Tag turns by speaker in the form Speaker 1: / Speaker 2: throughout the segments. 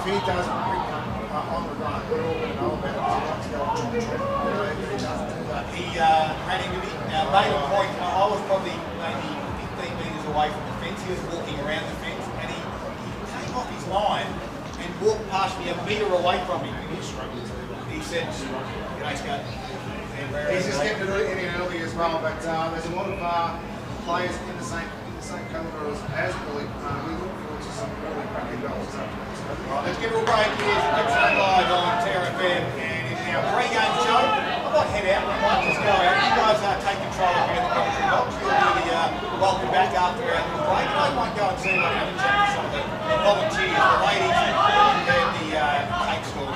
Speaker 1: he doesn't pick up on the run, we're all going to know about it. He doesn't do that.
Speaker 2: He ran into me. Now, made a point. I was probably maybe 15 metres away from the fence. He was walking around the fence, and he came off his line and walked past me a metre away from me. He said, "G'day, Scott."
Speaker 1: He's just kept it in early as well, but there's a lot of players in the same calibre as Billy. We look forward to some really cracking goals.
Speaker 2: Right, let's give it a break. Here's Gippsland Live on TRFM, and it's our pre-game show. I might head out, I might just go out. You guys take control of the commentary box. You'll be welcome back after our little break. I might go and see if I can have a chat with some of the volunteers, the ladies, and the cake stall.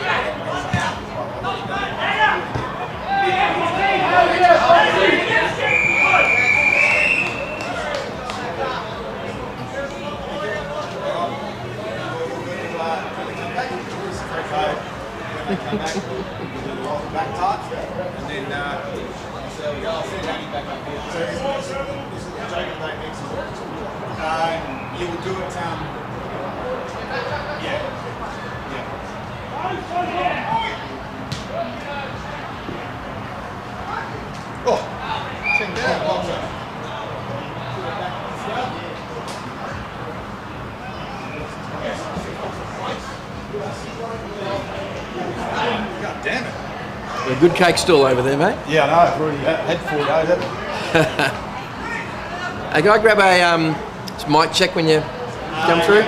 Speaker 2: Come back, we'll do the welcome back touch, and then so I'll send Annie back up here.
Speaker 1: So is it the Jacob Day mix as well?
Speaker 2: You will do it, yeah. Oh, check that out. God damn it.
Speaker 3: A good cake stall over there, mate.
Speaker 2: Yeah, I know. I've already had 4 days, haven't I?
Speaker 3: Hey, can I grab a mic check when you come through?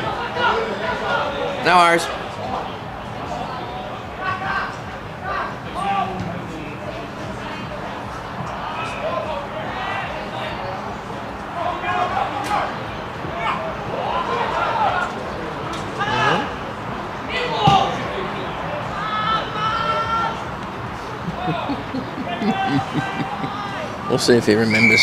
Speaker 3: No worries. We'll see if he remembers.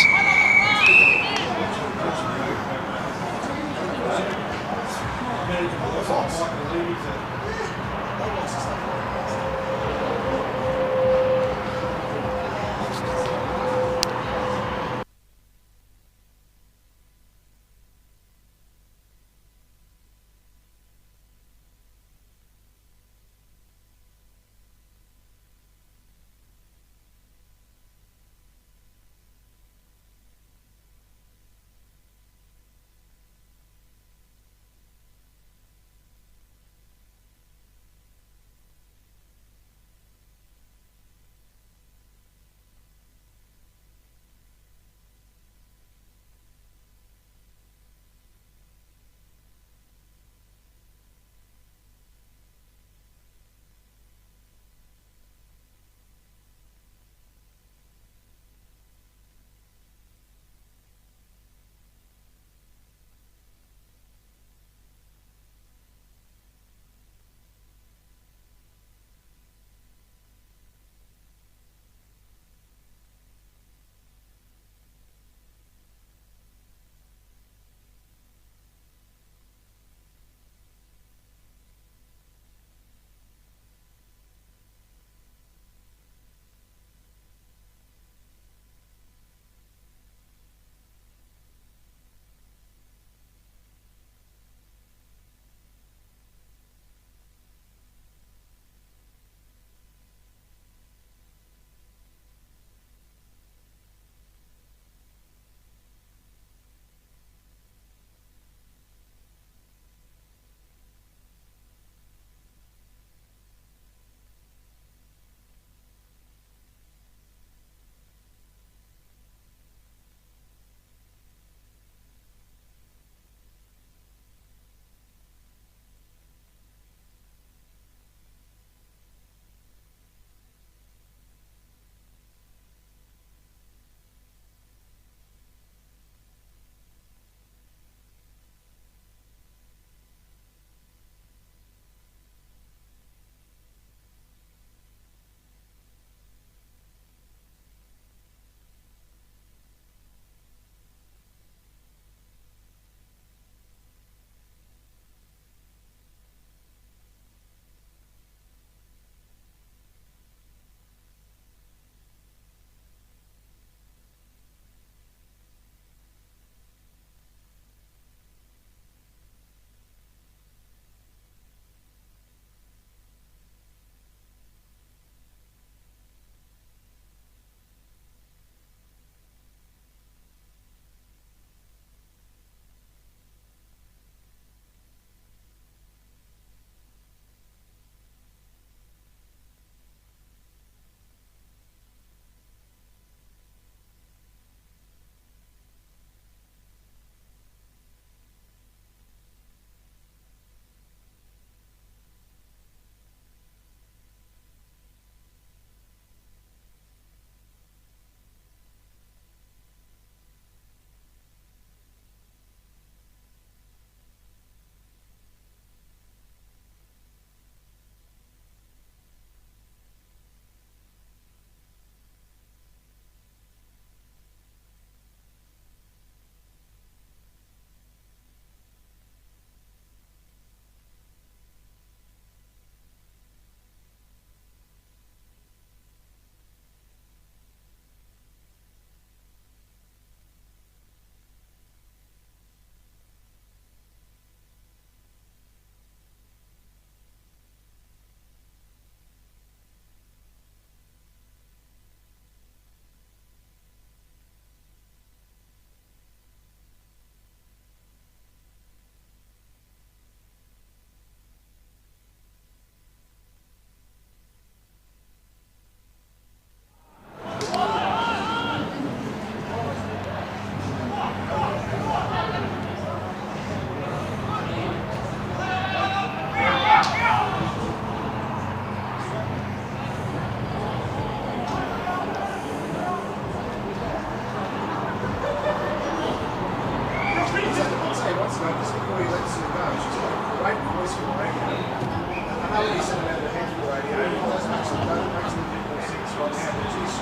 Speaker 1: She's got a great voice for the radio. I know what you said about the head for the radio. It always makes a little bit more sense right now, but she's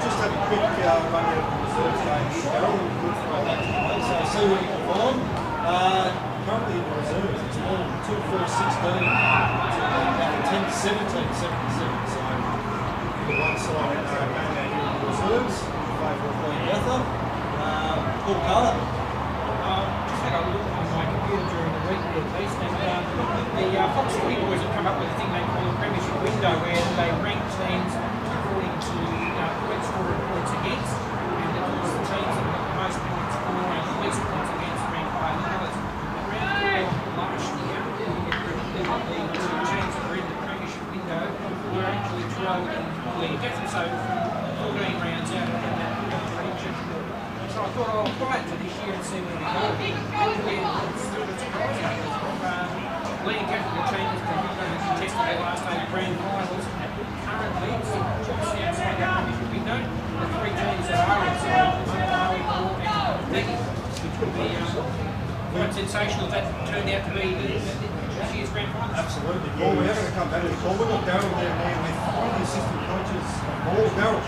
Speaker 2: just have a quick run down the reserves game here, Darryl. So see what you can find. Currently in the reserves, it's all 2-4-16 to 10-17, 77. So the one side game out here in the reserves, in favour of Leongatha. Paul Carter.
Speaker 4: Just had a look on my computer during the week at least, and the Fox Footy boys have come up with a thing they call a premiership window, where they rank teams according to points for and points against, and of course the teams that have got the most points for and the least points against ranked by the others. Around last year, the two teams that were in the premiership window were actually drilled in League, so 14 rounds out of that region. So I thought I'll apply it to this year and see where we go. Actually, it's a little bit surprising because Leongatha, the team has contested their last 8 grand finals. Currently, it's just outside that premiership window. The 3 teams that are inside, Morwell and Leongatha, which would be quite sensational if that turned out to be this year's grand finals.
Speaker 2: Absolutely. Well, we're going to come back to the call. We've got Darryl there now with one of the assistant coaches of Morwell. Darryl.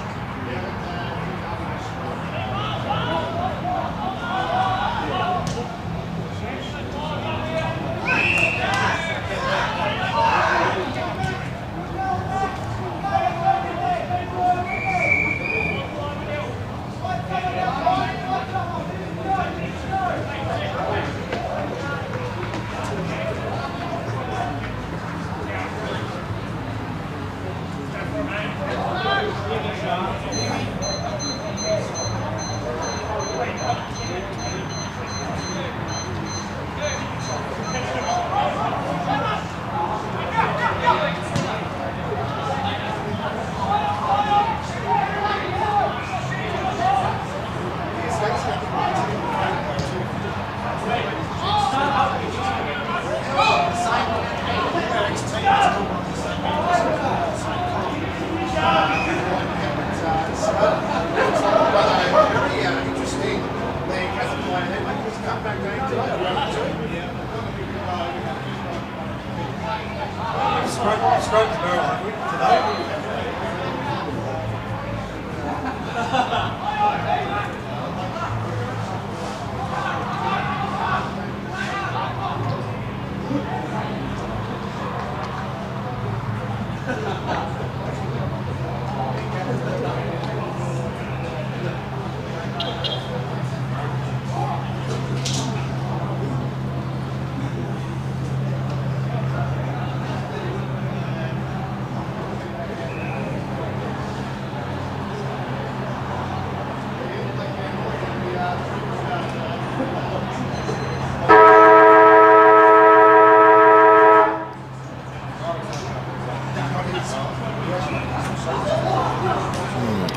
Speaker 2: Stroke the barrel, have we, today?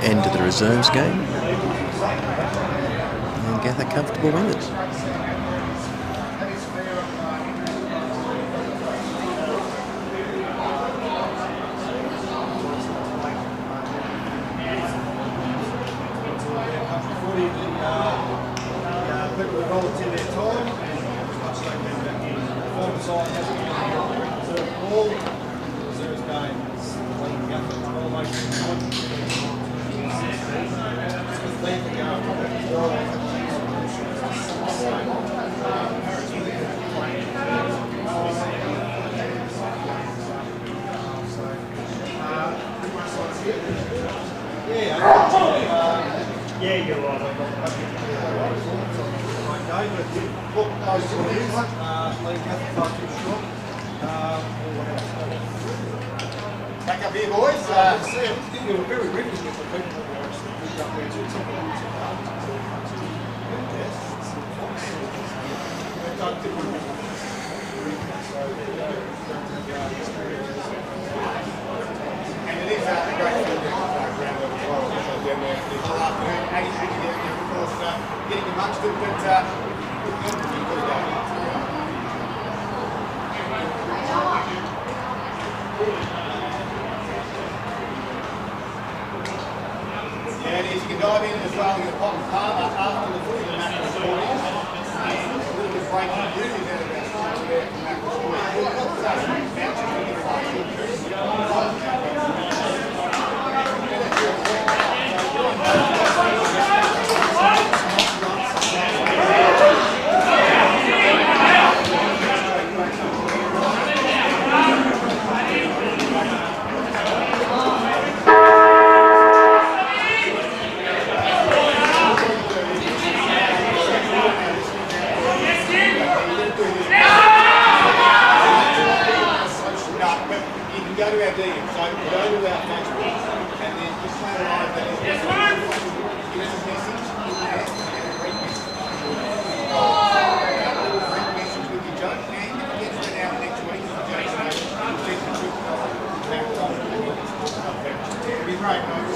Speaker 3: End of the reserves game. And Gather comfortable winners.
Speaker 2: People have volunteered their time and much like them back in the form side has been reserve ball. The reserves game is Leongatha almost in one. With Leongatha going from that as well, yeah, you're right. Look, those two years, Leongatha far too short. Back up here, boys. You were very ready with the people that were actually moved up there too. And it is a great field ground as well. punched it, but yeah, it is. You can dive in as well. You can pop the palm up after the footy, the match was scored in. A little bit breaking news out about there from that was scored go to our DM, so go to our Facebook, and then just say live that it's give us a message, and a great message. Great message with your joke, and if it gets it out next week, the joke, we'll send the trip back on. It'd be great, mate.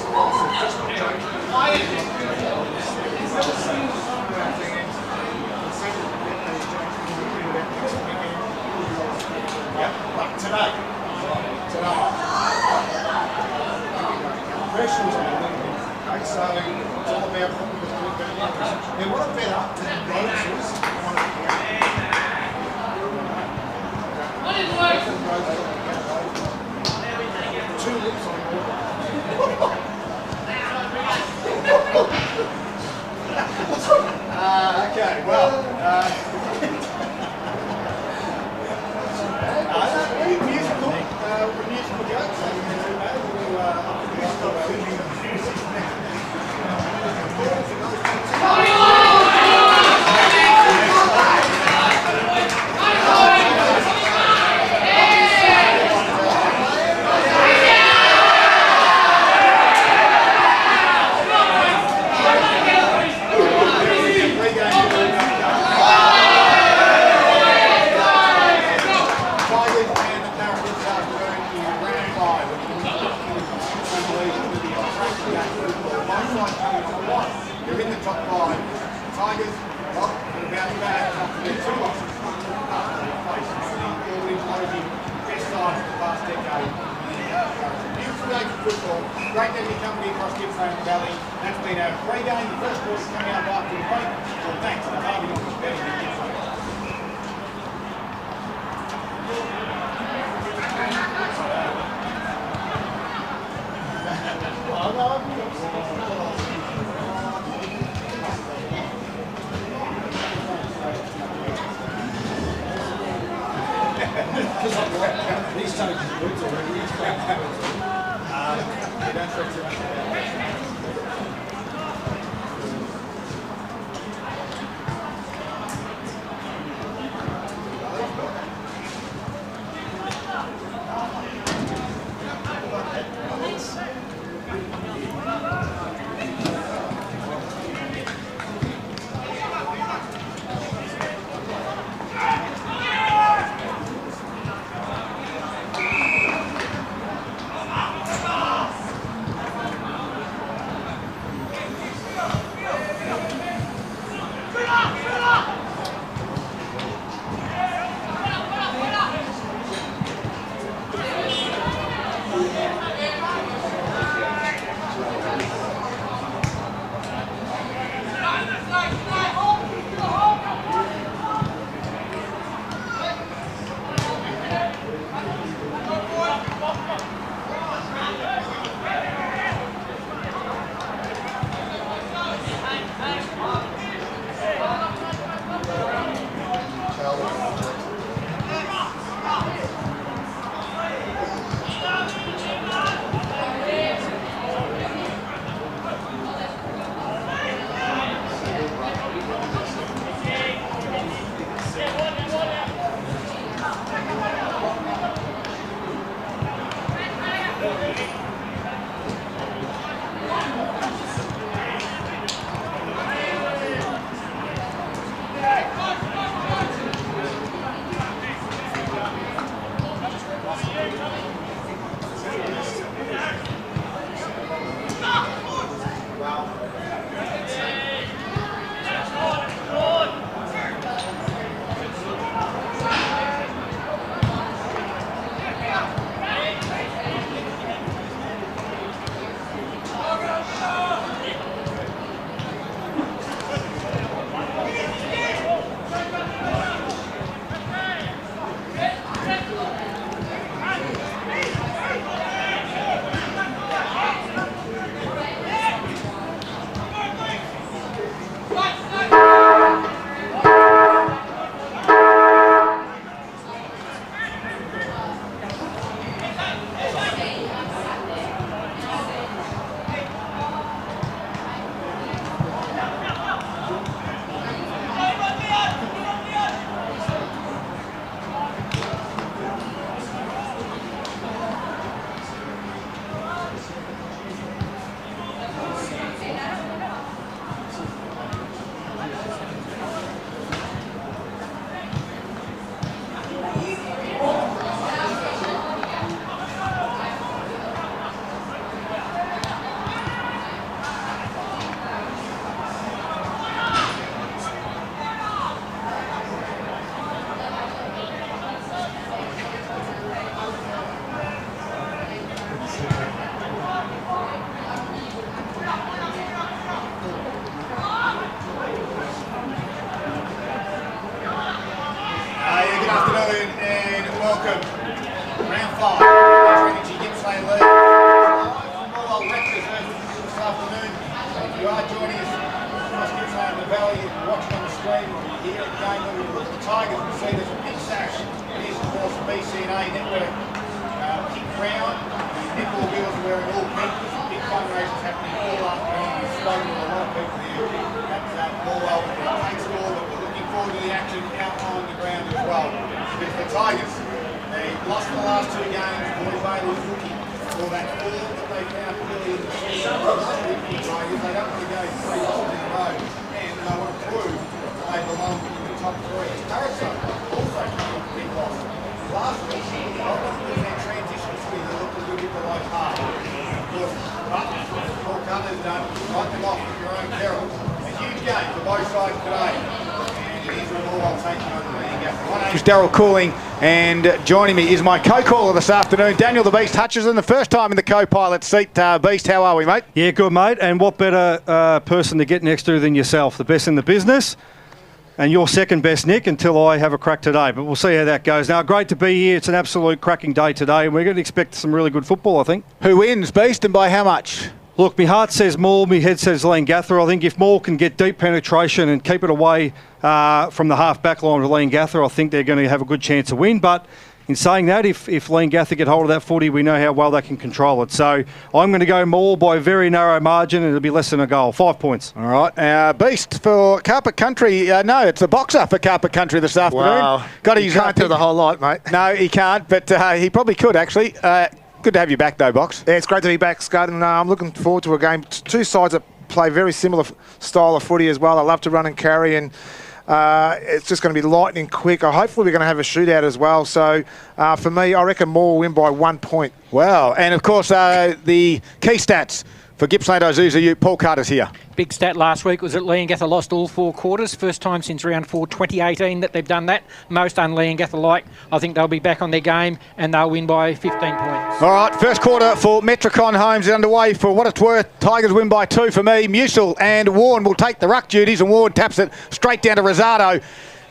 Speaker 2: Just a joke. Yep, but today. Professionals are okay, so it's all about they want to bet up to the dancers. Two lips on okay, well, musical jokes. They're in the top five. Tigers, well, they're about back after their two losses. Best side of the last decade. Beautiful day for football. Great to have your company across Gippsland Valley. That's been our pre-game. The first quarter coming out after the break. So thanks to Harvey Norman's betting in Gippsland.
Speaker 4: He's taking his boots already. He's taking his boots already.
Speaker 2: Don't stress too much about that. round. The netball girls are wearing all pink. There's some big fundraisers happening all afternoon. We've spoken to a lot of people here at Morwell with the tank store, but we're looking forward to the action out on the ground as well. Because the Tigers, they lost the last 2 games. Boy Bailey was looking for that form that they found early in the season. The Tigers, they don't want to go 3 losses in a row, and they want to prove they belong in the top 3. Carousel also coming off a big loss. Last week, their transition swing, they looked a little bit below par. Of course, but Paul Cutler's done, write them off with your own peril. A huge game for both sides today. And it is a Morwell taking on the Leongatha. My name's Daryl Cooling, and joining me is my co-caller this afternoon, Daniel the Beast Hutchison, the first time in the co-pilot seat. Beast, how are we, mate?
Speaker 5: Yeah, good, mate. And what better person to get next to than yourself, the best in the business. And you're second best, Nick, until I have a crack today. But we'll see how that goes. Now, great to be here. It's an absolute cracking day today, and we're going to expect some really good football, I think.
Speaker 2: Who wins, Beast, and by how much?
Speaker 5: Look, my heart says Morwell, my head says Leongatha. I think if Morwell can get deep penetration and keep it away from the half-back line of Leongatha, I think they're going to have a good chance to win. But in saying that, if Leongatha get hold of that footy, we know how well they can control it. So I'm going to go Morwell by a very narrow margin, and it'll be less than a goal. 5 points.
Speaker 2: All right. Beast for Carpet Country. No, it's a boxer for Carpet Country this afternoon.
Speaker 1: Wow.
Speaker 2: Got to
Speaker 1: You
Speaker 2: use
Speaker 1: can't do the whole lot, mate.
Speaker 2: No, he can't, but he probably could, actually. Good to have you back, though, Box.
Speaker 1: Yeah, it's great to be back, Scott, and I'm looking forward to a game. Two sides that play very similar style of footy as well. I love to run and carry, and it's just going to be lightning quick. Hopefully we're going to have a shootout as well. So for me, I reckon Moore will win by 1 point.
Speaker 2: Well, and of course, the key stats for Gippsland Ozuzu, Paul Carter's here.
Speaker 4: Big stat last week was that Leongatha lost all 4 quarters. First time since round 4 2018 that they've done that. Most un-Leongatha-like. I think they'll be back on their game and they'll win by 15 points.
Speaker 2: All right, first quarter for Metricon Homes is underway. For what it's worth, Tigers win by 2 for me. Musil and Warren will take the ruck duties, and Warren taps it straight down to Rosado.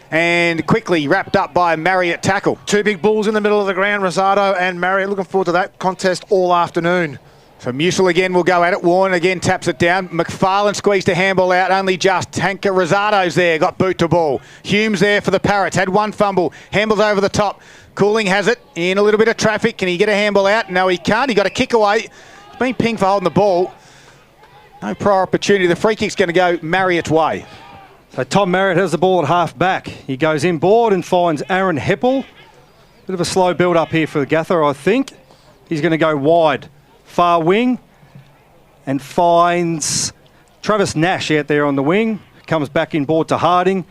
Speaker 2: And quickly wrapped up by Marriott tackle.
Speaker 1: 2 big bulls in the middle of the ground, Rosado and Marriott. Looking forward to that contest all afternoon.
Speaker 2: So Musil again will go at it. Warren again taps it down. McFarlane squeezed a handball out, only just. Tanker Rosado's there, got boot to ball. Humes there for the Parrots, had 1 fumble. Handballs over the top. Cooling has it, in a little bit of traffic. Can he get a handball out? No, he can't. He got a kick away. He's been pinged for holding the ball. No prior opportunity. The free kick's going to go Marriott's way.
Speaker 5: So Tom Marriott has the ball at half-back. He goes inboard and finds Aaron Heppel. Bit of a slow build-up here for the Gather, I think. He's going to go wide. Far wing, and finds Travis Nash out there on the wing. Comes back inboard to Harding.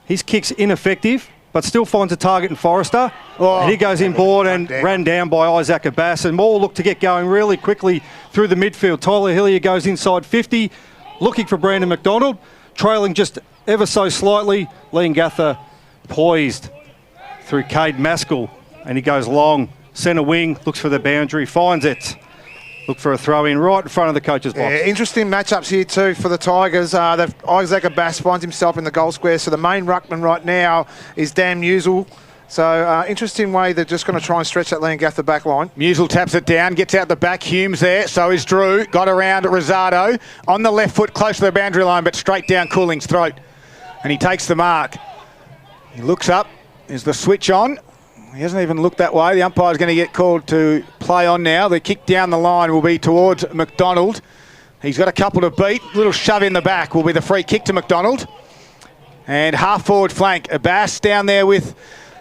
Speaker 5: His kick's ineffective, but still finds a target in Forrester. And he goes inboard and ran down by Isaac Abbas. And Morwell look to get going really quickly through the midfield. Tyler Hillier goes inside 50, looking for Brandon McDonald, trailing just ever so slightly. Leongatha poised through Cade Maskell, and he goes long. Centre wing, looks for the boundary, finds it. Look for a throw in right in front of the coach's box.
Speaker 1: Yeah, interesting matchups here too for the Tigers. Isaac Abbas finds himself in the goal square, so the main ruckman right now is Dan Musil. So interesting way they're just going to try and stretch that Leongatha back line.
Speaker 2: Musil taps it down, gets out the back. Humes there, so is Drew. Got around Rosado. On the left foot, close to the boundary line, but straight down Cooling's throat. And he takes the mark. He looks up. Is the switch on? He hasn't even looked that way. The umpire's going to get called to play on now. The kick down the line will be towards McDonald. He's got a couple to beat. A little shove in the back will be the free kick to McDonald. And half forward flank. Abbas down there with...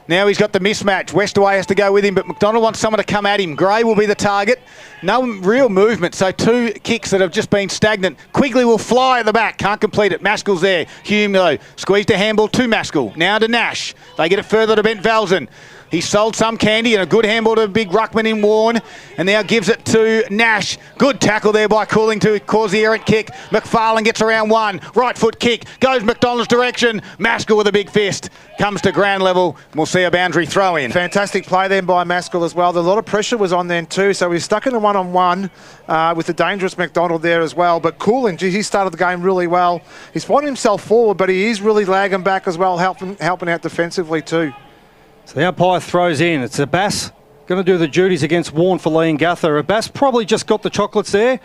Speaker 2: Now he's got the mismatch. Westaway has to go with him, but McDonald wants someone to come at him. Gray will be the target. No real movement, so 2 kicks that have just been stagnant. Quigley will fly at the back. Can't complete it. Maskell's there. Hume, though, squeezed a handball to Maskell. Now to Nash. They get it further to Bent Valzen. He sold some candy and a good handball to big ruckman in Warren, and now gives it to Nash. Good tackle there by Cooling to cause the errant kick. McFarlane gets around 1. Right foot kick. Goes McDonald's direction. Maskell with a big fist. Comes to ground level. We'll see a boundary throw in.
Speaker 1: Fantastic play then by Maskell as well. A lot of pressure was on then too, so he's stuck in a one-on-one with the dangerous McDonald there as well. But Cooling, geez, he started the game really well. He's finding himself forward, but he is really lagging back as well, helping out defensively too.
Speaker 5: So the umpire throws in. It's Abbas going to do the duties against Warren for Leongatha. Abbas probably just got the chocolates there.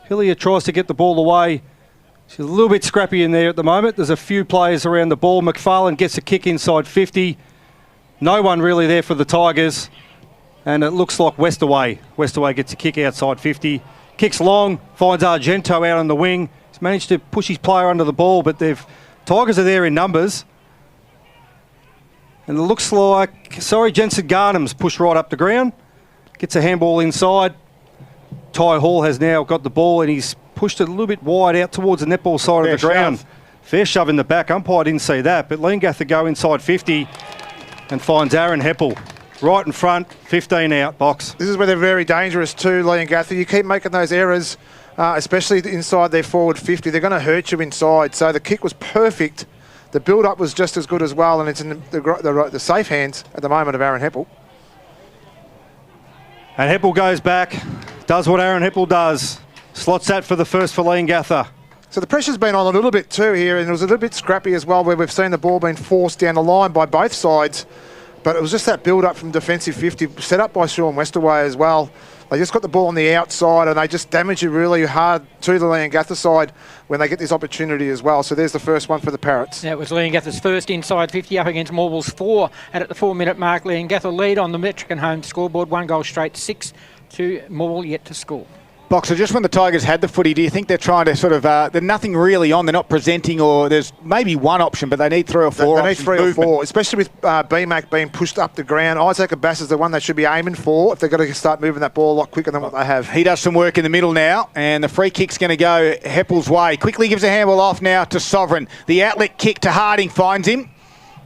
Speaker 5: Hillier tries to get the ball away. She's a little bit scrappy in there at the moment. There's a few players around the ball. McFarlane gets a kick inside 50. No one really there for the Tigers. And it looks like Westaway. Westaway gets a kick outside 50. Kicks long, finds Argento out on the wing. He's managed to push his player under the ball, but Tigers are there in numbers. And it looks like, Jensen Garnham's pushed right up the ground. Gets a handball inside. Ty Hall has now got the ball and he's pushed it a little bit wide out towards the netball side of the ground. Fair shove in the back. Umpire didn't see that, but Leongatha go inside 50 and finds Aaron Heppel. Right in front, 15 out, box.
Speaker 1: This is where they're very dangerous too, Leongatha. You keep making those errors, especially inside their forward 50. They're going to hurt you inside. So the kick was perfect. The build-up was just as good as well, and it's in the safe hands at the moment of Aaron Heppel.
Speaker 5: And Heppel goes back, does what Aaron Heppel does. Slots that for the first for Leongatha.
Speaker 1: So the pressure's been on a little bit too here, and it was a little bit scrappy as well, where we've seen the ball being forced down the line by both sides. But it was just that build-up from defensive 50, set up by Sean Westaway as well. They just got the ball on the outside and they just damage you really hard to the Leongatha side when they get this opportunity as well. So there's the first one for the Parrots.
Speaker 4: That was Leongatha's first inside 50 up against Morwell's 4. And at the 4-minute mark, Leongatha lead on the Metric and Home scoreboard. 1 goal straight, 6 to Morwell yet to score.
Speaker 2: Boxer, just when the Tigers had the footy, do you think they're trying to sort of, they're nothing really on, they're not presenting, or there's maybe one option, but they need 3 or 4
Speaker 1: They need 3 or 4, especially with BMAC being pushed up the ground. Isaac Abbas is the one they should be aiming for if they've got to start moving that ball a lot quicker than what they have.
Speaker 2: He does some work in the middle now, and the free kick's going to go Heppel's way. Quickly gives a handball off now to Sovereign. The outlet kick to Harding finds him.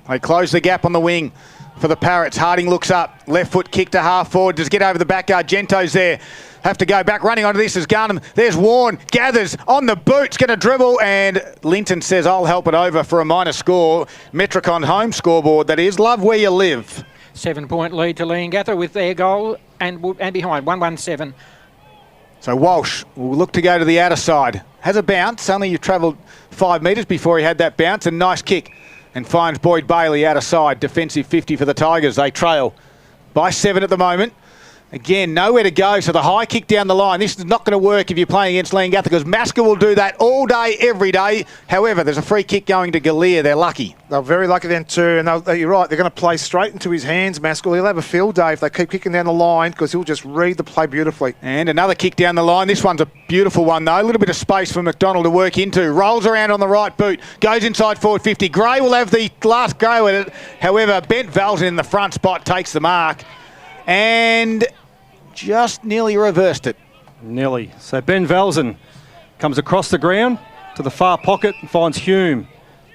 Speaker 2: They close the gap on the wing for the Parrots. Harding looks up, left foot kick to half forward. Does get over the back. Argento's there. Have to go back, running onto this is Garnham. There's Warren, gathers on the boots, going to dribble, and Linton says, I'll help it over for a minor score. Metricon home scoreboard, that is. Love where you live.
Speaker 4: 7-point lead to Leongatha with their goal and behind, 1-1-7.
Speaker 2: So Walsh will look to go to the outer side. Has a bounce, only you travelled 5 metres before he had that bounce, and nice kick. And finds Boyd Bailey outer side, defensive 50 for the Tigers. They trail by 7 at the moment. Again, nowhere to go, so the high kick down the line. This is not going to work if you're playing against Leongatha because Maskell will do that all day, every day. However, there's a free kick going to Galea. They're lucky.
Speaker 1: They're very lucky then too, and you're right, they're going to play straight into his hands, Maskell. He'll have a field day if they keep kicking down the line because he'll just read the play beautifully.
Speaker 2: And another kick down the line. This one's a beautiful one, though. A little bit of space for McDonald to work into. Rolls around on the right boot. Goes inside forward 50. Gray will have the last go at it. However, Bent Valson in the front spot takes the mark. And just nearly reversed it.
Speaker 5: Nearly. So Ben Valsen comes across the ground to the far pocket and finds Hume.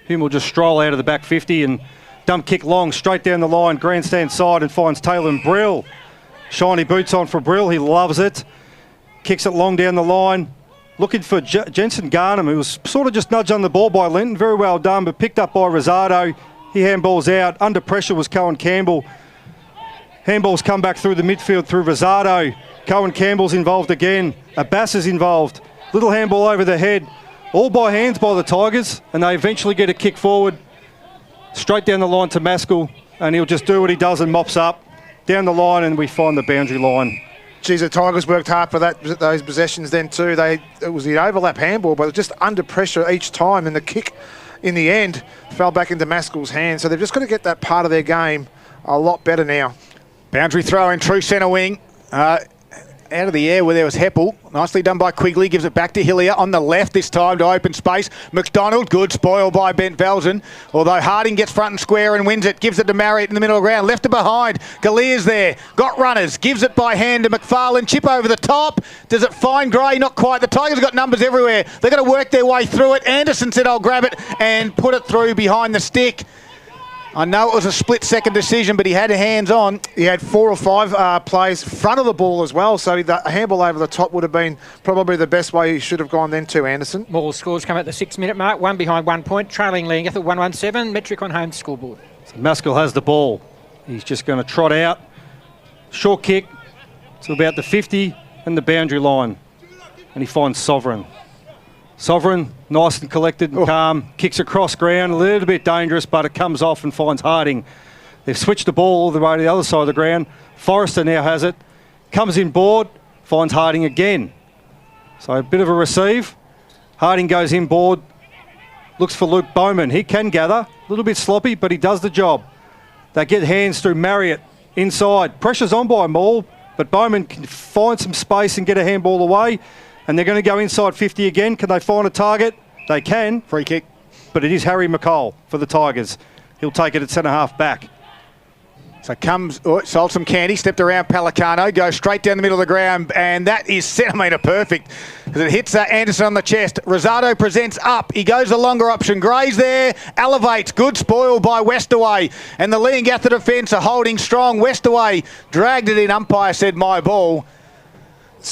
Speaker 5: Hume will just stroll out of the back 50 and dump kick long straight down the line, grandstand side, and finds Taylor and Brill. Shiny boots on for Brill. He loves it. Kicks it long down the line. Looking for Jensen Garnham, who was sort of just nudged on the ball by Linton. Very well done, but picked up by Rosado. He handballs out. Under pressure was Cohen Campbell. Handballs come back through the midfield through Rosado. Cohen Campbell's involved again. Abbas is involved. Little handball over the head. All by hands by the Tigers, and they eventually get a kick forward. Straight down the line to Maskell, and he'll just do what he does and mops up. Down the line, and we find the boundary line.
Speaker 1: Geez, the Tigers worked hard for those possessions then too. It was the overlap handball, but it was just under pressure each time, and the kick in the end fell back into Maskell's hands. So they've just got to get that part of their game a lot better now.
Speaker 2: Boundary throw in true centre wing. Out of the air where there was Heppel. Nicely done by Quigley. Gives it back to Hillier on the left this time to open space. McDonald, good spoil by Bent Valsen. Although Harding gets front and square and wins it. Gives it to Marriott in the middle of the ground. Left it behind. Galea's there. Got runners. Gives it by hand to McFarlane. Chip over the top. Does it find Gray? Not quite. The Tigers have got numbers everywhere. They've got to work their way through it. Anderson said, I'll grab it and put it through behind the stick. I know it was a split-second decision, but he had hands on.
Speaker 1: He had 4 or 5 plays front of the ball as well, so the handball over the top would have been probably the best way he should have gone then to Anderson.
Speaker 4: Morwell scores come at the 6-minute mark, 1 behind 1 point, trailing Leongatha 1-1-7, Metric on home scoreboard.
Speaker 5: So Maskell has the ball. He's just going to trot out. Short kick to about the 50 and the boundary line. And he finds Sovereign. Sovereign, nice and collected and calm, kicks across ground, a little bit dangerous, but it comes off and finds Harding. They've switched the ball all the way to the other side of the ground. Forrester now has it, comes in board, finds Harding again. So a bit of a receive. Harding goes in board, looks for Luke Bowman. He can gather, a little bit sloppy, but he does the job. They get hands through Marriott. inside. Pressure's on by Morwell, but Bowman can find some space and get a handball away. And they're going to go inside 50 again. Can they find a target? They can.
Speaker 2: Free kick.
Speaker 5: But it is Harry McCall for the Tigers. He'll take it at centre-half back.
Speaker 2: So comes, sold some candy, stepped around Pelicano, goes straight down the middle of the ground, and that is centimetre perfect because it hits Anderson on the chest. Rosado presents up. He goes the longer option. Gray's there, elevates. Good spoil by Westaway. And the Leongatha defence are holding strong. Westaway dragged it in. Umpire said, my ball.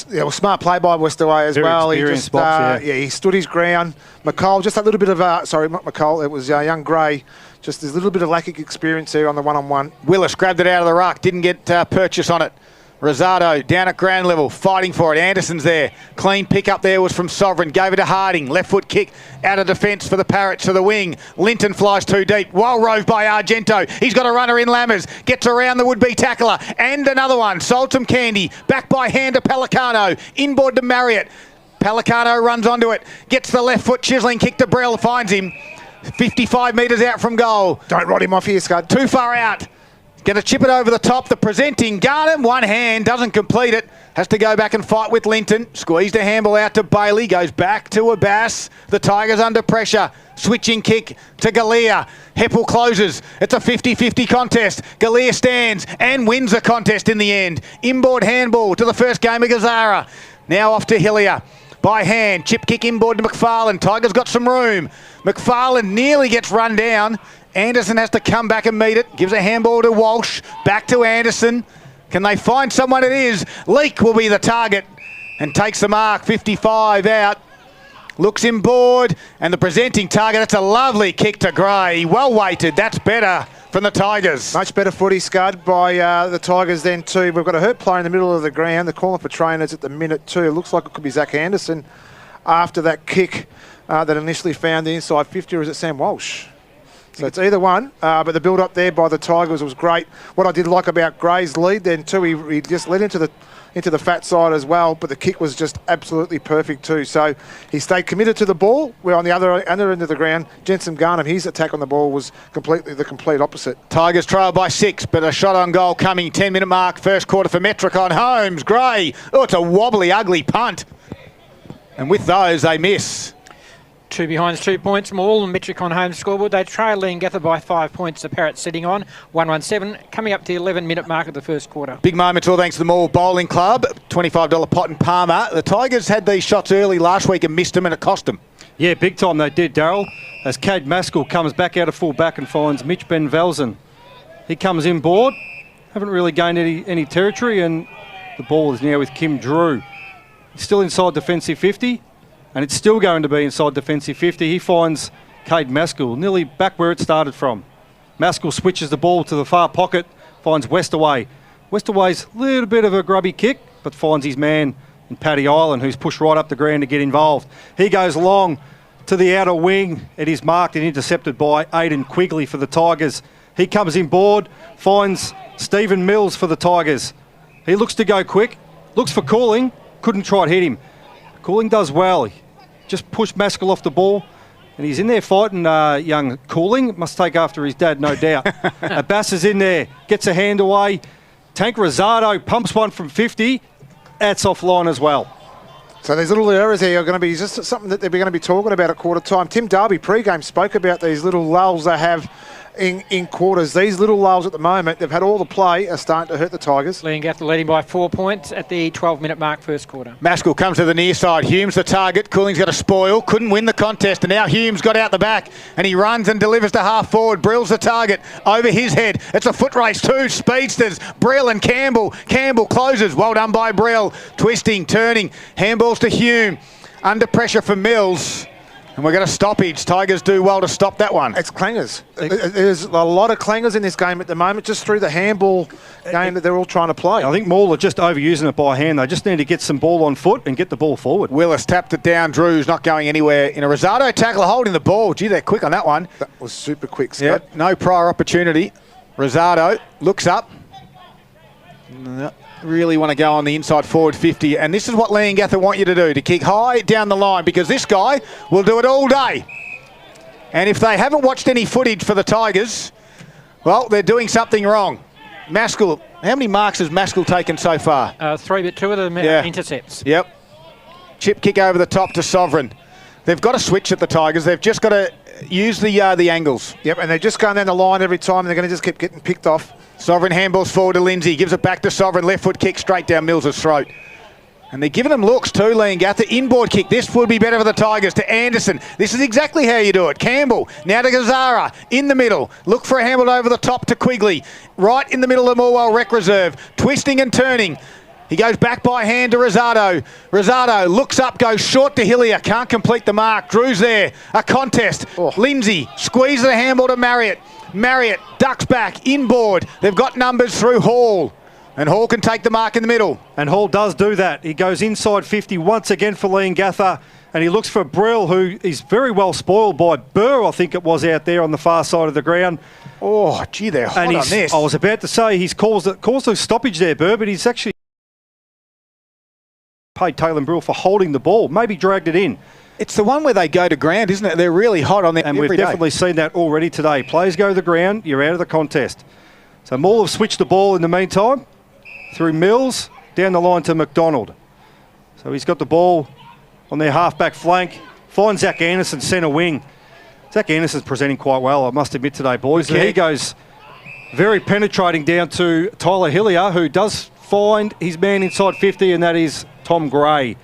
Speaker 1: Yeah, well, smart play by Westaway as
Speaker 5: Very
Speaker 1: well. He
Speaker 5: experienced
Speaker 1: just,
Speaker 5: box,
Speaker 1: he stood his ground. McCall, just a little bit of, sorry, not McCall, it was young Gray. Just a little bit of lack of experience there on the one-on-one.
Speaker 2: Willis grabbed it out of the ruck, didn't get purchase on it. Rosado down at ground level, fighting for it. Anderson's there. Clean pick up there was from Sovereign. Gave it to Harding. Left foot kick out of defence for the Parrots to the wing. Linton flies too deep. Well roved by Argento. He's got a runner in Lammers. Gets around the would-be tackler. And another one. Sold some candy. Back by hand to Pelicano. Inboard to Marriott. Pelicano runs onto it. Gets the left foot chiselling kick to Brell. Finds him. 55 metres out from goal.
Speaker 1: Don't rot him off here, Scud.
Speaker 2: Too far out. Going to chip it over the top. The presenting Garden, one hand, doesn't complete it. Has to go back and fight with Linton. Squeezed a handball out to Bailey. Goes back to Abbas. The Tigers under pressure. Switching kick to Galea. Heppel closes. It's a 50-50 contest. Galea stands and wins the contest in the end. Inboard handball to the first game of Gazara. Now off to Hillier. By hand, chip kick inboard to McFarlane. Tigers got some room. McFarlane nearly gets run down. Anderson has to come back and meet it. Gives a handball to Walsh. Back to Anderson. Can they find someone? It is. Leake will be the target and takes the mark. 55 out. Looks inboard. And the presenting target. That's a lovely kick to Gray. Well weighted. That's better from the Tigers.
Speaker 1: Much better footy, Scud, by the Tigers then too. We've got a hurt player in the middle of the ground. They're calling for trainers at the minute too. It looks like it could be Zach Anderson after that kick that initially found the inside 50, or is it Sam Walsh? So it's either one, but the build-up there by the Tigers was great. What I did like about Gray's lead then too, he just led into the fat side as well, but the kick was just absolutely perfect too. So he stayed committed to the ball, where on the other end of the ground, Jensen Garnham, his attack on the ball was completely the complete opposite.
Speaker 2: Tigers trail by 6, but a shot on goal coming. 10-minute mark, first quarter for Metricon. Holmes, Gray. Oh, it's a wobbly, ugly punt. And with those, they miss.
Speaker 4: 2 behinds, 2 points. Morwell and Metricon home scoreboard. They trail Leongatha by 5 points. The Parrots sitting on 1-1-7, coming up to the 11-minute mark of the first quarter.
Speaker 2: Big moment, all thanks to the Morwell Bowling Club. $25 pot and Palmer. The Tigers had these shots early last week and missed them, and it cost them.
Speaker 5: Yeah, big time they did, Darryl. As Cade Maskell comes back out of full back and finds Mitch Ben Velzen. He comes inboard. Haven't really gained any territory, and the ball is now with Kim Drew. He's still inside defensive 50. And it's still going to be inside defensive 50. He finds Cade Maskell nearly back where it started from. Maskell switches the ball to the far pocket, finds Westaway. Westaway's a little bit of a grubby kick, but finds his man in Paddy Island, who's pushed right up the ground to get involved. He goes long to the outer wing. It is marked and intercepted by Aidan Quigley for the Tigers. He comes inboard, finds Stephen Mills for the Tigers. He looks to go quick, looks for Cooling, couldn't try to hit him. Cooling does well. He just pushed Maskell off the ball, and he's in there fighting young Cooling. Must take after his dad, no doubt. Abbas is in there, gets a hand away. Tank Rosado pumps one from 50. That's offline as well.
Speaker 1: So these little errors here are going to be just something that they're going to be talking about at quarter time. Tim Darby pre-game spoke about these little lulls they have in quarters. These little lulls at the moment, they've had all the play, are starting to hurt the Tigers.
Speaker 4: Leongatha leading by 4 points at the 12-minute mark, first quarter.
Speaker 2: Maskell comes to the near side. Humes the target. Cooling's got a spoil. Couldn't win the contest. And now Humes got out the back. And he runs and delivers to half forward. Brill's the target. Over his head. It's a foot race. 2 speedsters. Brill and Campbell. Campbell closes. Well done by Brill. Twisting, turning. Handballs to Hume. Under pressure from Mills. And we're going to stoppage. Tigers do well to stop that one.
Speaker 1: It's clangers. There's a lot of clangers in this game at the moment, just through the handball game that they're all trying to play.
Speaker 5: I think Morwell are just overusing it by hand. They just need to get some ball on foot and get the ball forward.
Speaker 2: Willis tapped it down. Drew's not going anywhere. In a Rosado tackle, holding the ball. Gee, they're quick on that one.
Speaker 1: That was super quick, Scott.
Speaker 2: Yep, no prior opportunity. Rosado looks up. Really want to go on the inside forward 50, and this is what Leongatha want you to do, to kick high down the line, because this guy will do it all day. And if they haven't watched any footage for the Tigers, well, they're doing something wrong. Maskell How many marks has Maskell taken so far?
Speaker 4: 3, but 2 of them intercepts.
Speaker 2: Yep. Chip kick over the top to Sovereign. They've got to switch at the Tigers. They've just got to use the angles.
Speaker 1: Yep, and they're just going down the line every time, and they're going to just keep getting picked off.
Speaker 2: Sovereign handballs forward to Lindsay. Gives it back to Sovereign. Left foot kick straight down Mills's throat. And they're giving them looks too, Leongatha. Inboard kick. This would be better for the Tigers. To Anderson. This is exactly how you do it. Campbell. Now to Gazara. In the middle. Look for a handball over the top to Quigley. Right in the middle of Morwell Rec Reserve. Twisting and turning. He goes back by hand to Rosado. Rosado looks up, goes short to Hillier. Can't complete the mark. Drew's there. A contest. Lindsay squeezes the handball to Marriott. Marriott ducks back. Inboard. They've got numbers through Hall. And Hall can take the mark in the middle.
Speaker 5: And Hall does do that. He goes inside 50 once again for Leongatha. And he looks for Brill, who is very well spoiled by Burr, I think it was, out there on the far side of the ground.
Speaker 2: Oh, gee, they're hot on this.
Speaker 5: I was about to say he's caused a stoppage there, Burr, but he's actually paid Taylor Brill for holding the ball. Maybe dragged it in.
Speaker 2: It's the one where they go to ground, isn't it? They're really hot on there.
Speaker 5: And we've definitely seen that already today. Players go to the ground, you're out of the contest. So Morwell have switched the ball in the meantime. Through Mills, down the line to McDonald. So he's got the ball on their half-back flank. Finds Zach Anderson, centre wing. Zach Anderson's presenting quite well, I must admit today, boys. Okay. He goes very penetrating down to Tyler Hillier, who does find his man inside 50, and that is Tom Gray.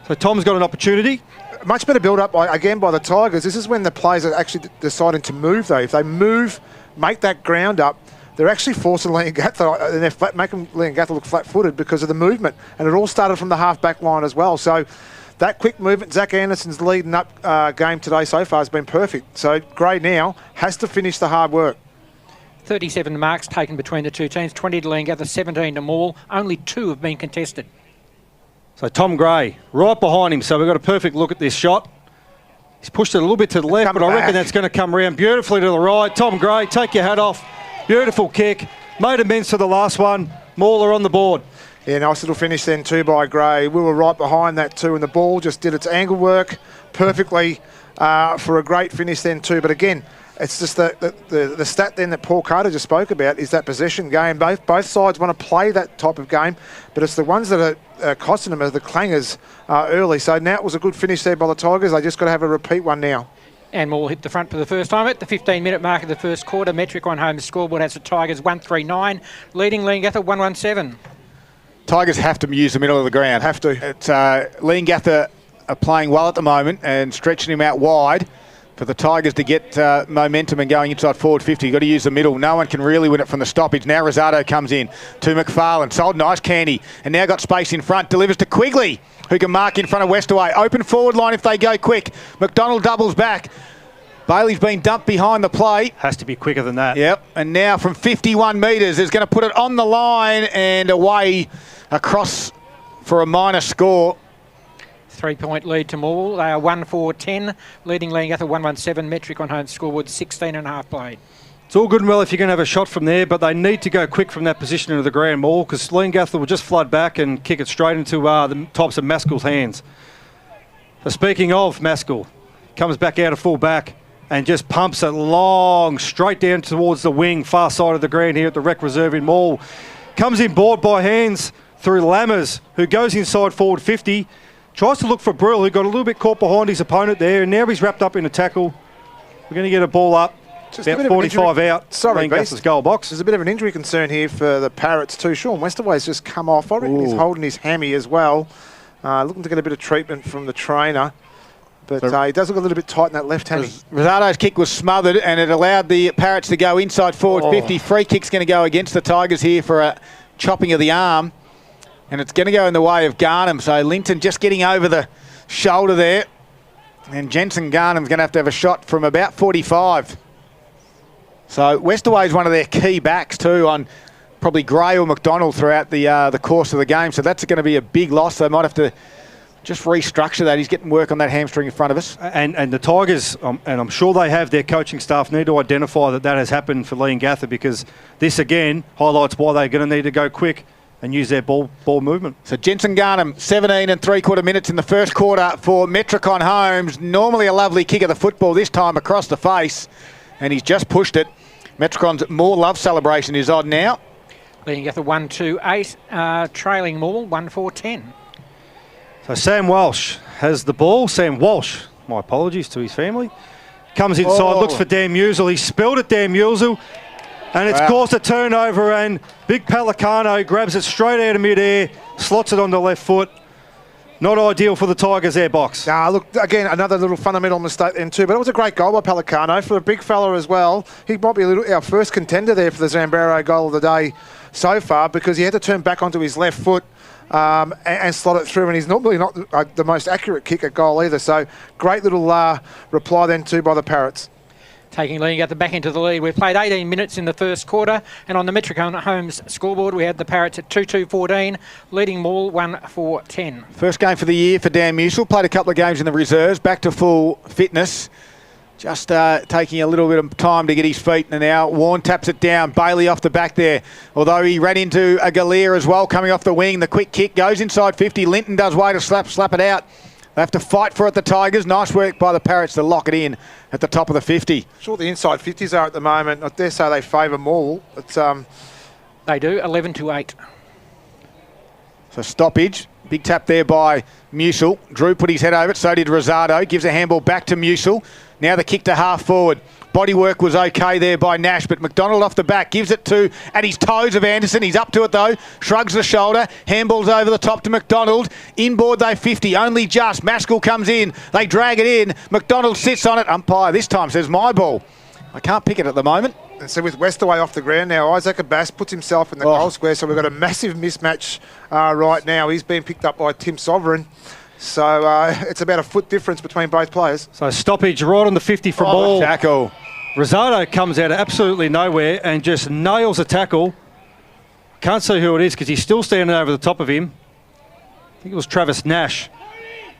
Speaker 5: So Tom's got an opportunity.
Speaker 1: Much better build-up, again, by the Tigers. This is when the players are actually deciding to move, though. If they move, make that ground up, they're actually forcing Leongatha, and they're making Leongatha look flat-footed because of the movement. And it all started from the half-back line as well. So that quick movement, Zach Anderson's leading up game today so far has been perfect. So Gray now has to finish the hard work.
Speaker 4: 37 marks taken between the two teams, 20 to Leongatha, 17 to Morwell. Only 2 have been contested.
Speaker 5: So Tom Gray right behind him. So we've got a perfect look at this shot. He's pushed it a little bit to the left, but I reckon that's going to come around beautifully to the right. Tom Gray, take your hat off. Beautiful kick. Made amends to the last one. Morwell on the board.
Speaker 1: Yeah, nice little finish then too by Gray. We were right behind that too, and the ball just did its angle work perfectly for a great finish then too. But again, it's just the stat then that Paul Carter just spoke about is that possession game. Both sides want to play that type of game, but it's the ones that are costing them are the clangers early. So now it was a good finish there by the Tigers. They just got to have a repeat one now.
Speaker 4: And Morwell hit the front for the first time at the 15-minute mark of the first quarter. Metric on home scoreboard has the Tigers 139, leading Leongatha 117.
Speaker 2: Tigers have to use the middle of the ground.
Speaker 1: Have to.
Speaker 2: Leongatha are playing well at the moment and stretching him out wide for the Tigers to get momentum and going inside forward 50. You've got to use the middle. No one can really win it from the stoppage. Now Rosado comes in to McFarlane. Sold nice candy and now got space in front. Delivers to Quigley, who can mark in front of Westaway. Open forward line if they go quick. McDonald doubles back. Bailey's been dumped behind the plate.
Speaker 5: Has to be quicker than that.
Speaker 2: Yep. And now from 51 metres is going to put it on the line and away across for a minor score.
Speaker 4: 3-point lead to Morwell. They are 1-4-10, leading Leongatha 117. Metric on home scoreboard 16 and a half played.
Speaker 5: It's all good and well if you're going to have a shot from there, but they need to go quick from that position into the ground, Morwell, because Leongatha will just flood back and kick it straight into the tops of Maskell's hands. So speaking of Maskell, comes back out of full back and just pumps it long, straight down towards the wing, far side of the ground here at the Rec Reserve in Morwell. Comes in board by hands through Lammers, who goes inside forward 50. Tries to look for Brill, who got a little bit caught behind his opponent there, and now he's wrapped up in a tackle. We're going to get a ball up, just about 45 out.
Speaker 1: Sorry,
Speaker 5: Leongatha's goal box.
Speaker 1: There's a bit of an injury concern here for the Parrots too. Sean Westaway's just come off. I reckon he's holding his hammy as well. Looking to get a bit of treatment from the trainer. But he does look a little bit tight in that left hammy.
Speaker 2: Rosado's kick was smothered and it allowed the Parrots to go inside forward 50. Free kick's going to go against the Tigers here for a chopping of the arm. And it's going to go in the way of Garnham. So Linton just getting over the shoulder there. And Jensen Garnham's going to have a shot from about 45. So Westaway's one of their key backs too on probably Gray or McDonald throughout the course of the game. So that's going to be a big loss. They might have to just restructure that. He's getting work on that hamstring in front of us.
Speaker 5: And the Tigers, and I'm sure they have, their coaching staff need to identify that has happened for Leongatha, because this again highlights why they're going to need to go quick and use their ball movement.
Speaker 2: So Jensen Garnham, 17 3/4 minutes in the first quarter for Metricon Holmes. Normally a lovely kick of the football, this time across the face, and he's just pushed it. Metricon's more love celebration is on now.
Speaker 4: Leongatha 1-2-8, trailing Morwell 1-4-10.
Speaker 5: So Sam Walsh has the ball. Sam Walsh, my apologies to his family. Comes inside, looks for Dan Musil. He spilled it, Dan Musil, and it's caused a turnover, and Big Pelicano grabs it straight out of mid-air, slots it on the left foot. Not ideal for the Tigers there, Box.
Speaker 1: Nah, look, again, another little fundamental mistake then too, but it was a great goal by Pelicano. For a big fella as well, he might be our first contender there for the Zambaro goal of the day so far, because he had to turn back onto his left foot and slot it through, and he's normally not the most accurate kick at goal either. So great little reply then too by the Parrots.
Speaker 4: Taking Leongatha back into the lead. We've played 18 minutes in the first quarter, and on the Metricon Homes scoreboard we had the Parrots at 2-2-14, leading Morwell 1-4-10.
Speaker 2: First game for the year for Dan Musil. Played a couple of games in the reserves, back to full fitness. Just taking a little bit of time to get his feet, and now Warren taps it down. Bailey off the back there, although he ran into a Galea as well coming off the wing. The quick kick goes inside 50. Linton does way to slap it out. They have to fight for it, the Tigers. Nice work by the Parrots to lock it in at the top of the 50.
Speaker 1: Sure, the inside 50s are at the moment. I dare say they favour Morwell.
Speaker 4: They do, 11-8.
Speaker 2: So stoppage. Big tap there by Musil. Drew put his head over it, so did Rosado. Gives a handball back to Musil. Now the kick to half forward. Body work was okay there by Nash, but McDonald off the back gives it to at his toes of Anderson. He's up to it though. Shrugs the shoulder. Handballs over the top to McDonald. Inboard they 50. Only just. Maskell comes in. They drag it in. McDonald sits on it. Umpire this time says my ball. I can't pick it at the moment.
Speaker 1: And so with Westaway off the ground now, Isaac Abbas puts himself in the goal square, so we've got a massive mismatch right now. He's been picked up by Tim Sovereign. So it's about a foot difference between both players.
Speaker 5: So stoppage right on the 50 from ball.
Speaker 2: Tackle.
Speaker 5: Rosado comes out of absolutely nowhere and just nails a tackle. Can't see who it is because he's still standing over the top of him. I think it was Travis Nash.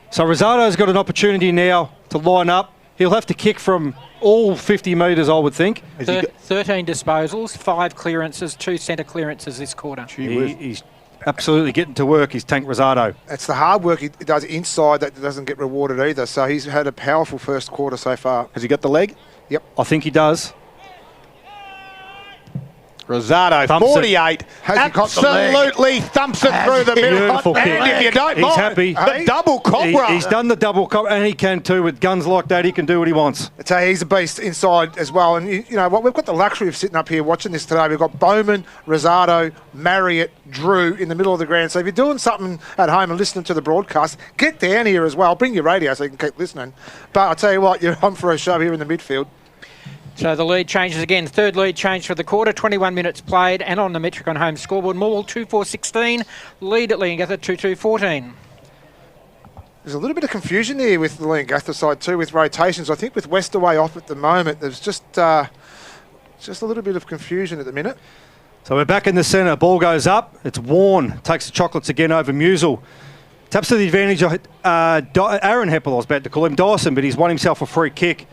Speaker 5: So Rosado's got an opportunity now to line up. He'll have to kick from all 50 metres, I would think.
Speaker 4: 13 disposals, 5 clearances, 2 centre clearances this quarter.
Speaker 5: He's absolutely getting to work, is Tank Rosado.
Speaker 1: It's the hard work he does inside that doesn't get rewarded either. So he's had a powerful first quarter so far.
Speaker 2: Has he got the leg?
Speaker 1: Yep.
Speaker 5: I think he does.
Speaker 2: Rosado, 48, absolutely thumps it through the middle.
Speaker 5: Beautiful kick.
Speaker 2: And if you don't
Speaker 5: He's
Speaker 2: mind,
Speaker 5: happy.
Speaker 2: the double cobra.
Speaker 5: He's done the double cobra, and he can too. With guns like that, he can do what he wants.
Speaker 1: I tell you, he's a beast inside as well. And you know what? We've got the luxury of sitting up here watching this today. We've got Bowman, Rosado, Marriott, Drew in the middle of the ground. So if you're doing something at home and listening to the broadcast, get down here as well. Bring your radio so you can keep listening. But I'll tell you what, you're on for a show here in the midfield.
Speaker 4: So the lead changes again. Third lead change for the quarter. 21 minutes played, and on the Metricon Home scoreboard, Morwell 2-4-16, lead at Leongatha 2-2-14.
Speaker 1: There's a little bit of confusion there with the Leongatha side too, with rotations. I think with Westaway off at the moment, there's just a little bit of confusion at the minute.
Speaker 5: So we're back in the centre. Ball goes up. It's Warren. Takes the chocolates again over Musil. Taps to the advantage of Aaron Heppel, I was about to call him Dyson, but he's won himself a free kick.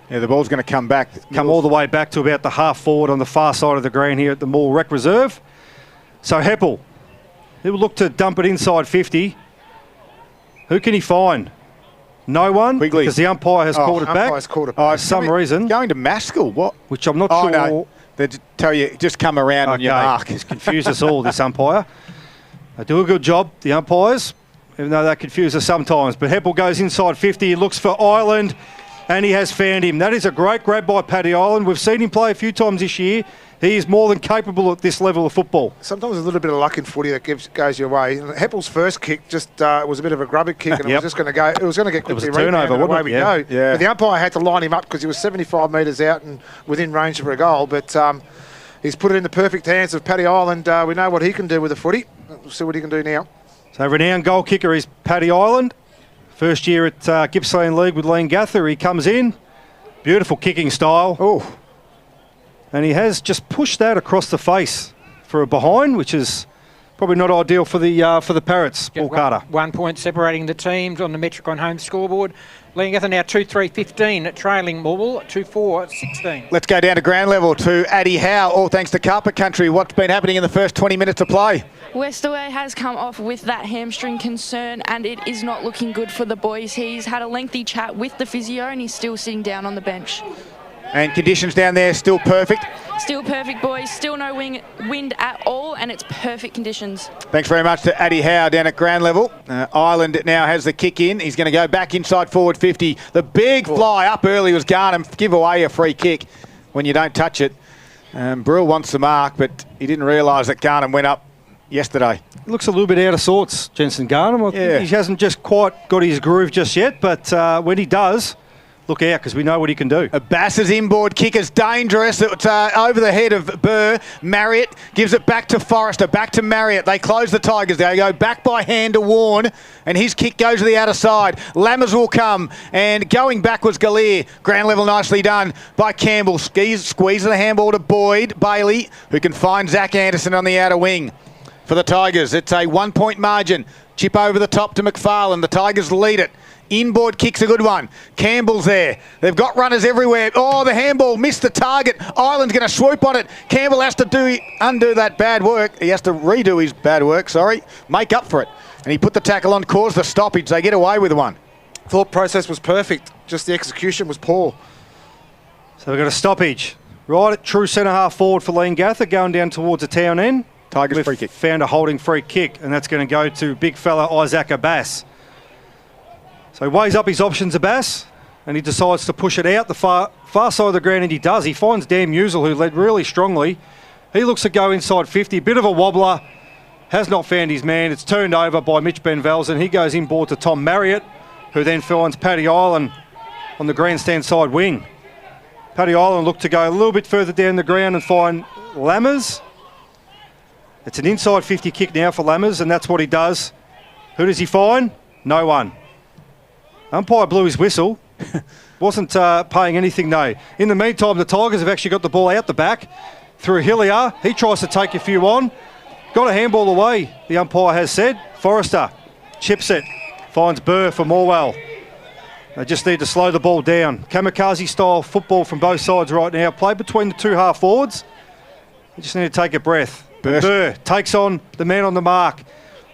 Speaker 2: Yeah, the ball's going to come back.
Speaker 5: Come all the way back to about the half forward on the far side of the ground here at the Morwell Rec Reserve. So Heppel, he will look to dump it inside 50. Who can he find? No one,
Speaker 2: Quigley.
Speaker 5: Because the umpire has called it back.
Speaker 1: Called it
Speaker 5: back. For some reason.
Speaker 2: Going to Maskell, what?
Speaker 5: Which I'm not sure.
Speaker 2: No. They tell you, just come around on your mark.
Speaker 5: He's confused us all, this umpire. They do a good job, the umpires, even though they confuse us sometimes. But Heppel goes inside 50. He looks for Ireland. And he has found him. That is a great grab by Paddy Ireland. We've seen him play a few times this year. He is more than capable at this level of football.
Speaker 1: Sometimes a little bit of luck in footy that goes your way. Heppel's first kick just was a bit of a grubber kick, and it was just going to go. It was going to get quickly
Speaker 5: turnover,
Speaker 1: and away
Speaker 5: wasn't it?
Speaker 1: we go.
Speaker 2: Yeah.
Speaker 1: But the umpire had to line him up because he was 75 metres out and within range for a goal. But he's put it in the perfect hands of Paddy Ireland. We know what he can do with the footy. We'll see what he can do now.
Speaker 5: So renowned goal kicker is Paddy Ireland. First year at Gippsland League with Leongatha. He comes in. Beautiful kicking style.
Speaker 2: Oh.
Speaker 5: And he has just pushed that across the face for a behind, which is probably not ideal for the Parrots. Paul Carter.
Speaker 4: 1 point separating the teams on the Metricon Home scoreboard. Leongatha now 2-3-15, trailing Morwell 2-4-16.
Speaker 2: Let's go down to ground level to Addy Howe, all thanks to Carpet Country. What's been happening in the first 20 minutes of play?
Speaker 6: Westaway has come off with that hamstring concern, and it is not looking good for the boys. He's had a lengthy chat with the physio, and he's still sitting down on the bench.
Speaker 2: And conditions down there still perfect.
Speaker 6: Still perfect, boys. Still no wind at all, and it's perfect conditions.
Speaker 2: Thanks very much to Addy Howe down at ground level. Ireland now has the kick in. He's going to go back inside forward 50. The big fly up early was Garnham. Give away a free kick when you don't touch it. Brill wants the mark, but he didn't realise that Garnham went up yesterday.
Speaker 5: Looks a little bit out of sorts, Jensen Garnham. He hasn't just quite got his groove just yet, but when he does, look out, because we know what he can do.
Speaker 2: Bass's inboard kick is dangerous. It's over the head of Burr. Marriott gives it back to Forrester, back to Marriott. They close the Tigers. They go back by hand to Warren, and his kick goes to the outer side. Lammers will come, and going back was Gallier. Ground level nicely done by Campbell. Squeezes the handball to Boyd. Bailey, who can find Zach Anderson on the outer wing. For the Tigers, it's a 1 point margin. Chip over the top to McFarlane. The Tigers lead it. Inboard kick's a good one. Campbell's there. They've got runners everywhere. Oh, the handball missed the target. Ireland's going to swoop on it. Campbell has to undo that bad work. He has to redo his bad work, make up for it. And he put the tackle on, caused the stoppage. They get away with one.
Speaker 1: Thought process was perfect. Just the execution was poor.
Speaker 5: So we've got a stoppage. Right at true centre half forward for Leongatha, going down towards the town end.
Speaker 2: Tigers free kick.
Speaker 5: Found a holding free kick, and that's going to go to big fella Isaac Abbas. So he weighs up his options, Abbas, and he decides to push it out the far side of the ground, and he does. He finds Dan Musil, who led really strongly. He looks to go inside 50, bit of a wobbler, has not found his man. It's turned over by Mitch Benvelsen. He goes inboard to Tom Marriott, who then finds Paddy Island on the grandstand side wing. Paddy Island looked to go a little bit further down the ground and find Lammers. It's an inside 50 kick now for Lammers, and that's what he does. Who does he find? No one. Umpire blew his whistle. Wasn't paying anything, though. In the meantime, the Tigers have actually got the ball out the back through Hillier. He tries to take a few on. Got a handball away, the umpire has said. Forrester chips it. Finds Burr for Morwell. They just need to slow the ball down. Kamikaze-style football from both sides right now. Play between the two half forwards. You just need to take a breath. Burr takes on the man on the mark.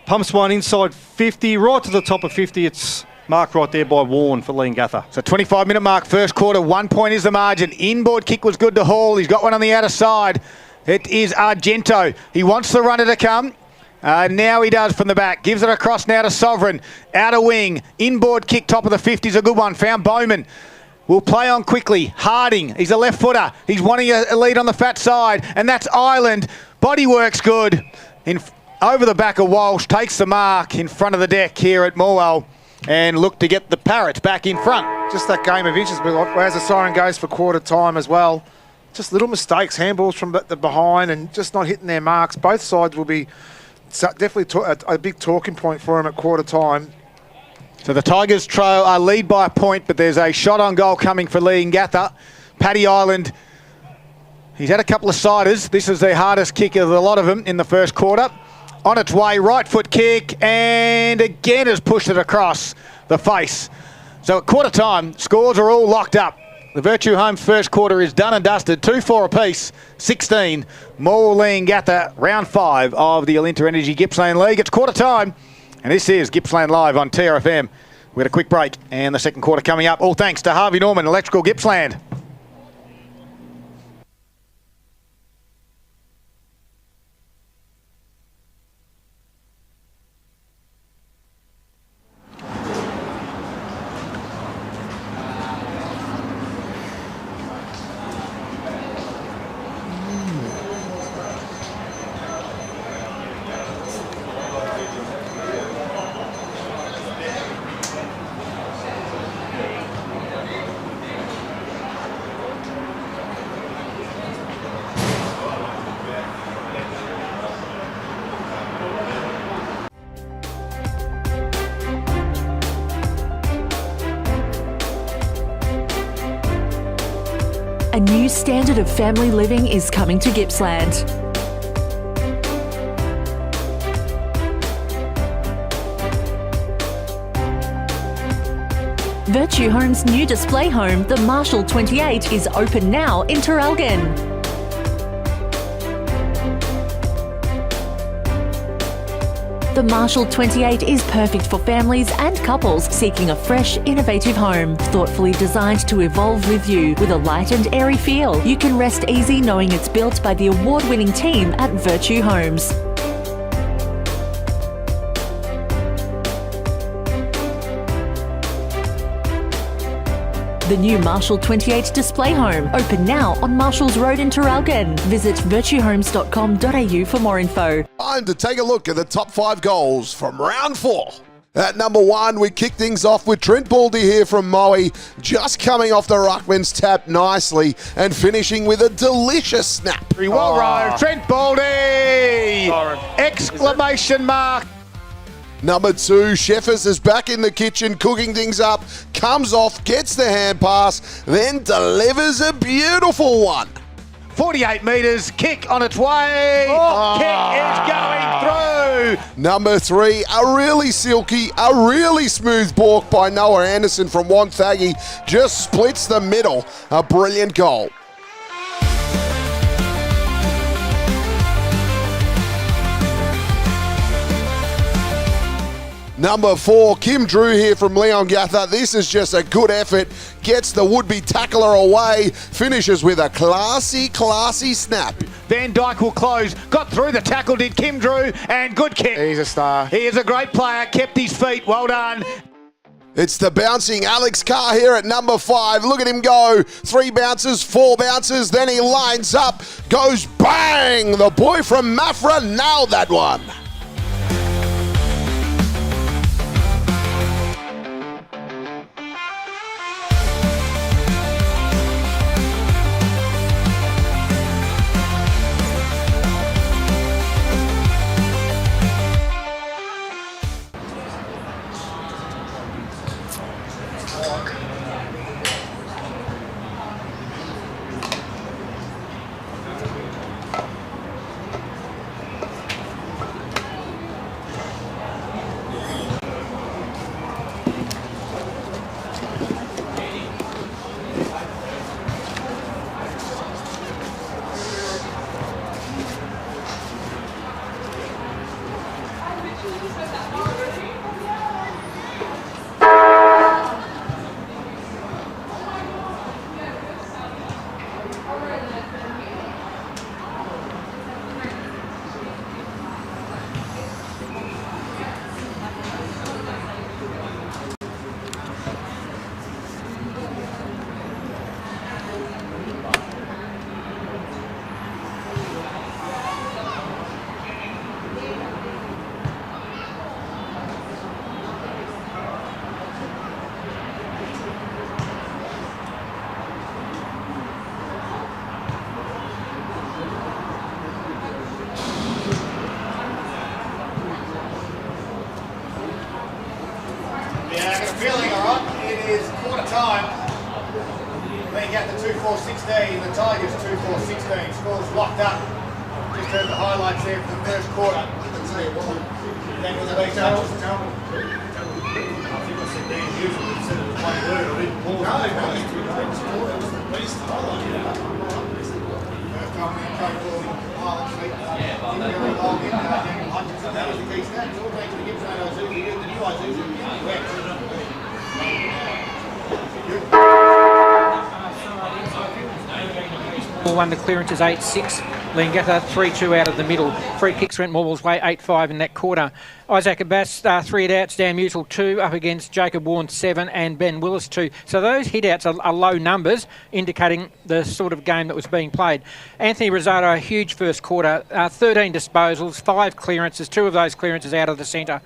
Speaker 5: Pumps one inside 50, right to the top of 50. It's marked right there by Warren for Leongatha.
Speaker 2: So 25-minute mark, first quarter, 1 point is the margin. Inboard kick was good to Hall. He's got one on the outer side. It is Argento. He wants the runner to come. Now he does from the back. Gives it across now to Sovereign. Outer wing. Inboard kick, top of the 50 is a good one. Found Bowman. Will play on quickly. Harding, he's a left footer. He's wanting a lead on the fat side, and that's Ireland. Body works good. Over the back of Walsh, takes the mark in front of the deck here at Morwell, and look to get the Parrots back in front.
Speaker 1: Just that game of inches, as the siren goes for quarter time as well. Just little mistakes, handballs from the behind, and just not hitting their marks. Both sides will be definitely a big talking point for them at quarter time.
Speaker 2: So the Tigers lead by a point, but there's a shot on goal coming for Leongatha. Paddy Island, he's had a couple of siders. This is the hardest kick of a lot of them in the first quarter. On its way, right foot kick, and again has pushed it across the face. So at quarter time, scores are all locked up. The Virtue Home first quarter is done and dusted. 2-4 apiece, 16. Morwell Leongatha, round 5 of the Alinta Energy Gippsland League. It's quarter time. And this is Gippsland Live on TRFM. We had a quick break and the second quarter coming up. All thanks to Harvey Norman Electrical Gippsland.
Speaker 7: A new standard of family living is coming to Gippsland. Virtue Home's new display home, the Marshall 28, is open now in Terralgan. The Marshall 28 is perfect for families and couples seeking a fresh, innovative home. Thoughtfully designed to evolve with you with a light and airy feel. You can rest easy knowing it's built by the award-winning team at Virtue Homes. The new Marshall 28 display home, open now on Marshalls Road in Traralgon. Visit virtuehomes.com.au for more info.
Speaker 8: Time to take a look at the top 5 goals from round 4. At number 1, we kick things off with Trent Baldy here from Moe, just coming off the ruckman's tap nicely and finishing with a delicious snap.
Speaker 2: Well rode, Trent Baldy! Exclamation mark!
Speaker 8: Number 2, Sheffers is back in the kitchen, cooking things up, comes off, gets the hand pass, then delivers a beautiful one.
Speaker 2: 48 metres, kick on its way. Kick is going through.
Speaker 8: Number 3, a really silky, a really smooth balk by Noah Anderson from Wonthaggi, just splits the middle. A brilliant goal. Number 4, Kim Drew here from Leongatha. This is just a good effort. Gets the would-be tackler away. Finishes with a classy snap.
Speaker 2: Van Dyke will close. Got through the tackle, did Kim Drew, and good kick.
Speaker 1: He's a star.
Speaker 2: He is a great player, kept his feet. Well done.
Speaker 8: It's the bouncing Alex Carr here at number 5. Look at him go. 3 bounces, 4 bounces, then he lines up, goes bang. The boy from Mafra nailed that one.
Speaker 2: Feeling all right. It is quarter time. Leongatha 2-4-16. The Tigers 2-4-16. Scores locked up. Just heard the highlights there for the first quarter. Then was a big touch. I think I said Dan Hughes said it was one word. I didn't pause. No, it was the best highlight. First time we had pilot feet. Very long in Daniel Hutchinson. That was the key stat. It's all thanks to the Gippsland Isuzu. The new Isuzu.
Speaker 4: Won the clearances 8-6. Leongatha 3-2 out of the middle. Free kicks went Morwell's way 8-5 in that quarter. Isaac Abbas 3 hit-outs. Dan Musil 2 up against Jacob Warren 7 and Ben Willis 2. So those hit-outs are low numbers, indicating the sort of game that was being played. Anthony Rosado, a huge first quarter. 13 disposals, 5 clearances, 2 of those clearances out of the centre.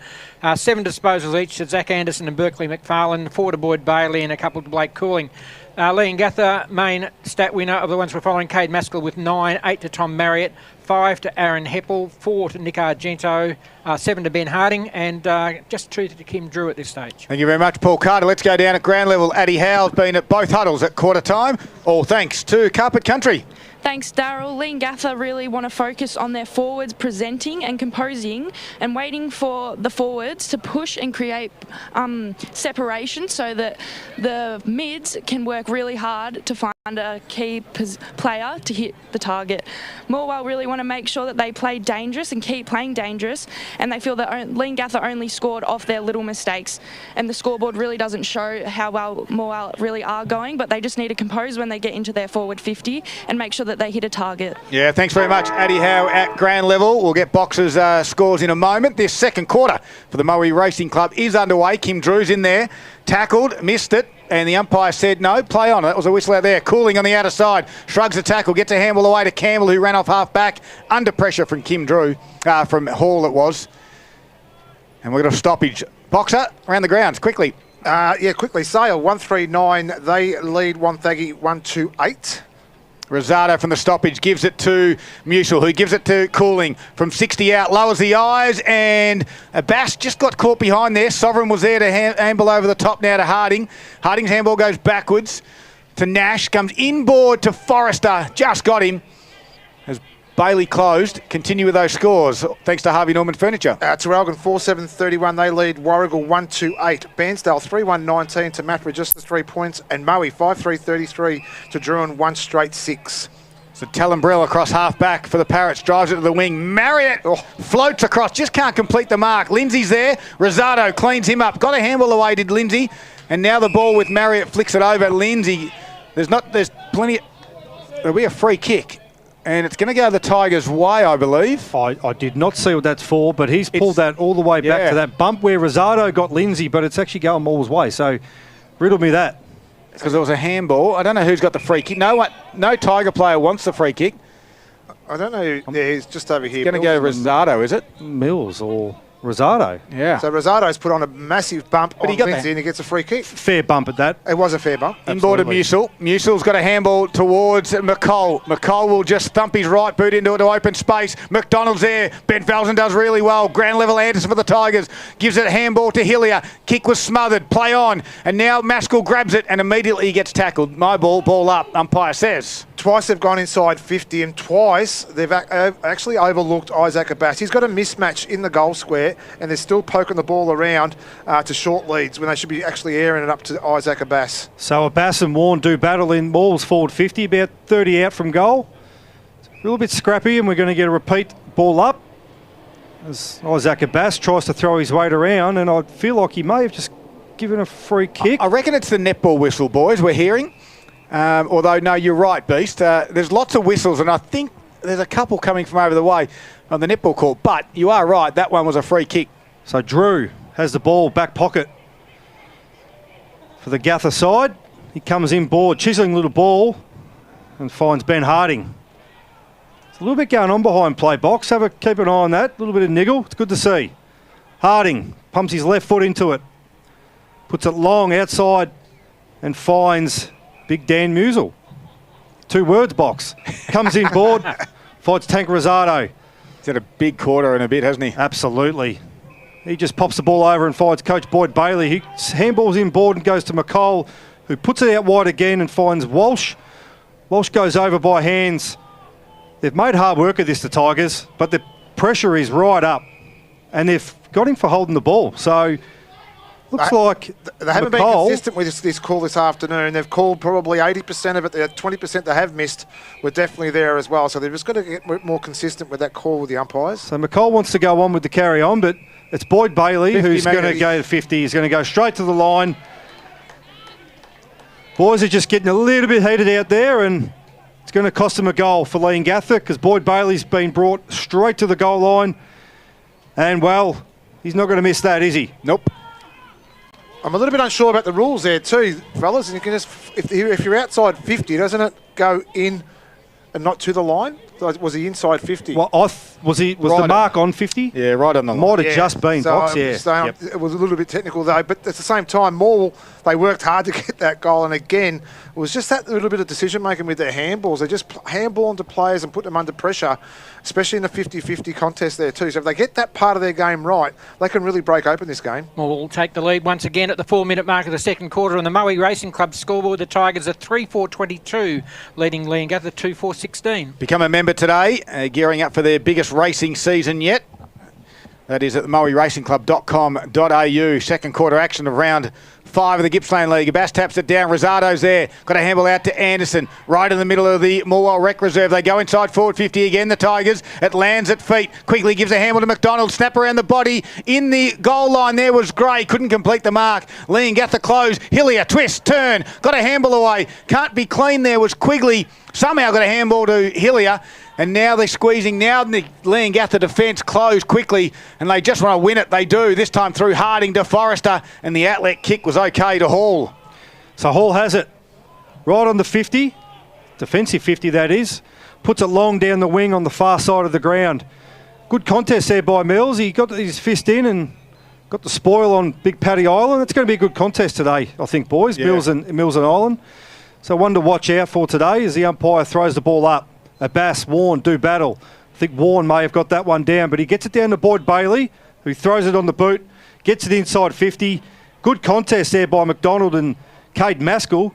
Speaker 4: 7 disposals each to Zach Anderson and Berkeley McFarlane, 4 to Boyd Bailey and a couple to Blake Cooling. Leongatha, main stat winner of the ones we're following, Cade Maskell with 9, 8 to Tom Marriott, 5 to Aaron Heppel, 4 to Nick Argento, 7 to Ben Harding, and just 2 to Kim Drew at this stage.
Speaker 2: Thank you very much, Paul Carter. Let's go down at ground level. Addie Howe's been at both huddles at quarter time, all thanks to Carpet Country.
Speaker 6: Thanks, Daryl. Leongatha really want to focus on their forwards presenting and composing and waiting for the forwards to push and create separation so that the mids can work really hard to find a key player to hit the target. Morwell really want to make sure that they play dangerous and keep playing dangerous, and they feel that Leongatha only scored off their little mistakes, and the scoreboard really doesn't show how well Morwell really are going, but they just need to compose when they get into their forward 50 and make sure that they hit a target.
Speaker 2: Yeah, thanks very much, Addy Howe at ground level. We'll get Boxers' scores in a moment. This second quarter for the Morwell Racing Club is underway. Kim Drew's in there, tackled, missed it, and the umpire said no, play on. That was a whistle out there. Cooling on the outer side, shrugs the tackle, gets a handball away to Campbell, who ran off half back, under pressure from Kim Drew, from Hall it was. And we've got a stoppage. Boxer, around the grounds, quickly.
Speaker 1: Yeah, quickly. Sale, 139. They lead Wonthaggi 128.
Speaker 2: Rosado from the stoppage gives it to Musil, who gives it to Cooling from 60 out, lowers the eyes, and Bass just got caught behind there. Sovereign was there to handball over the top now to Harding. Harding's handball goes backwards to Nash, comes inboard to Forrester, just got him. As Bailey closed, continue with those scores, thanks to Harvey Norman Furniture.
Speaker 1: Terrelgan 4-7-31, they lead Warrigal 1-2-8. Bairnsdale 3-1-19 to Mathra, just the 3 points, and Moe 5-3-33 to Druin, 1 straight 6.
Speaker 2: So Talumbrell across half back for the Parrots, drives it to the wing. Marriott floats across, just can't complete the mark. Lindsay's there, Rosado cleans him up, got a handball away, did Lindsay, and now the ball with Marriott flicks it over. Lindsay, there's plenty, there'll be a free kick. And it's going to go the Tigers' way, I believe.
Speaker 5: I did not see what that's for, but he's pulled that all the way back to that bump where Rosado got Lindsay, but it's actually going Morwell's way. So, riddle me that.
Speaker 2: Because there was a handball. I don't know who's got the free kick. No Tiger player wants the free kick.
Speaker 1: I don't know. Yeah, he's just over here.
Speaker 2: It's going to go to Rosado, is it?
Speaker 5: Mills or Rosado.
Speaker 2: Yeah.
Speaker 1: So Rosado's put on a massive bump on Lindsay and he gets a free kick.
Speaker 5: Fair bump at that.
Speaker 1: It was a fair bump.
Speaker 2: Inboard to Musil. Musil's got a handball towards McColl. McColl will just thump his right boot into open space. McDonald's there. Ben Felsen does really well. Ground level Anderson for the Tigers. Gives it a handball to Hillier. Kick was smothered. Play on. And now Maskell grabs it and immediately he gets tackled. My ball up, umpire says.
Speaker 1: Twice they've gone inside 50 and twice they've actually overlooked Isaac Abbas. He's got a mismatch in the goal square and they're still poking the ball around to short leads when they should be actually airing it up to Isaac Abbas.
Speaker 5: So Abbas and Warren do battle in Morwell's forward 50, about 30 out from goal. It's a little bit scrappy and we're going to get a repeat ball up as Isaac Abbas tries to throw his weight around, and I feel like he may have just given a free kick.
Speaker 2: I reckon it's the netball whistle, boys, we're hearing. Although, no, you're right, Beast. There's lots of whistles, and I think there's a couple coming from over the way on the netball call. But you are right, that one was a free kick.
Speaker 5: So Drew has the ball, back pocket for the Gather side. He comes in board, chiseling little ball, and finds Ben Harding. There's a little bit going on behind play box. Keep an eye on that. A little bit of niggle. It's good to see. Harding pumps his left foot into it, puts it long outside, and finds Big Dan Musil. 2 words box. Comes in board, fights Tank Rosado.
Speaker 2: He's had a big quarter in a bit, hasn't he?
Speaker 5: Absolutely. He just pops the ball over and finds Coach Boyd Bailey. He handballs in board and goes to McColl, who puts it out wide again and finds Walsh. Walsh goes over by hands. They've made hard work of this, the Tigers, but the pressure is right up. And they've got him for holding the ball. So looks like
Speaker 1: they haven't been consistent with this call this afternoon. They've called probably 80% of it. The 20% they have missed were definitely there as well. So they've just got to get more consistent with that call with the umpires.
Speaker 5: So McColl wants to go on with the carry on, but it's Boyd Bailey who's going to go to 50. He's going to go straight to the line. Boys are just getting a little bit heated out there, and it's going to cost them a goal for Leongatha because Boyd Bailey's been brought straight to the goal line. And, well, he's not going to miss that, is he?
Speaker 2: Nope.
Speaker 1: I'm a little bit unsure about the rules there too, fellas. You can just, if you're outside 50, doesn't it go in and not to the line? Was he inside 50?
Speaker 5: Well, was the mark on 50?
Speaker 2: Yeah, right on the line.
Speaker 5: Might have just been box,
Speaker 1: yep. It was a little bit technical though, but at the same time, Morwell, they worked hard to get that goal, and again, it was just that little bit of decision making with their handballs. They just handball onto players and put them under pressure, especially in the 50-50 contest there too. So if they get that part of their game right, they can really break open this game.
Speaker 4: Morwell will take the lead once again at the 4-minute mark of the second quarter on the Morwell Racing Club scoreboard. The Tigers are 3-4-22, leading Leongatha 2-4-16.
Speaker 2: Become a member today, gearing up for their biggest racing season yet. That is at the MorwellRacingClub.com.au. Second quarter action of round 5 of the Gippsland League. Bass taps it down. Rosado's there. Got a handball out to Anderson. Right in the middle of the Morwell Rec Reserve. They go inside forward 50 again. The Tigers. It lands at feet. Quickly gives a handball to McDonald. Snap around the body. In the goal line there was Gray. Couldn't complete the mark. Leongatha close. Hillier. Twist. Turn. Got a handball away. Can't be clean there was Quigley. Somehow got a handball to Hillier. And now they're squeezing. Now the Leongatha defence closed quickly, and they just want to win it. They do. This time through Harding to Forrester, and the outlet kick was okay to Hall.
Speaker 5: So Hall has it right on the 50, defensive 50 that is. Puts it long down the wing on the far side of the ground. Good contest there by Mills. He got his fist in and got the spoil on Big Paddy Island. It's going to be a good contest today, I think, boys. Yeah. Mills and Island. So one to watch out for today as the umpire throws the ball up. Bass, Warren do battle. I think Warren may have got that one down, but he gets it down to Boyd Bailey, who throws it on the boot, gets it inside 50. Good contest there by McDonald and Cade Maskell.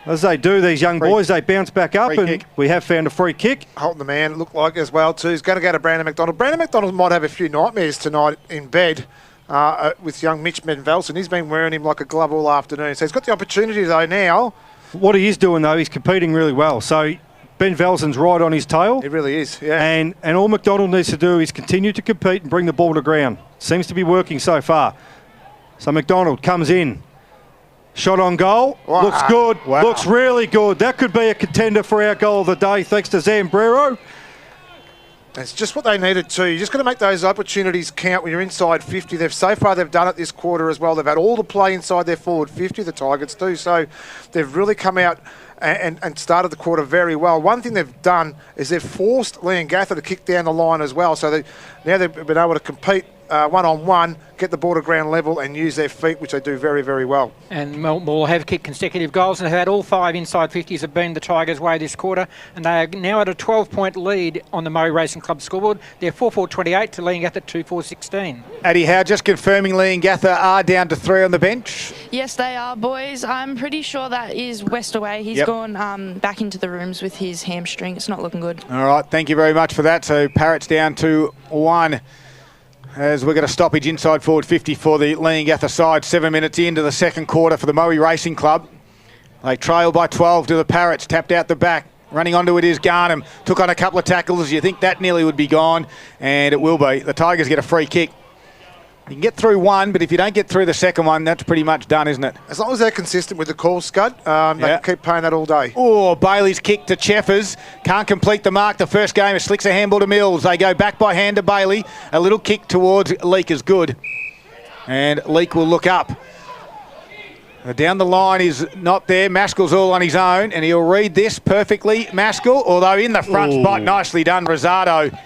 Speaker 5: As they do, these young boys, they bounce back up, and we have found a free kick.
Speaker 1: Holton the man looked like as well too. He's going to go to Brandon McDonald. Brandon McDonald might have a few nightmares tonight in bed with young Mitch Benvelson. He's been wearing him like a glove all afternoon. So he's got the opportunity though now.
Speaker 5: What he is doing though, he's competing really well. So Ben Velson's right on his tail.
Speaker 1: It really is, yeah.
Speaker 5: And all McDonald needs to do is continue to compete and bring the ball to ground. Seems to be working so far. So McDonald comes in. Shot on goal. Wow. Looks good. Wow. Looks really good. That could be a contender for our goal of the day, thanks to Zambrero.
Speaker 1: That's just what they needed to. You just got to make those opportunities count when you're inside 50. So far they've done it this quarter as well. They've had all the play inside their forward 50, the Tigers do. So they've really come out and started the quarter very well. One thing they've done is they've forced Leongatha to kick down the line as well. So now they've been able to compete one-on-one, get the ball to ground level and use their feet, which they do very, very well.
Speaker 4: And Morwell have kicked consecutive goals and have had all 5 inside 50s have been the Tigers' way this quarter, and they are now at a 12-point lead on the Morwell Racing Club scoreboard. They're 4-4-28 to Leongatha 2-4-16.
Speaker 2: Addy Howe, just confirming Leongatha are down to 3 on the bench.
Speaker 6: Yes, they are, boys. I'm pretty sure that is Westaway. He's gone back into the rooms with his hamstring. It's not looking good.
Speaker 2: All right, thank you very much for that. So Parrott's down to 1. As we're going to stoppage inside forward 50 for the Leongatha side. 7 minutes into the second quarter for the Morwell Racing Club. They trail by 12 to the Parrots. Tapped out the back. Running onto it is Garnham. Took on a couple of tackles. You think that nearly would be gone, and it will be. The Tigers get a free kick. You can get through one, but if you don't get through the second one, that's pretty much done, isn't it?
Speaker 1: As long as they're consistent with the call, Scud, they can keep playing that all day.
Speaker 2: Oh, Bailey's kick to Cheffers. Can't complete the mark the first game. It slicks a handball to Mills. They go back by hand to Bailey. A little kick towards Leake is good. And Leake will look up. Down the line is not there. Maskell's all on his own, and he'll read this perfectly. Maskell, although in the front spot, nicely done. Rosado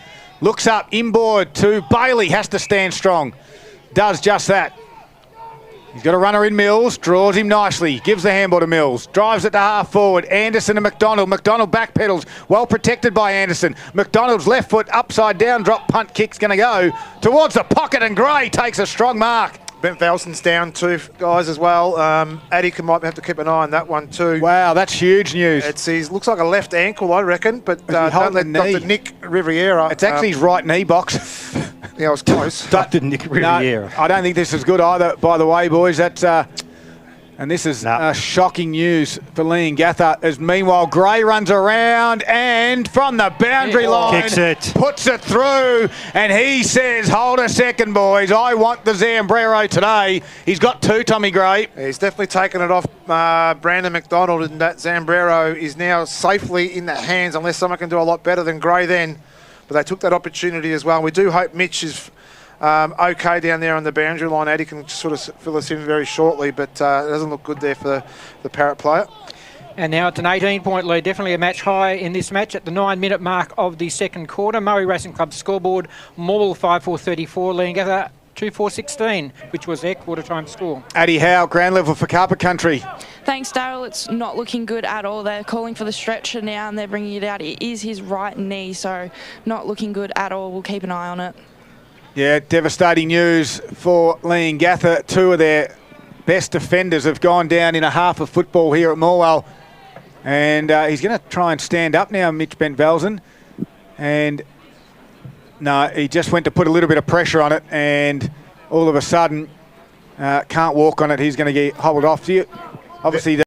Speaker 2: looks up, inboard to Bailey. Has to stand strong. Does just that. He's got a runner in Mills, draws him nicely, gives the handball to Mills, drives it to half forward. Anderson and McDonald. McDonald backpedals, well protected by Anderson. McDonald's left foot upside down drop punt kick's going to go towards the pocket, and Gray takes a strong mark.
Speaker 1: Ben Velson's down 2 guys as well. Addy might have to keep an eye on that one too.
Speaker 2: Wow, that's huge news.
Speaker 1: He looks like a left ankle, I reckon, but don't let Dr. Nick Riviera.
Speaker 2: It's actually his right knee box.
Speaker 1: Yeah, I was close.
Speaker 5: Dr. Nick Riviera.
Speaker 2: No, I don't think this is good either, by the way, boys. That's and this is shocking news for Leongatha, as meanwhile Gray runs around and from the boundary line
Speaker 5: kicks it,
Speaker 2: puts it through, and he says, hold a second, boys, I want the Zambrero today. He's got 2, Tommy Gray.
Speaker 1: He's definitely taken it off Brandon McDonald, and that Zambrero is now safely in the hands, unless someone can do a lot better than Gray then. But they took that opportunity as well. We do hope Mitch is okay down there on the boundary line. Addy can sort of fill us in very shortly, but it doesn't look good there for the Parrot player.
Speaker 4: And now it's an 18-point lead, definitely a match high in this match at the 9-minute mark of the second quarter. Morwell Racing Club scoreboard, Morwell 5-4-34, Leongatha 2-4-16, which was their quarter-time score.
Speaker 2: Addy Howe, ground level for Carpet Country.
Speaker 6: Thanks, Daryl. It's not looking good at all. They're calling for the stretcher now and they're bringing it out. It is his right knee, so not looking good at all. We'll keep an eye on it.
Speaker 2: Yeah, devastating news for Leongatha. 2 of their best defenders have gone down in a half of football here at Morwell. And he's going to try and stand up now, Mitch Benvelson. And No, he just went to put a little bit of pressure on it, and all of a sudden can't walk on it. He's going to get hobbled off to you. Obviously,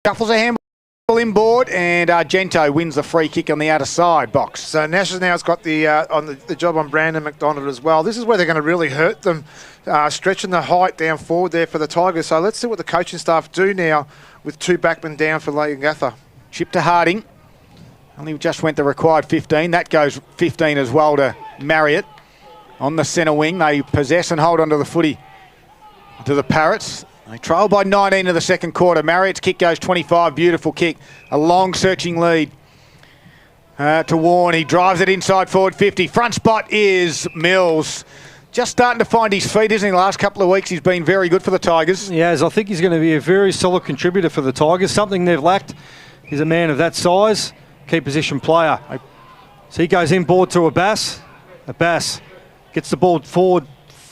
Speaker 2: shuffles a handball inboard, and Argento wins the free kick on the outer side box.
Speaker 1: So Nash has now got the on the job on Brandon McDonald as well. This is where they're going to really hurt them, stretching the height down forward there for the Tigers. So let's see what the coaching staff do now with 2 backmen down for Leongatha.
Speaker 2: Chip to Harding. Only just went the required 15. That goes 15 as well to Marriott. On the centre wing, they possess and hold onto the footy to the Parrots. They trail by 19 in the second quarter. Marriott's kick goes 25. Beautiful kick. A long searching lead to Warren. He drives it inside forward 50. Front spot is Mills. Just starting to find his feet, isn't he? The last couple of weeks he's been very good for the Tigers.
Speaker 5: Yes, I think he's going to be a very solid contributor for the Tigers. Something they've lacked is a man of that size, key position player. So he goes inboard to Abbas. Abbas gets the ball forward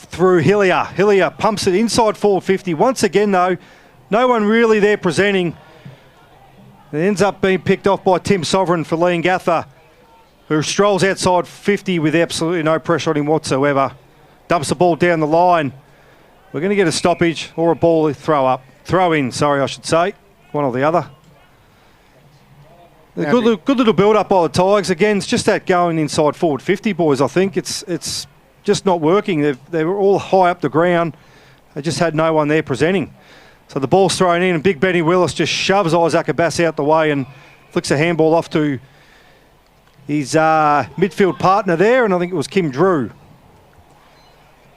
Speaker 5: through Hillier. Hillier pumps it inside forward 50. Once again, though, no one really there presenting. It ends up being picked off by Tim Sovereign for Leongatha, who strolls outside 50 with absolutely no pressure on him whatsoever. Dumps the ball down the line. We're going to get a stoppage or a ball throw in, I should say. One or the other. A good little build-up by the Tigers. Again, it's just that going inside forward 50, boys, I think. It's just not working. They were all high up the ground. They just had no one there presenting. So the ball's thrown in, and Big Benny Willis just shoves Isaac Abbas out the way and flicks a handball off to his midfield partner there, and I think it was Kim Drew.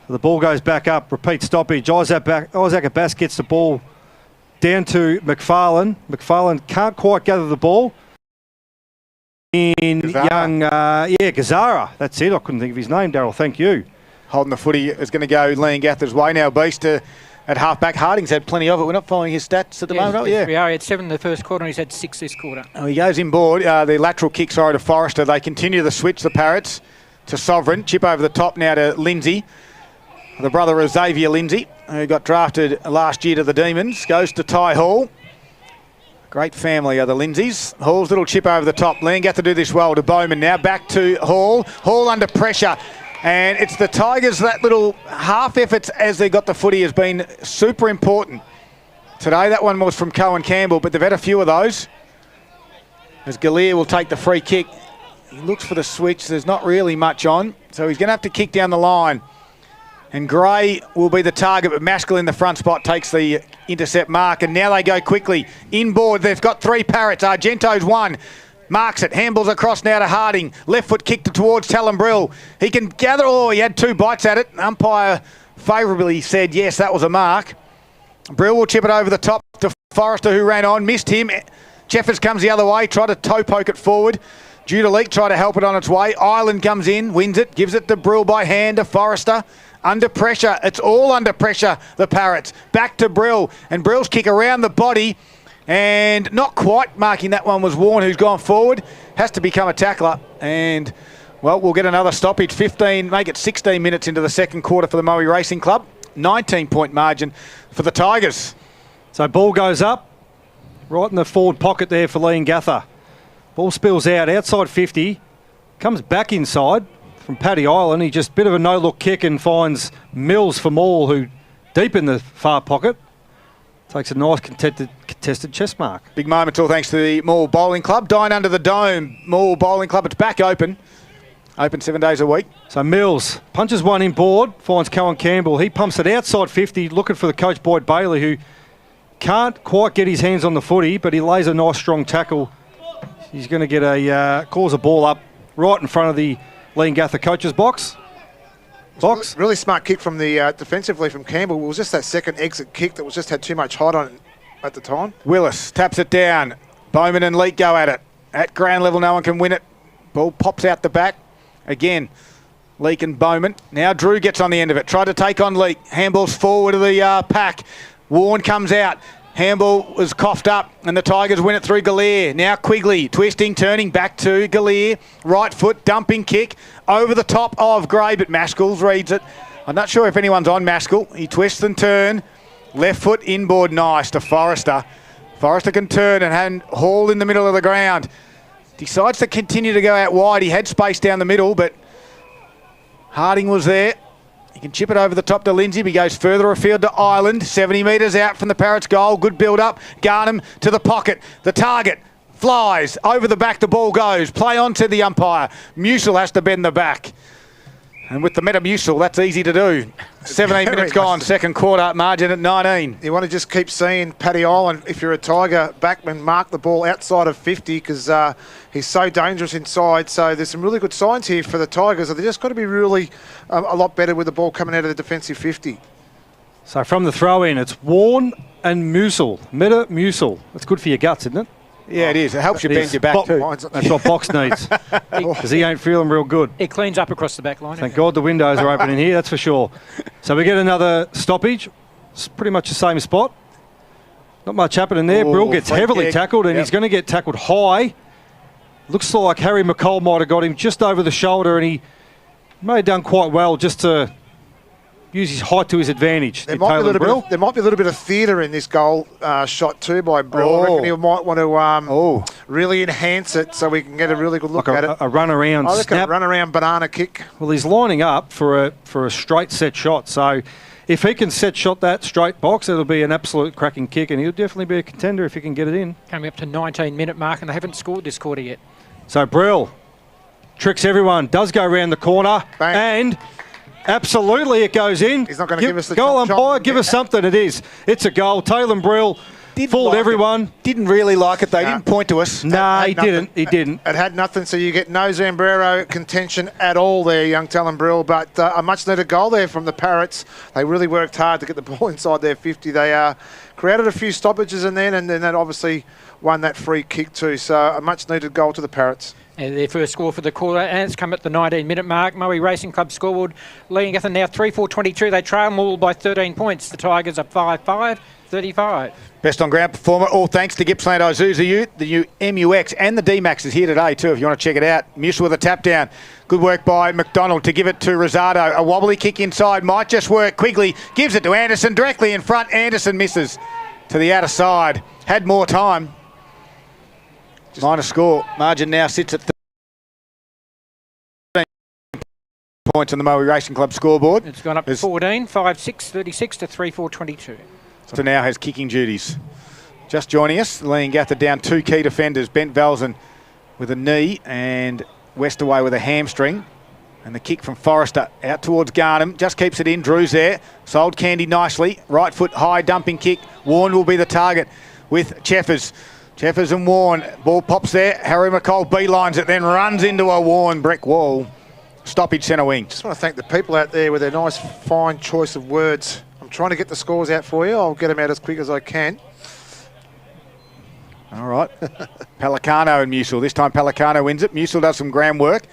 Speaker 5: So the ball goes back up, repeat stoppage. Isaac Abbas gets the ball down to McFarlane. McFarlane can't quite gather the ball. In Gazara. That's it. I couldn't think of his name, Darryl. Thank you.
Speaker 2: holding the footy is going to go Leongatha's way now. Beast at half-back. Harding's had plenty of it. We're not following his stats at the moment, are we?
Speaker 4: We are. He had 7 in the first quarter and he's had 6 this quarter.
Speaker 2: Oh, he goes inboard. The lateral kick, to Forrester. They continue the switch, the Parrots, to Sovereign. Chip over the top now to Lindsay, the brother of Xavier Lindsay, who got drafted last year to the Demons. Goes to Ty Hall. Great family are the Lindsays. Hall's little chip over the top. Leongatha do this well to Bowman. Now back to Hall. Hall under pressure. And it's the Tigers, that little half efforts as they got the footy has been super important. Today that one was from Cohen Campbell, but they've had a few of those. As Galea will take the free kick. He looks for the switch. There's not really much on. So he's going to have to kick down the line. And Gray will be the target, but Maskell in the front spot takes the intercept mark. And now they go quickly. Inboard, they've got 3 Parrots. Argento's 1. Marks it. Handballs across now to Harding. Left foot kicked towards Talonbrill. He can gather. Oh, he had 2 bites at it. Umpire favourably said, yes, that was a mark. Brill will chip it over the top to Forrester, who ran on. Missed him. Jeffers comes the other way. Tried to toe poke it forward. Judah Leak tried to help it on its way. Island comes in. Wins it. Gives it to Brill by hand to Forrester. Under pressure. It's all under pressure, the Parrots. Back to Brill. And Brill's kick around the body. And not quite marking that one was Warren, who's gone forward. Has to become a tackler. And, well, we'll get another stoppage. 15, make it 16 minutes into the second quarter for the Morwell Racing Club. 19-point margin for the Tigers.
Speaker 5: So ball goes up, right in the forward pocket there for Leongatha. Ball spills out, outside 50. Comes back inside from Paddy Island. He just bit of a no-look kick and finds Mills for Morwell, who deep in the far pocket. Takes a nice contested chest mark.
Speaker 2: Big moment all thanks to the Morwell Bowling Club. Dine under the dome. Morwell Bowling Club, it's back open. Open 7 days a week.
Speaker 5: So Mills punches one in board, finds Cohen Campbell. He pumps it outside 50, looking for the coach Boyd Bailey, who can't quite get his hands on the footy, but he lays a nice strong tackle. He's going to get calls a ball up right in front of the Leongatha coach's box.
Speaker 1: Really smart kick from the defensively from Campbell. It was just that second exit kick that was just had too much height on it at the time.
Speaker 2: Willis taps it down. Bowman and Leak go at it. At ground level, no one can win it. Ball pops out the back. Again, Leak and Bowman. Now Drew gets on the end of it. Tried to take on Leak. Handball's forward of the pack. Warren comes out. Handball was coughed up and the Tigers win it through Galea. Now Quigley twisting, turning back to Galea. Right foot, dumping kick over the top of Gray, but Maskell reads it. I'm not sure if anyone's on Maskell. He twists and turn. Left foot inboard, nice to Forrester. Forrester can turn and had Hall in the middle of the ground. Decides to continue to go out wide. He had space down the middle, but Harding was there. He can chip it over the top to Lindsay. He goes further afield to Island. 70 metres out from the Parrots' goal. Good build-up. Garnham to the pocket. The target flies. Over the back the ball goes. Play on to the umpire. Musil has to bend the back. And with the Metamucil, that's easy to do. 17 minutes gone, second quarter, margin at 19.
Speaker 1: You want to just keep seeing Paddy Island, if you're a Tiger backman, mark the ball outside of 50 because he's so dangerous inside. So there's some really good signs here for the Tigers. They've just got to be really a lot better with the ball coming out of the defensive 50.
Speaker 5: So from the throw-in, it's Warren and Musil. Metamucil. That's good for your guts, isn't it?
Speaker 2: Yeah, it is. It helps you bend your back too.
Speaker 5: That's what Box needs, because he ain't feeling real good.
Speaker 4: It cleans up across the back line.
Speaker 5: Thank God the windows are open in here, that's for sure. So we get another stoppage. It's pretty much the same spot. Not much happening there. Brill gets heavily tackled, and he's going to get tackled high. Looks like Harry McCall might have got him just over the shoulder, and he may have done quite well just to use his height to his advantage.
Speaker 1: There might be a little bit of theatre in this goal shot too by Brill. I reckon he might want to really enhance it so we can get a really good look at it.
Speaker 5: A run around snap.
Speaker 1: A run around banana kick.
Speaker 5: Well, he's lining up for a straight set shot. So if he can set shot that straight box, it'll be an absolute cracking kick, and he'll definitely be a contender if he can get it in.
Speaker 4: Coming up to 19-minute mark, and they haven't scored this quarter yet.
Speaker 5: So Brill tricks everyone, does go around the corner, and absolutely it goes in.
Speaker 1: He's not going to give us the
Speaker 5: goal umpire. Give us something. It is. It's a goal. Taylor Brill fooled everyone.
Speaker 2: Didn't really like it. They didn't point to us.
Speaker 5: No, he didn't. He didn't.
Speaker 1: It had nothing. So you get no Zambrero contention at all there, young Taylor Brill. But a much needed goal there from the Parrots. They really worked hard to get the ball inside their 50. They created a few stoppages and then that obviously won that free kick too. So a much needed goal to the Parrots.
Speaker 4: Their first score for the quarter, and it's come at the 19-minute mark. Morwell Racing Club scoreboard. Leongatha now 3-4-22. They trail Morwell by 13 points. The Tigers are 5-5, 35.
Speaker 2: Best on ground performer, all thanks to Gippsland Isuzu Ute. The new MUX and the D-Max is here today too if you want to check it out. Musil with a tap down. Good work by McDonald to give it to Rosado. A wobbly kick inside might just work. Quigley gives it to Anderson directly in front. Anderson misses to the outer side. Had more time. Minor score. Margin now sits at 13 points on the Morwell Racing Club scoreboard.
Speaker 4: It's gone up to 14, 5-6, 36 to 3-4-22.
Speaker 2: So now has kicking duties. Just joining us, Leongatha down 2 key defenders. Bent Velzen with a knee and Westaway with a hamstring. And the kick from Forrester out towards Garnham. Just keeps it in. Drew's there. Sold Candy nicely. Right foot high dumping kick. Warren will be the target with Cheffers. Cheffers and Warren. Ball pops there. Harry McCall beelines it, then runs into a Warren brick wall. Stoppage centre wing.
Speaker 1: Just want to thank the people out there with their nice, fine choice of words. I'm trying to get the scores out for you. I'll get them out as quick as I can.
Speaker 2: All right. Pelicano and Musil. This time Pelicano wins it. Musil does some ground work.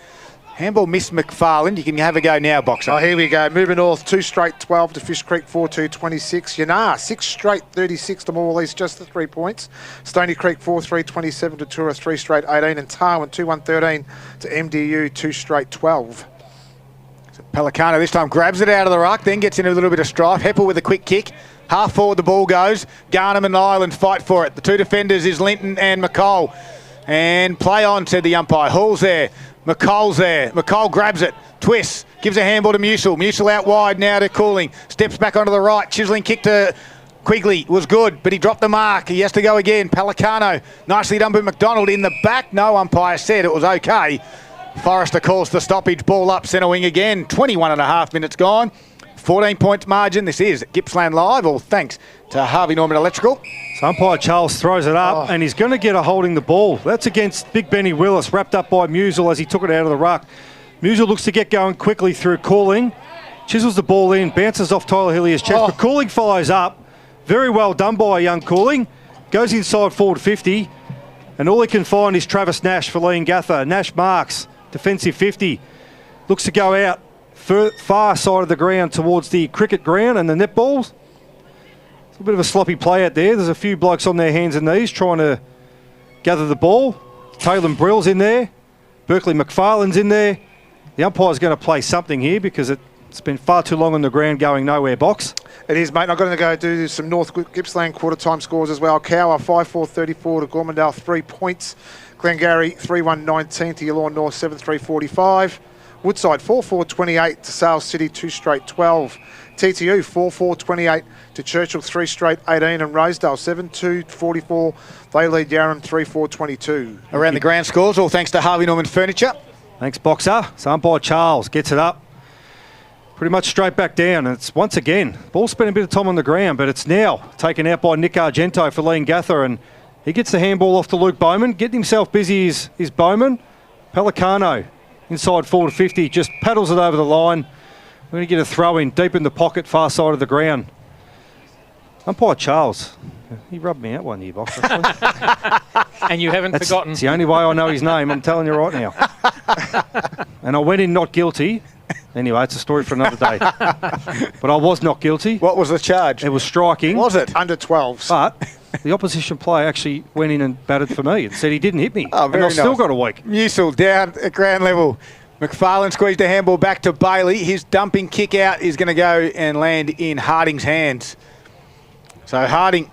Speaker 2: Handball missed McFarlane. You can have a go now, Boxer.
Speaker 1: Oh, here we go. Moving north, 2 straight 12 to Fish Creek, 4-2, 26. Yanar, 6 straight 36 to Morwell East, just the 3 points. Stony Creek, 4-3, 27 to Tura, 3 straight 18. And Tarwin, 2-1, 13 to MDU, 2 straight 12.
Speaker 2: So Pelicano this time grabs it out of the ruck, then gets into a little bit of strife. Heppel with a quick kick. Half forward the ball goes. Garnham and Ireland fight for it. The 2 defenders is Linton and McCall. And play on, said the umpire. Hall's there. McCall's there. McCall grabs it. Twists. Gives a handball to Musil. Musil out wide now to Cooling. Steps back onto the right. Chiseling kick to Quigley. Was good, but he dropped the mark. He has to go again. Pelicano. Nicely done by McDonald in the back. No umpire said it was okay. Forrester calls the stoppage. Ball up centre wing again. 21 and a half minutes gone. 14 points margin. This is Gippsland Live, all thanks to Harvey Norman Electrical.
Speaker 5: So umpire Charles throws it up and he's going to get a holding the ball. That's against Big Benny Willis, wrapped up by Musil as he took it out of the ruck. Musil looks to get going quickly through Cooling. Chisels the ball in, bounces off Tyler Hillier's chest, but Cooling follows up. Very well done by young Cooling. Goes inside forward 50, and all he can find is Travis Nash for Leongatha. Nash marks, defensive 50. Looks to go out far side of the ground towards the cricket ground and the netballs. It's a bit of a sloppy play out there. There's a few blokes on their hands and knees trying to gather the ball. Taylor Brill's in there. Berkeley McFarlane's in there. The umpire's going to play something here because it's been far too long on the ground going nowhere, Box.
Speaker 1: It is, mate. I'm going to go do some North Gippsland quarter time scores as well. Cower 5-4-34 to Gormandale, 3 points. Glengarry 3-1-19 to Yallourn North, 7-3-45. Woodside 4-4-28 to Sales City, 2 straight 12. TTU 4-4-28 to Churchill, 3 straight 18. And Rosedale 7-2-44. They lead Yarram 3-4-22.
Speaker 2: Around the ground scores, all thanks to Harvey Norman Furniture.
Speaker 5: Thanks, Boxer. So umpire Charles gets it up. Pretty much straight back down. And it's once again, ball spent a bit of time on the ground, but it's now taken out by Nick Argento for Leongatha. And he gets the handball off to Luke Bowman. Getting himself busy is Bowman. Pelicano. Inside forward 50, just paddles it over the line. We're going to get a throw in deep in the pocket, far side of the ground. Umpire Charles, he rubbed me out one year, Box.
Speaker 4: And you haven't forgotten.
Speaker 5: It's the only way I know his name, I'm telling you right now. And I went in not guilty. Anyway, it's a story for another day. But I was not guilty.
Speaker 2: What was the charge?
Speaker 5: It was striking.
Speaker 2: Was it?
Speaker 1: Under 12s.
Speaker 5: But the opposition player actually went in and batted for me and said he didn't hit me.
Speaker 2: Oh, very
Speaker 5: and I've still
Speaker 2: nice.
Speaker 5: got a week.
Speaker 2: Musil down at ground level. McFarlane squeezed a handball back to Bailey. His dumping kick out is going to go and land in Harding's hands. So Harding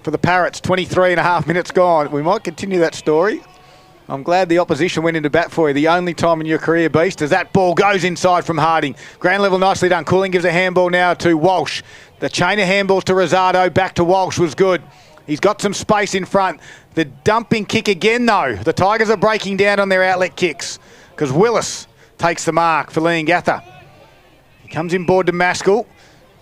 Speaker 2: for the Parrots, 23 and a half minutes gone. We might continue that story. I'm glad the opposition went into bat for you. The only time in your career, Beast, as that ball goes inside from Harding. Ground level nicely done. Cooling gives a handball now to Walsh. The chain of handballs to Rosado, back to Walsh was good. He's got some space in front. The dumping kick again, though. The Tigers are breaking down on their outlet kicks because Willis takes the mark for Leongatha. He comes in board to Maskell.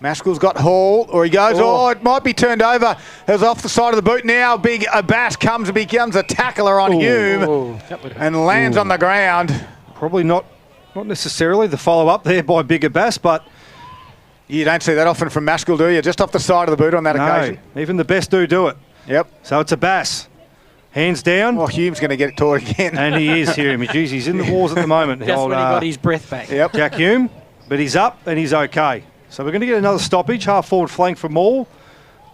Speaker 2: Maskell's got Hall, or he goes, it might be turned over. It was off the side of the boot now. Big Abbas comes and becomes a tackler on Hume and lands on the ground.
Speaker 5: Probably not necessarily the follow-up there by Big Abbas, but
Speaker 2: you don't see that often from Maskell, do you? Just off the side of the boot on that occasion.
Speaker 5: Even the best do it.
Speaker 2: Yep.
Speaker 5: So it's Abbas. Hands down.
Speaker 9: Oh, Hume's going to get it taught again.
Speaker 5: And he is, Hume. Geez, he's in the wars at the moment.
Speaker 4: Just when he got his breath back.
Speaker 9: Yep.
Speaker 5: Jack Hume, but he's up and he's okay. So we're going to get another stoppage, half forward flank from Morwell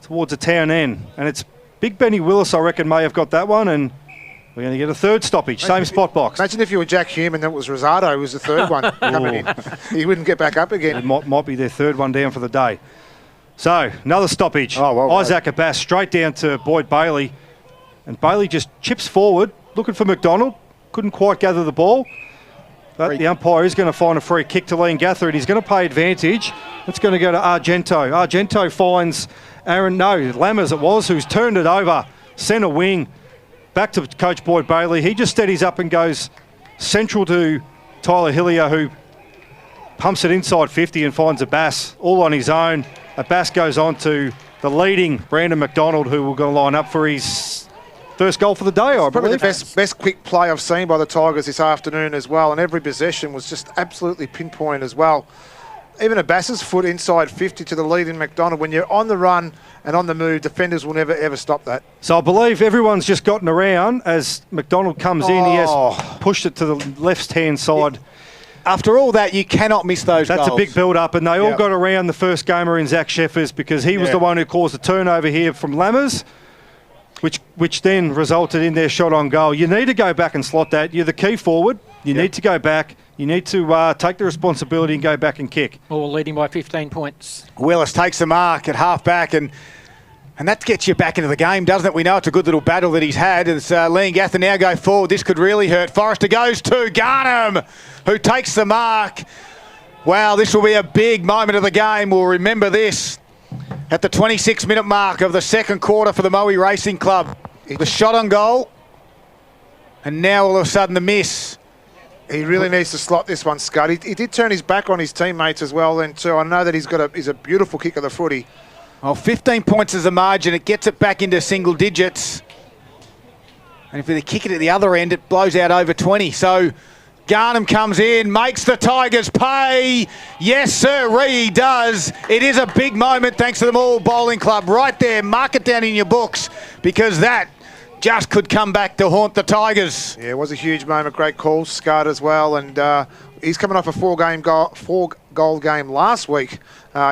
Speaker 5: towards the town end. And it's Big Benny Willis, I reckon, may have got that one. And we're going to get a third stoppage, same spot box.
Speaker 1: Imagine if you were Jack Hume and it was Rosado who was the third one coming in. He wouldn't get back up again.
Speaker 5: It might be their third one down for the day. So, another stoppage.
Speaker 9: Oh, well,
Speaker 5: Isaac Abbas straight down to Boyd Bailey. And Bailey just chips forward, looking for McDonald. Couldn't quite gather the ball. But the umpire is going to find a free kick to Leongatha, and he's going to pay advantage. It's going to go to Argento. Argento finds Lammers it was, who's turned it over, centre wing, back to Coach Boyd Bailey. He just steadies up and goes central to Tyler Hillier, who pumps it inside 50 and finds Abbas all on his own. Abbas goes on to the leading Brandon McDonald, who will go line up for his first goal for the day, I believe.
Speaker 1: Probably the best quick play I've seen by the Tigers this afternoon as well, and every possession was just absolutely pinpoint as well. Even Abbas's foot inside 50 to the leading McDonald. When you're on the run and on the move, defenders will never, ever stop that.
Speaker 5: So I believe everyone's just gotten around as McDonald comes in. He has pushed it to the left-hand side.
Speaker 9: After all that, you cannot miss those goals.
Speaker 5: That's a big build-up, and they all got around the first gamer in Zach Sheffers because he was the one who caused the turnover here from Lammers, which then resulted in their shot on goal. You need to go back and slot that. You're the key forward. You need to go back. You need to take the responsibility and go back and kick.
Speaker 4: All leading by 15 points.
Speaker 9: Willis takes the mark at half-back, and that gets you back into the game, doesn't it? We know it's a good little battle that he's had. As Leongatha now go forward, this could really hurt. Forrester goes to Garnham, who takes the mark. Wow, this will be a big moment of the game. We'll remember this at the 26-minute mark of the second quarter for the Morwell Racing Club. The shot on goal, and now all of a sudden the miss.
Speaker 1: He really needs to slot this one, Scud. He did turn his back on his teammates as well then too. I know that he's a beautiful kick of the footy.
Speaker 9: Well, 15 points is the margin. It gets it back into single digits. And if they kick it at the other end, it blows out over 20. So Garnham comes in, makes the Tigers pay. Yes, sir, he does. It is a big moment thanks to the Morwell Bowling Club. Right there, mark it down in your books because that just could come back to haunt the Tigers.
Speaker 1: Yeah, it was a huge moment. Great call, Scud as well. And he's coming off a four-goal game last week.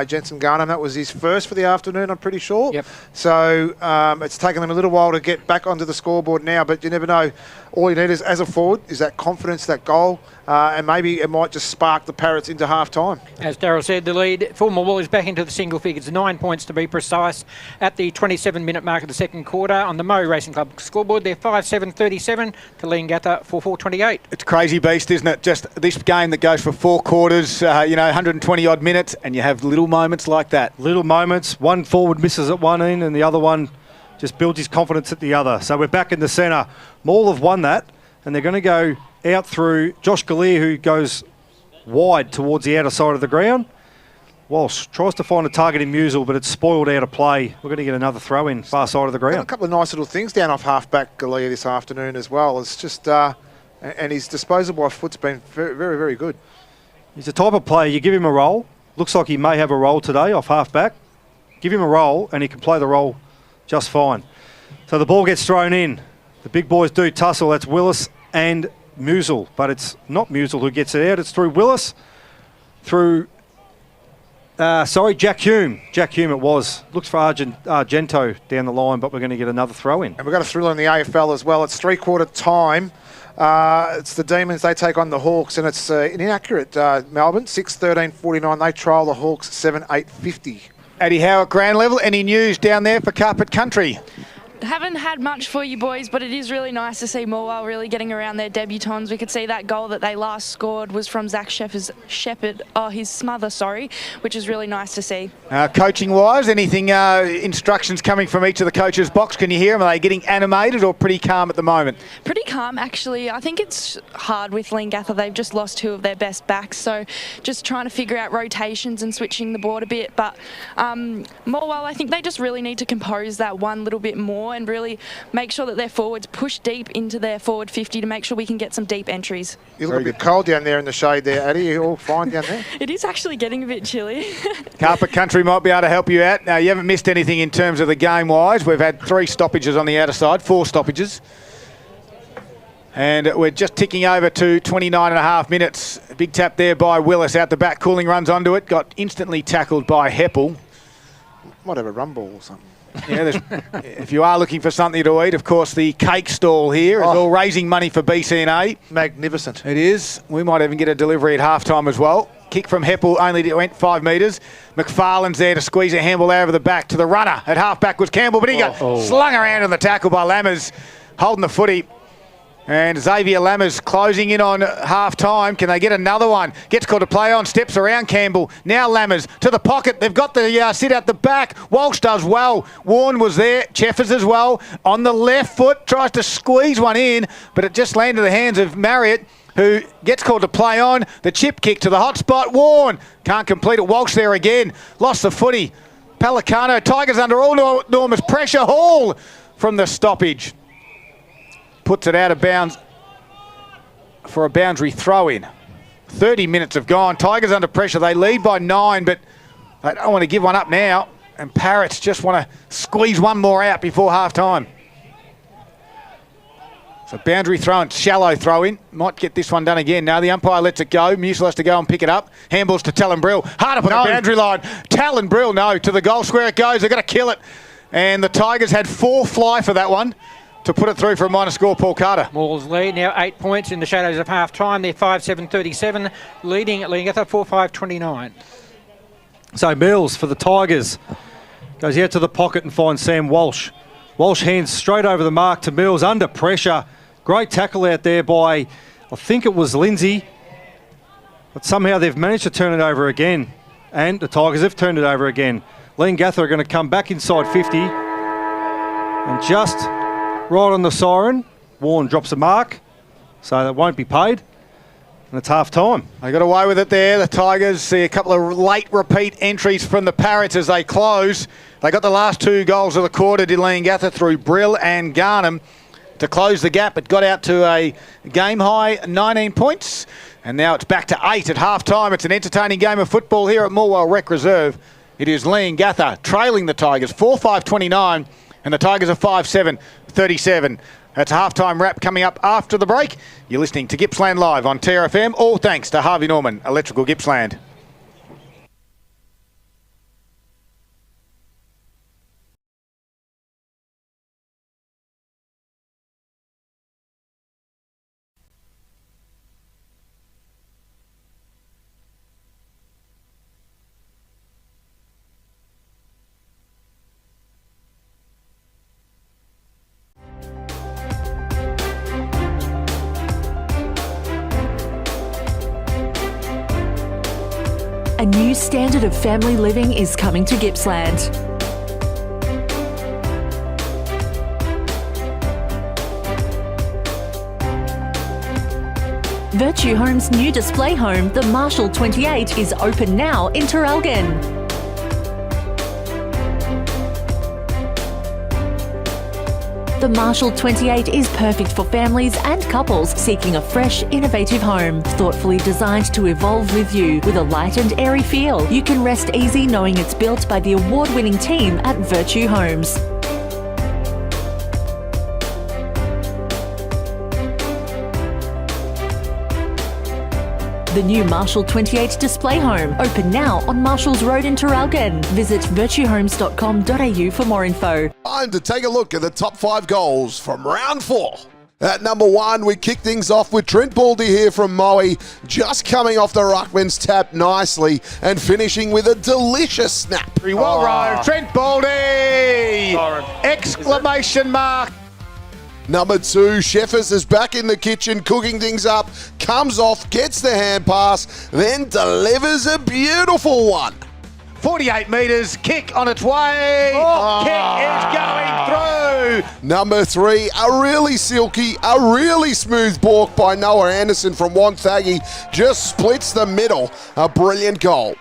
Speaker 1: Jensen Garnham, that was his first for the afternoon, I'm pretty sure.
Speaker 4: Yep.
Speaker 1: So it's taken them a little while to get back onto the scoreboard now, but you never know. All you need is, as a forward, is that confidence, that goal, and maybe it might just spark the Parrots into half-time.
Speaker 4: As Darryl said, the lead for Morwell is back into the single figures, 9 points to be precise, at the 27-minute mark of the second quarter. On the Morwell Racing Club scoreboard, they're 5-7-37 to Leongatha 4-4-28.
Speaker 9: It's crazy beast, isn't it? Just this game that goes for 4 quarters, 120-odd minutes, and you have little moments like that.
Speaker 5: Little moments. One forward misses at one end and the other one just builds his confidence at the other. So we're back in the centre. Morwell have won that, and they're going to go out through Josh Gallier, who goes wide towards the outer side of the ground. Walsh tries to find a target in Musel, but it's spoiled out of play. We're going to get another throw in, far side of the ground.
Speaker 1: A couple of nice little things down off half-back Gallier this afternoon as well. It's just, and his disposal by foot's been very, very, very good.
Speaker 5: He's the type of player, you give him a role. Looks like he may have a role today off half-back. Give him a role, and he can play the role just fine. So the ball gets thrown in. The big boys do tussle. That's Willis and Musel, but it's not Musel who gets it out. It's through Willis, through, Jack Hume. Jack Hume it was. Looks for Argento down the line, but we're going to get another throw in.
Speaker 1: And we've got a thriller in the AFL as well. It's three-quarter time. It's the Demons, they take on the Hawks, and it's an inaccurate Melbourne, 6-13-49. They trial the Hawks 7-8-50.
Speaker 9: Eddie Howe at ground level, any news down there for Carpet Country?
Speaker 6: Haven't had much for you boys, but it is really nice to see Morwell really getting around their debutants. We could see that goal that they last scored was from Zach his smother, which is really nice to see.
Speaker 9: Coaching-wise, anything, instructions coming from each of the coaches' box? Can you hear them? Are they getting animated or pretty calm at the moment?
Speaker 6: Pretty calm, actually. I think it's hard with Leongatha. They've just lost 2 of their best backs, so just trying to figure out rotations and switching the board a bit. But Morwell, I think they just really need to compose that one little bit more and really make sure that their forwards push deep into their forward 50 to make sure we can get some deep entries.
Speaker 1: You look a bit cold down there in the shade there, Addie. You all fine down there?
Speaker 6: It is actually getting a bit chilly.
Speaker 9: Carpet Country might be able to help you out. Now, you haven't missed anything in terms of the game-wise. We've had 3 stoppages on the outer side, 4 stoppages. And we're just ticking over to 29.5 minutes. A big tap there by Willis out the back. Cooling runs onto it. Got instantly tackled by Heppel.
Speaker 1: Might have a rumble or something.
Speaker 9: Yeah, if you are looking for something to eat, of course, the cake stall here is all raising money for BCNA.
Speaker 1: Magnificent.
Speaker 9: It is. We might even get a delivery at halftime as well. Kick from Heppel only went 5 metres. McFarlane's there to squeeze a handball over the back to the runner. At half-back was Campbell, but he got slung around on the tackle by Lammers, holding the footy. And Xavier Lammers closing in on half-time. Can they get another one? Gets called to play on, steps around Campbell. Now Lammers to the pocket. They've got the sit at the back. Walsh does well. Warren was there. Cheffers as well. On the left foot, tries to squeeze one in, but it just landed in the hands of Marriott, who gets called to play on. The chip kick to the hot spot. Warren can't complete it. Walsh there again. Lost the footy. Pelicano. Tigers under all enormous pressure. Hall from the stoppage. Puts it out of bounds for a boundary throw-in. 30 minutes have gone. Tigers under pressure. They lead by 9, but they don't want to give one up now. And Parrots just want to squeeze one more out before half-time. So boundary throw-in, shallow throw-in. Might get this one done again. Now the umpire lets it go. Musil has to go and pick it up. Handballs to Talon Brill. Hard up on the boundary line. Talon Brill, no. To the goal square it goes. They're going to kill it. And the Tigers had 4 fly for that one to put it through for a minor score. Paul Carter.
Speaker 4: Morwell's lead now 8 points in the shadows of half-time. They're 5-7-37, leading at Leongatha 4-5-29.
Speaker 5: So Mills for the Tigers goes out to the pocket and finds Sam Walsh. Walsh hands straight over the mark to Mills under pressure. Great tackle out there by, I think it was Lindsay, but somehow they've managed to turn it over again, and the Tigers have turned it over again. Leongatha are going to come back inside 50 and just right on the siren. Warren drops a mark, so that won't be paid. And it's half time.
Speaker 9: They got away with it there. The Tigers see a couple of late repeat entries from the Parrots as they close. They got the last 2 goals of the quarter, did Leongatha, through Brill and Garnham to close the gap. It got out to a game high 19 points. And now it's back to 8 at half time. It's an entertaining game of football here at Morwell Rec Reserve. It is Leongatha trailing the Tigers 4-5-29. And the Tigers are 5-7-37. That's a halftime wrap coming up after the break. You're listening to Gippsland Live on TRFM, all thanks to Harvey Norman, Electrical Gippsland.
Speaker 7: A new standard of family living is coming to Gippsland. Virtue Home's new display home, the Marshall 28, is open now in Terralgan. The Marshall 28 is perfect for families and couples seeking a fresh, innovative home. Thoughtfully designed to evolve with you with a light and airy feel. You can rest easy knowing it's built by the award-winning team at Virtue Homes. The new Marshall 28 display home, open now on Marshalls Road in Terralgan. Visit virtuehomes.com.au for more info.
Speaker 8: Time to take a look at the top 5 goals from round 4. At number 1, we kick things off with Trent Baldy here from Moe, just coming off the ruckman's tap nicely and finishing with a delicious snap.
Speaker 9: Well rode, Trent Baldy! Exclamation mark.
Speaker 8: Number 2, Sheffers is back in the kitchen, cooking things up, comes off, gets the hand pass, then delivers a beautiful one.
Speaker 9: 48 metres, kick on its way. Kick is going through.
Speaker 8: Number 3, a really silky, a really smooth balk by Noah Anderson from Wonthaggi, just splits the middle. A brilliant goal.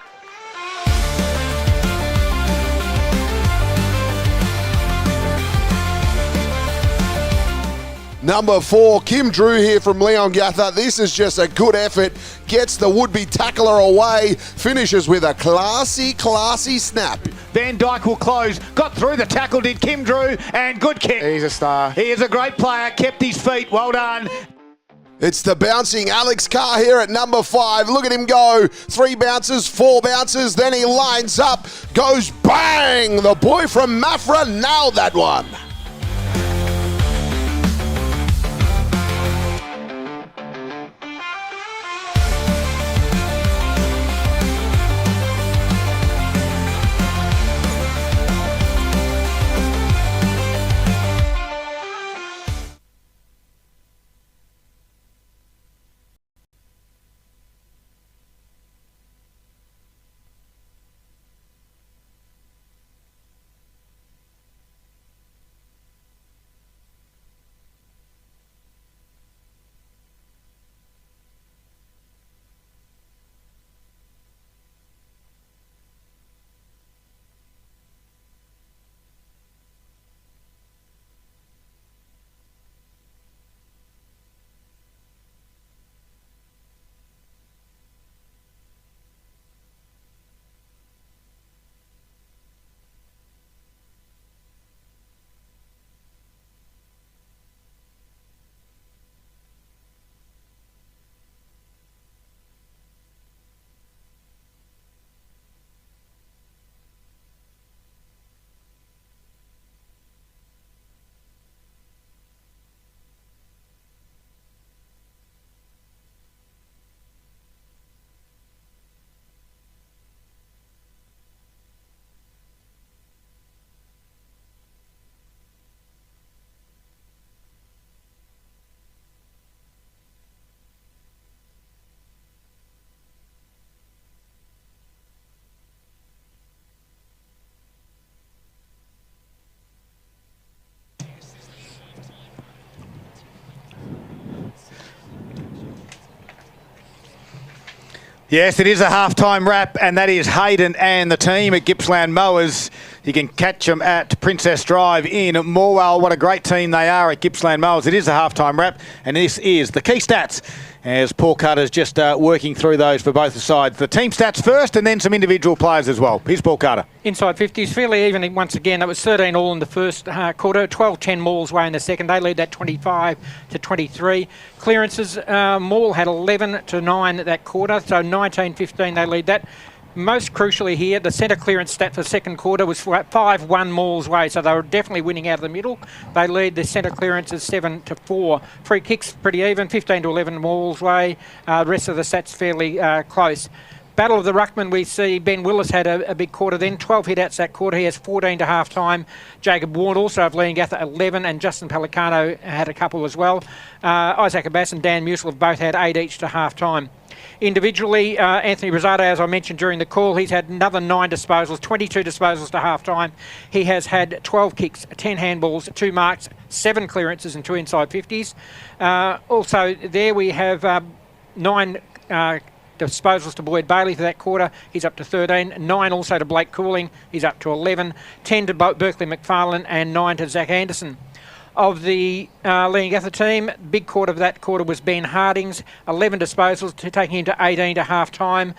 Speaker 8: Number 4, Kim Drew here from Leongatha. This is just a good effort. Gets the would-be tackler away. Finishes with a classy snap.
Speaker 9: Van Dyke will close. Got through the tackle, did Kim Drew, and good kick.
Speaker 1: He's a star.
Speaker 9: He is a great player. Kept his feet. Well done.
Speaker 8: It's the bouncing Alex Carr here at number 5. Look at him go. 3 bounces, 4 bounces. Then he lines up. Goes bang. The boy from Mafra nailed that one.
Speaker 9: Yes, it is a half-time wrap, and that is Hayden and the team at Gippsland Mowers. You can catch them at Princess Drive in Morwell. What a great team they are at Gippsland Mowers. It is a half-time wrap, and this is the key stats as Paul Carter's just working through those for both sides. The team stats first, and then some individual players as well. Here's Paul Carter.
Speaker 4: Inside 50s, fairly even once again. It was 13 all in the first quarter, 12-10 Morwell's way in the second. They lead that 25-23. Clearances, Morwell had 11-9 that quarter, so 19-15 they lead that. Most crucially here, the centre clearance stat for the second quarter was 5-1 Morwell's way, so they were definitely winning out of the middle. They lead the centre clearances 7-4. Free kicks pretty even, 15-11 Morwell's way. The rest of the stats fairly close. Battle of the Ruckman, we see Ben Willis had a big quarter then, 12 hit-outs that quarter. He has 14 to half-time. Jacob Warren also of Leongatha 11, and Justin Pelicano had a couple as well. Isaac Abbas and Dan Musil have both had 8 each to half-time. Individually, Anthony Rosado, as I mentioned during the call, he's had another 9 disposals, 22 disposals to half-time. He has had 12 kicks, 10 handballs, 2 marks, 7 clearances and 2 inside 50s. Also, there we have 9 disposals to Boyd Bailey for that quarter. He's up to 13. 9 also to Blake Cooling. He's up to 11. 10 to Berkeley McFarlane and 9 to Zach Anderson. Of the Leongatha team, big quarter of that quarter was Ben Harding's, 11 disposals, taking him to 18 to half-time.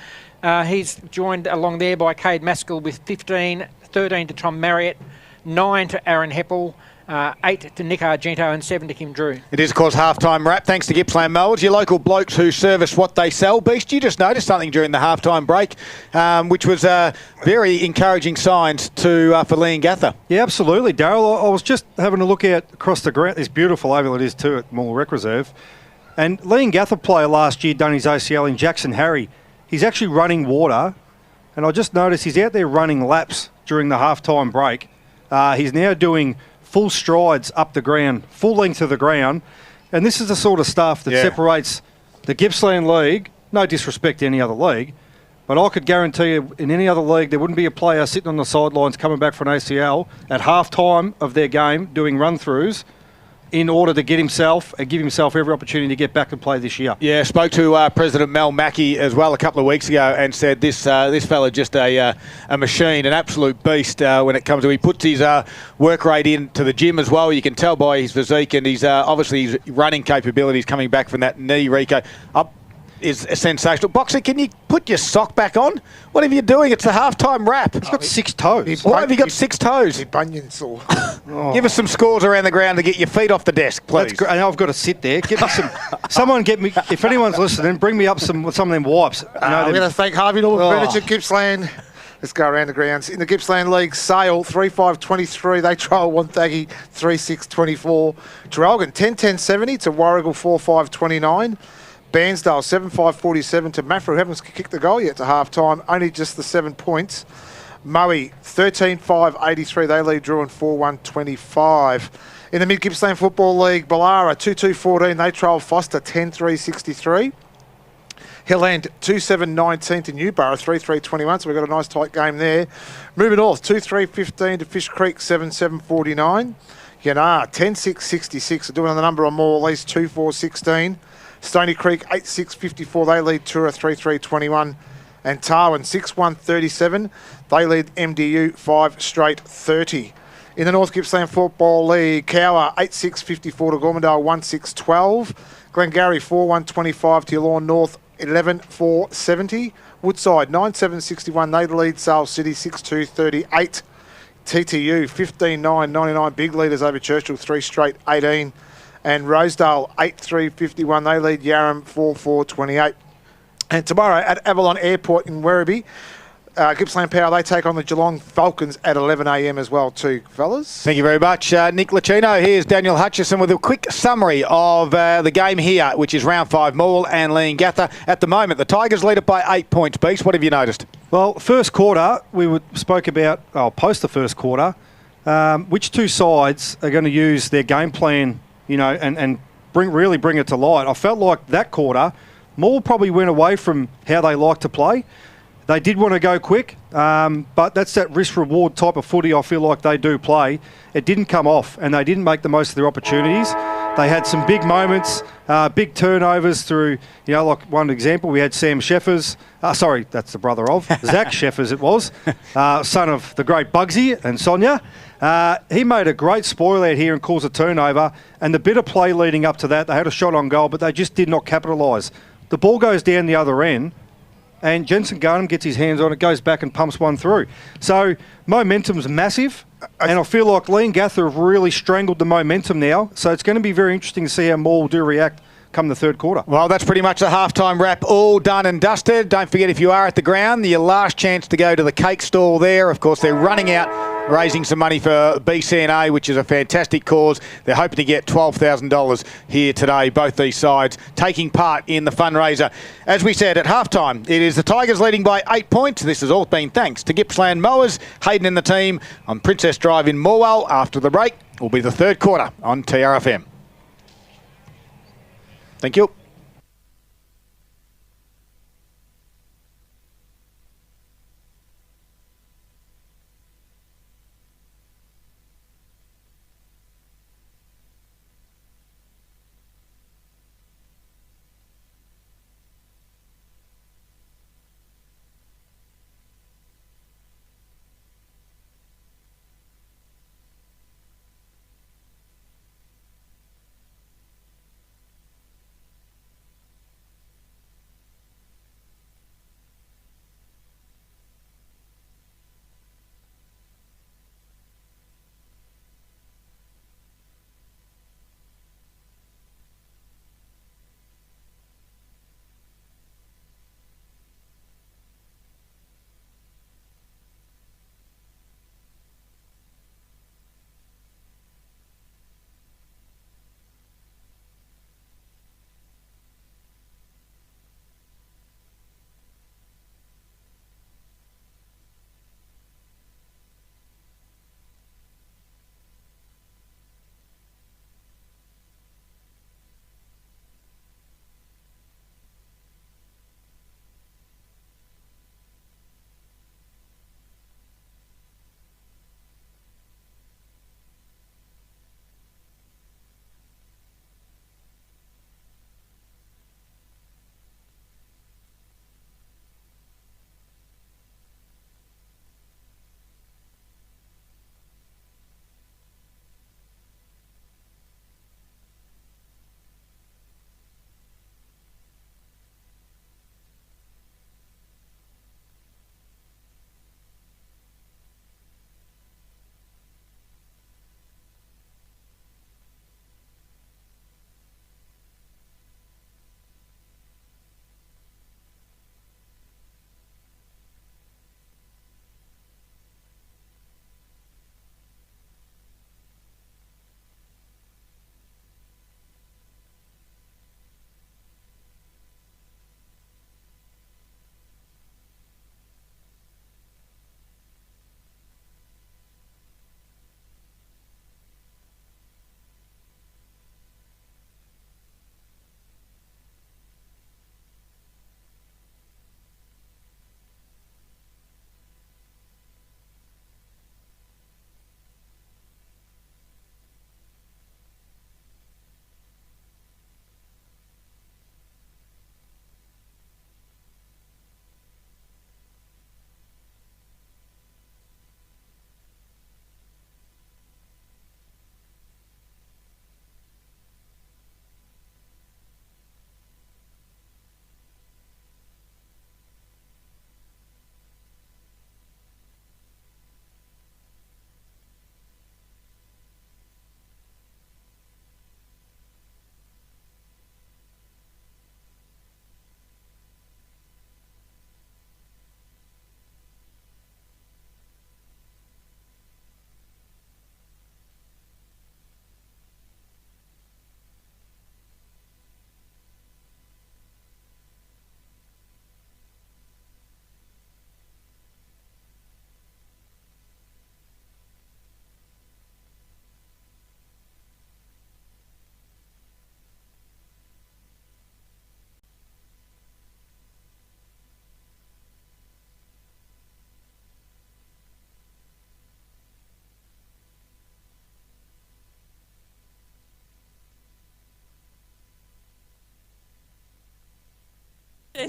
Speaker 4: He's joined along there by Cade Maskell with 15, 13 to Tom Marriott, 9 to Aaron Heppel, 8 to Nick Argento and 7 to Kim Drew.
Speaker 9: It is, of course, half-time wrap. Thanks to Gippsland Mowers, your local blokes who service what they sell. Beast, you just noticed something during the half-time break, which was very encouraging signs for Leongatha.
Speaker 5: Yeah, absolutely, Daryl. I was just having a look out across the ground. This beautiful oval it is too at Morwell Rec Reserve. And Leongatha player last year done his ACL in Jackson Harry. He's actually running water, and I just noticed he's out there running laps during the half-time break. He's now doing full strides up the ground, full length of the ground. And this is the sort of stuff that separates the Gippsland League, no disrespect to any other league, but I could guarantee you in any other league there wouldn't be a player sitting on the sidelines coming back for an ACL at half-time of their game doing run-throughs in order to get himself and give himself every opportunity to get back and play this year.
Speaker 9: Yeah, spoke to President Mel Mackey as well a couple of weeks ago and said this fella just a machine, an absolute beast when it comes to. He puts his work rate into the gym as well. You can tell by his physique and his obviously his running capabilities coming back from that knee, Rico, up is sensational. Boxer, can you put your sock back on? What are you doing? It's the halftime wrap.
Speaker 5: He's got 6 toes.
Speaker 9: Why have you got 6 toes?
Speaker 1: Your bunion sore.
Speaker 9: Give us some scores around the ground to get your feet off the desk, please.
Speaker 5: That's great. And I've got to sit there. Get me some. Someone get me. If anyone's listening, bring me up some of them wipes.
Speaker 1: I'm going to thank Harvey Norman Furniture, Gippsland. Let's go around the grounds. In the Gippsland League, Sale 3-5-23. They trial Wonthaggi 3-6-24. Traralgon 10-10-70 to Warrigal 4-5-29. Bairnsdale 7-5-47 to Maffra, who haven't kicked the goal yet to half time, only just the 7 points. Moe 13-5-83, they lead Druin 4-1-25. In the Mid Gippsland Football League, Ballara 2-2-14, they trial Foster 10-3-63. Hilland 2-7-19 to Newborough 3-3-21, so we've got a nice tight game there. Moving north 2-3-15 to Fish Creek 7-7-49. Yanar 10-6-66, so doing the number or more, at least 2-4-16. Stony Creek 8-6-54, they lead Tura 3-3-21. And Tarwin 6-1-37, they lead MDU 5 straight 30. In the North Gippsland Football League, Cower 8-6-54 to Gormandale 1-6-12. Glengarry 4-1-25 to Yallourn North 11-4-70. Woodside 9-7-61, they lead Sale City 6-2-38. TTU 15-9-99, big leaders over Churchill 3 straight 18. And Rosedale 8-3-51, they lead Yarram 4-4-28. And tomorrow at Avalon Airport in Werribee, Gippsland Power, they take on the Geelong Falcons at 11 a.m. as well too, fellas.
Speaker 9: Thank you very much, Nick Lucchino. Here's Daniel Hutchison with a quick summary of the game here, which is round 5, Morwell and Leongatha. At the moment, the Tigers lead it by 8 points. Beast, what have you noticed?
Speaker 5: Well, first quarter, spoke about, post the first quarter, which two sides are going to use their game plan, and really bring it to light. I felt like that quarter, Morwell probably went away from how they like to play. They did want to go quick, but that's that risk-reward type of footy I feel like they do play. It didn't come off, and they didn't make the most of their opportunities. They had some big moments, big turnovers through, like one example, we had Sam Sheffers. Sorry, that's the brother of Zach Sheffers it was, son of the great Bugsy and Sonia. He made a great spoil out here and caused a turnover, and the bit of play leading up to that, they had a shot on goal, but they just did not capitalise. The ball goes down the other end, and Jensen Garnham gets his hands on it, goes back and pumps one through. So momentum's massive, and I feel like Leongatha have really strangled the momentum now. So it's going to be very interesting to see how Morwell do react come the third quarter.
Speaker 9: Well, that's pretty much the halftime wrap all done and dusted. Don't forget, if you are at the ground, your last chance to go to the cake stall there. Of course, they're running out, raising some money for BCNA, which is a fantastic cause. They're hoping to get $12,000 here today, both these sides taking part in the fundraiser. As we said, at halftime, it is the Tigers leading by 8 points. This has all been thanks to Gippsland Mowers, Hayden and the team on Princess Drive in Morwell. After the break will be the third quarter on TRFM. Thank you.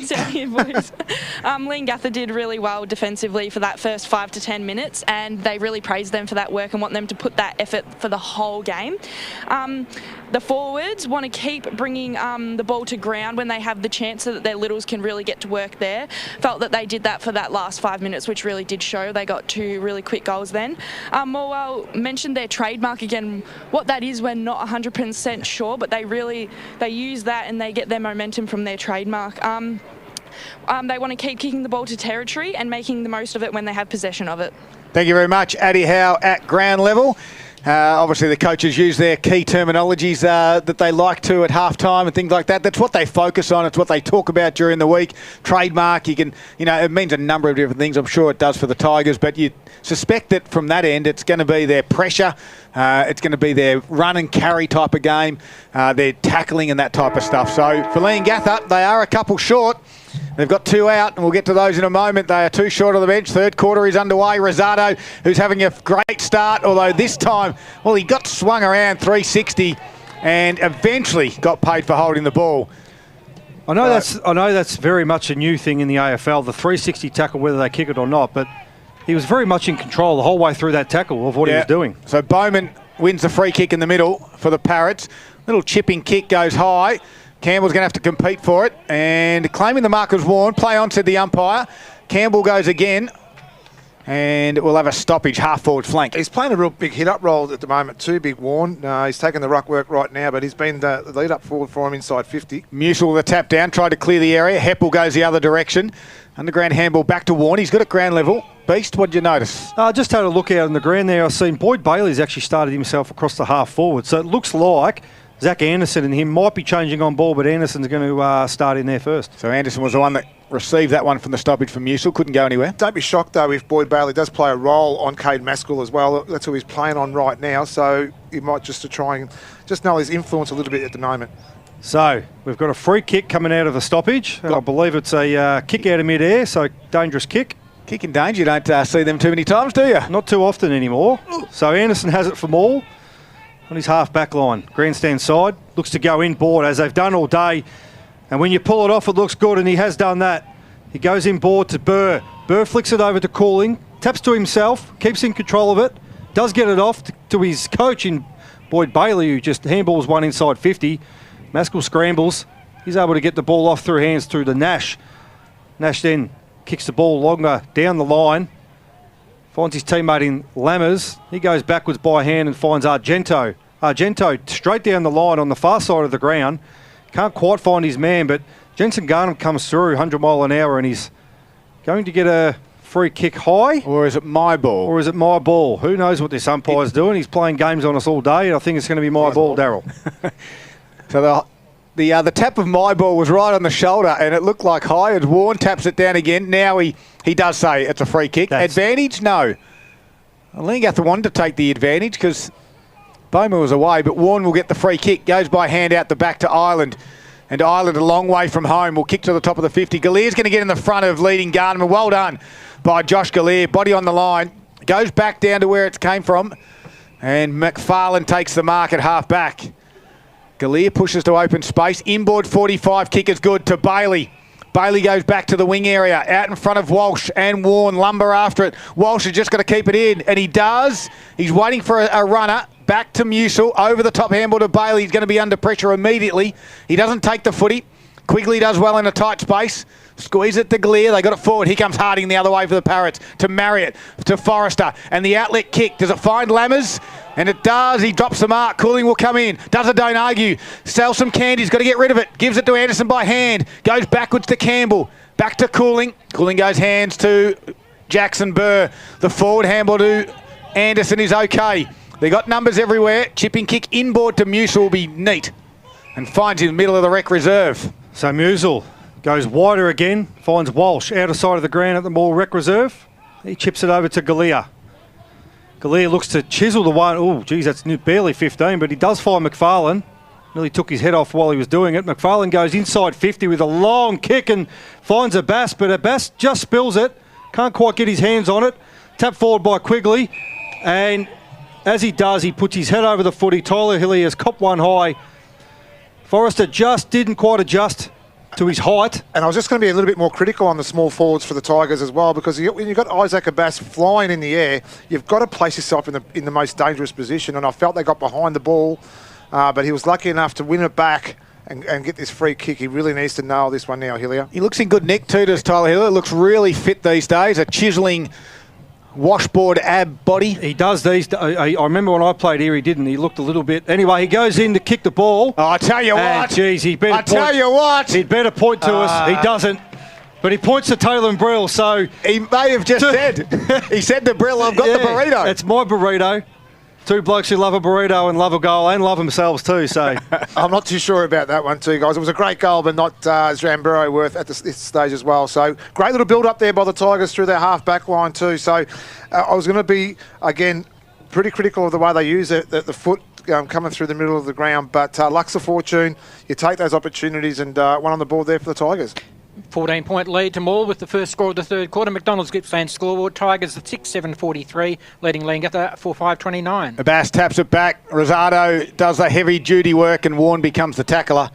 Speaker 6: Sense out here, boys. Leongatha did really well defensively for that first 5 to 10 minutes, and they really praised them for that work and want them to put that effort for the whole game. The forwards want to keep bringing the ball to ground when they have the chance so that their littles can really get to work there. Felt that they did that for that last 5 minutes, which really did show. They got 2 really quick goals then. Morwell mentioned their trademark again. What that is, we're not 100% sure, but they use that and they get their momentum from their trademark. They want to keep kicking the ball to territory and making the most of it when they have possession of it.
Speaker 9: Thank you very much, Addie Howe at ground level. Obviously, the coaches use their key terminologies that they like to at halftime and things like that. That's what they focus on. It's what they talk about during the week. Trademark, it means a number of different things. I'm sure it does for the Tigers, but you suspect that from that end, it's going to be their pressure. It's going to be their run and carry type of game, their tackling and that type of stuff. So for Leongatha, they are a couple short. They've got 2 out, and we'll get to those in a moment. They are 2 short on the bench. Third quarter is underway. Rosado, who's having a great start, although this time, well, he got swung around 360 and eventually got paid for holding the ball.
Speaker 5: I know that's very much a new thing in the AFL, the 360 tackle, whether they kick it or not, but he was very much in control the whole way through that tackle of what he was doing.
Speaker 9: So Bowman wins the free kick in the middle for the Parrots. Little chipping kick goes high. Campbell's going to have to compete for it, and claiming the mark was worn. Play on, said the umpire. Campbell goes again, and we'll have a stoppage, half-forward flank.
Speaker 1: He's playing a real big hit-up role at the moment too, Big Warren. He's taking the ruck work right now, but he's been the lead-up forward for him inside 50.
Speaker 9: Musil with a tap down, tried to clear the area. Heppel goes the other direction. Underground handball back to Warren. He's got it ground level. Beast, what did you notice?
Speaker 5: I just had a look out on the ground there. I've seen Boyd Bailey's actually started himself across the half-forward, so it looks like Zach Anderson and him might be changing on ball, but Anderson's going to start in there first.
Speaker 9: So Anderson was the one that received that one from the stoppage from Musil. Couldn't go anywhere.
Speaker 1: Don't be shocked, though, if Boyd Bailey does play a role on Cade Maskell as well. That's who he's playing on right now, so he might just to try and just know his influence a little bit at the moment.
Speaker 5: So we've got a free kick coming out of the stoppage, and I believe it's a kick out of mid-air, so dangerous kick.
Speaker 9: Kick in danger. You don't see them too many times, do you?
Speaker 5: Not too often anymore. So Anderson has it for Maul on his half-back line. Grandstand side. Looks to go inboard, as they've done all day. And when you pull it off, it looks good, and he has done that. He goes inboard to Burr. Burr flicks it over to Cooling. Taps to himself. Keeps in control of it. Does get it off to his coach in Boyd Bailey, who just handballs one inside 50. Maskell scrambles. He's able to get the ball off through hands through to Nash. Nash then kicks the ball longer down the line. Finds his teammate in Lammers. He goes backwards by hand and finds Argento. Argento straight down the line on the far side of the ground. Can't quite find his man, but Jensen Garnham comes through 100 mile an hour and he's going to get a free kick high.
Speaker 9: Or is it my ball?
Speaker 5: Or is it my ball? Who knows what this umpire's doing? He's playing games on us all day. I think it's going to be my ball, Daryl.
Speaker 9: So the tap of my ball was right on the shoulder and it looked like high. As Warren taps it down again. Now he does say it's a free kick. Advantage? No. Leongatha wanted to take the advantage because Bowman was away, but Warren will get the free kick. Goes by hand out the back to Ireland. And Ireland, a long way from home, will kick to the top of the 50. Galier's going to get in the front of leading Garnham. Well done by Josh Galier. Body on the line. Goes back down to where it came from. And McFarlane takes the mark at half back. Galier pushes to open space. Inboard 45. Kick is good to Bailey. Bailey goes back to the wing area, out in front of Walsh and Warren. Lumber after it. Walsh has just got to keep it in, and he does. He's waiting for a runner. Back to Musil, over the top handball to Bailey. He's going to be under pressure immediately. He doesn't take the footy. Quigley does well in a tight space. Squeeze it to Galier. They got it forward. Here comes Harding the other way for the Parrots. To Marriott, to Forrester. And the outlet kick. Does it find Lammers? And it does. He drops the mark. Cooling will come in. Does it, don't argue. Sells some candy. He's got to get rid of it. Gives it to Anderson by hand. Goes backwards to Campbell. Back to Cooling. Cooling goes hands to Jackson Burr. The forward handball to Anderson is okay. They got numbers everywhere. Chipping kick inboard to Musil will be neat. And finds in the middle of the rec reserve.
Speaker 5: So Musil goes wider again. Finds Walsh out of sight of the ground at the Morwell Rec Reserve. He chips it over to Galier. Galier looks to chisel the one. Oh, geez, that's barely 15, but he does find McFarlane. Nearly took his head off while he was doing it. McFarlane goes inside 50 with a long kick and finds a Bass, but a Bass just spills it. Can't quite get his hands on it. Tap forward by Quigley. And as he does, he puts his head over the footy. Tyler Hillier has copped one high. Forrester just didn't quite adjust to his height.
Speaker 1: And I was just going to be a little bit more critical on the small forwards for the Tigers as well, because when you've got Isaac Abbas flying in the air, you've got to place yourself in the most dangerous position. And I felt they got behind the ball, but he was lucky enough to win it back and get this free kick. He really needs to nail this one now, Hillier.
Speaker 9: He looks in good nick too, does Tyler Hillier. Looks really fit these days. A chiselling washboard ab body.
Speaker 5: He does these. I remember when I played here, he didn't. He looked a little bit. Anyway, he goes in to kick the ball.
Speaker 9: Oh, I tell you what.
Speaker 5: Geez, he better
Speaker 9: He'd
Speaker 5: better point to us. He doesn't. But he points to Taylor and Brill, so...
Speaker 9: He may have just said. He said to Brill, I've got the burrito.
Speaker 5: It's my burrito. Two blokes who love a burrito and love a goal and love themselves too, so...
Speaker 1: I'm not too sure about that one too, guys. It was a great goal, but not Zamburo worth at this stage as well. So, great little build-up there by the Tigers through their half-back line too. So, I was going to be, again, pretty critical of the way they use it, the foot coming through the middle of the ground. But luck's a fortune. You take those opportunities, and one on the board there for the Tigers.
Speaker 4: 14-point lead to Morwell with the first score of the third quarter. McDonald's Gippsland scoreboard. Tigers at 6-7-43, leading Leongatha 4-5-29.
Speaker 9: Abbas taps it back. Rosado does the heavy duty work and Warren becomes the tackler.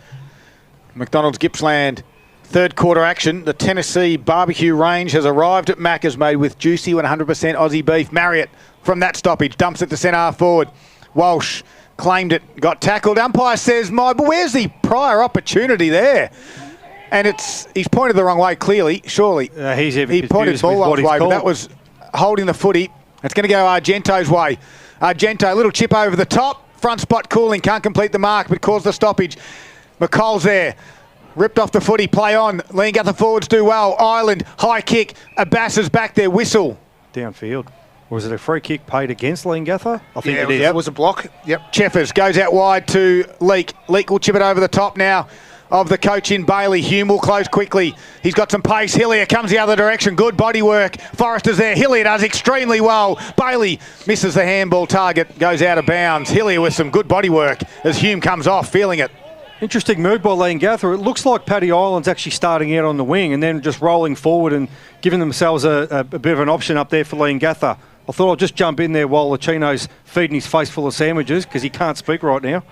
Speaker 9: McDonald's Gippsland third quarter action. The Tennessee barbecue range has arrived at Macca's, made with juicy 100% Aussie beef. Marriott from that stoppage dumps it to centre half forward. Walsh claimed it, got tackled. Umpire says, but where's the prior opportunity there? And he's pointed the wrong way, clearly, surely. He pointed ball off way, but that was holding the footy. It's going to go Argento's way. Argento, little chip over the top. Front spot cooling, can't complete the mark, but caused the stoppage. McCall's there. Ripped off the footy, play on. Leongatha forwards do well. Ireland, high kick. Abbas is back there, whistle.
Speaker 5: Downfield. Was it a free kick paid against Leongatha? I think it is.
Speaker 1: It was a block. Yep.
Speaker 9: Cheffers goes out wide to Leake. Leake will chip it over the top now of the coach in Bailey. Hume will close quickly. He's got some pace. Hillier comes the other direction. Good body work. Forrester's there. Hillier does extremely well. Bailey misses the handball target. Goes out of bounds. Hillier with some good body work as Hume comes off, feeling it.
Speaker 5: Interesting move by Leongatha. It looks like Paddy Island's actually starting out on the wing and then just rolling forward and giving themselves a bit of an option up there for Leongatha. I thought I'll just jump in there while Lachino's feeding his face full of sandwiches because he can't speak right now.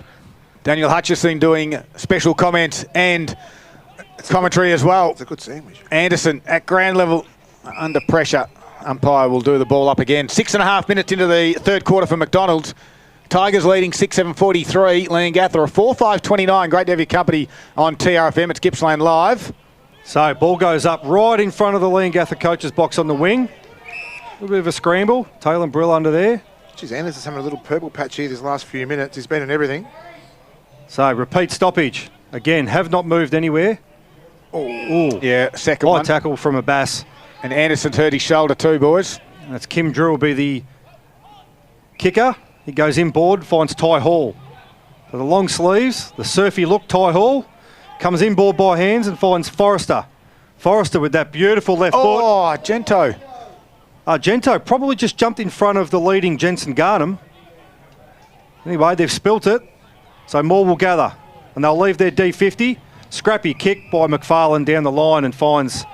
Speaker 9: Daniel Hutchison doing special comments and commentary as well.
Speaker 1: It's a good sandwich. Anderson
Speaker 9: at ground level under pressure. Umpire will do the ball up again. 6.5 minutes into the third quarter for McDonald's. Tigers leading 6-7-43. Leongatha a 4-5-29. Great to have your company on TRFM. It's Gippsland Live.
Speaker 5: So ball goes up right in front of the Leongatha coach's box on the wing. A little bit of a scramble. Taylor and Brill under there.
Speaker 1: Geez, Anderson's having a little purple patch here these last few minutes. He's been in everything.
Speaker 5: So repeat stoppage. Again, have not moved anywhere.
Speaker 9: Oh, yeah, second one.
Speaker 5: High tackle from Abbas.
Speaker 9: And Anderson's hurt his shoulder too, boys.
Speaker 5: And that's Kim Drew will be the kicker. He goes inboard, finds Ty Hall. For the long sleeves, the surfy look, Ty Hall. Comes inboard by hands and finds Forrester. Forrester with that beautiful left foot.
Speaker 9: Oh, Argento.
Speaker 5: Argento probably just jumped in front of the leading Jensen Garnham. Anyway, they've spilt it. So more will gather. And they'll leave their D50. Scrappy kick by McFarlane down the line and finds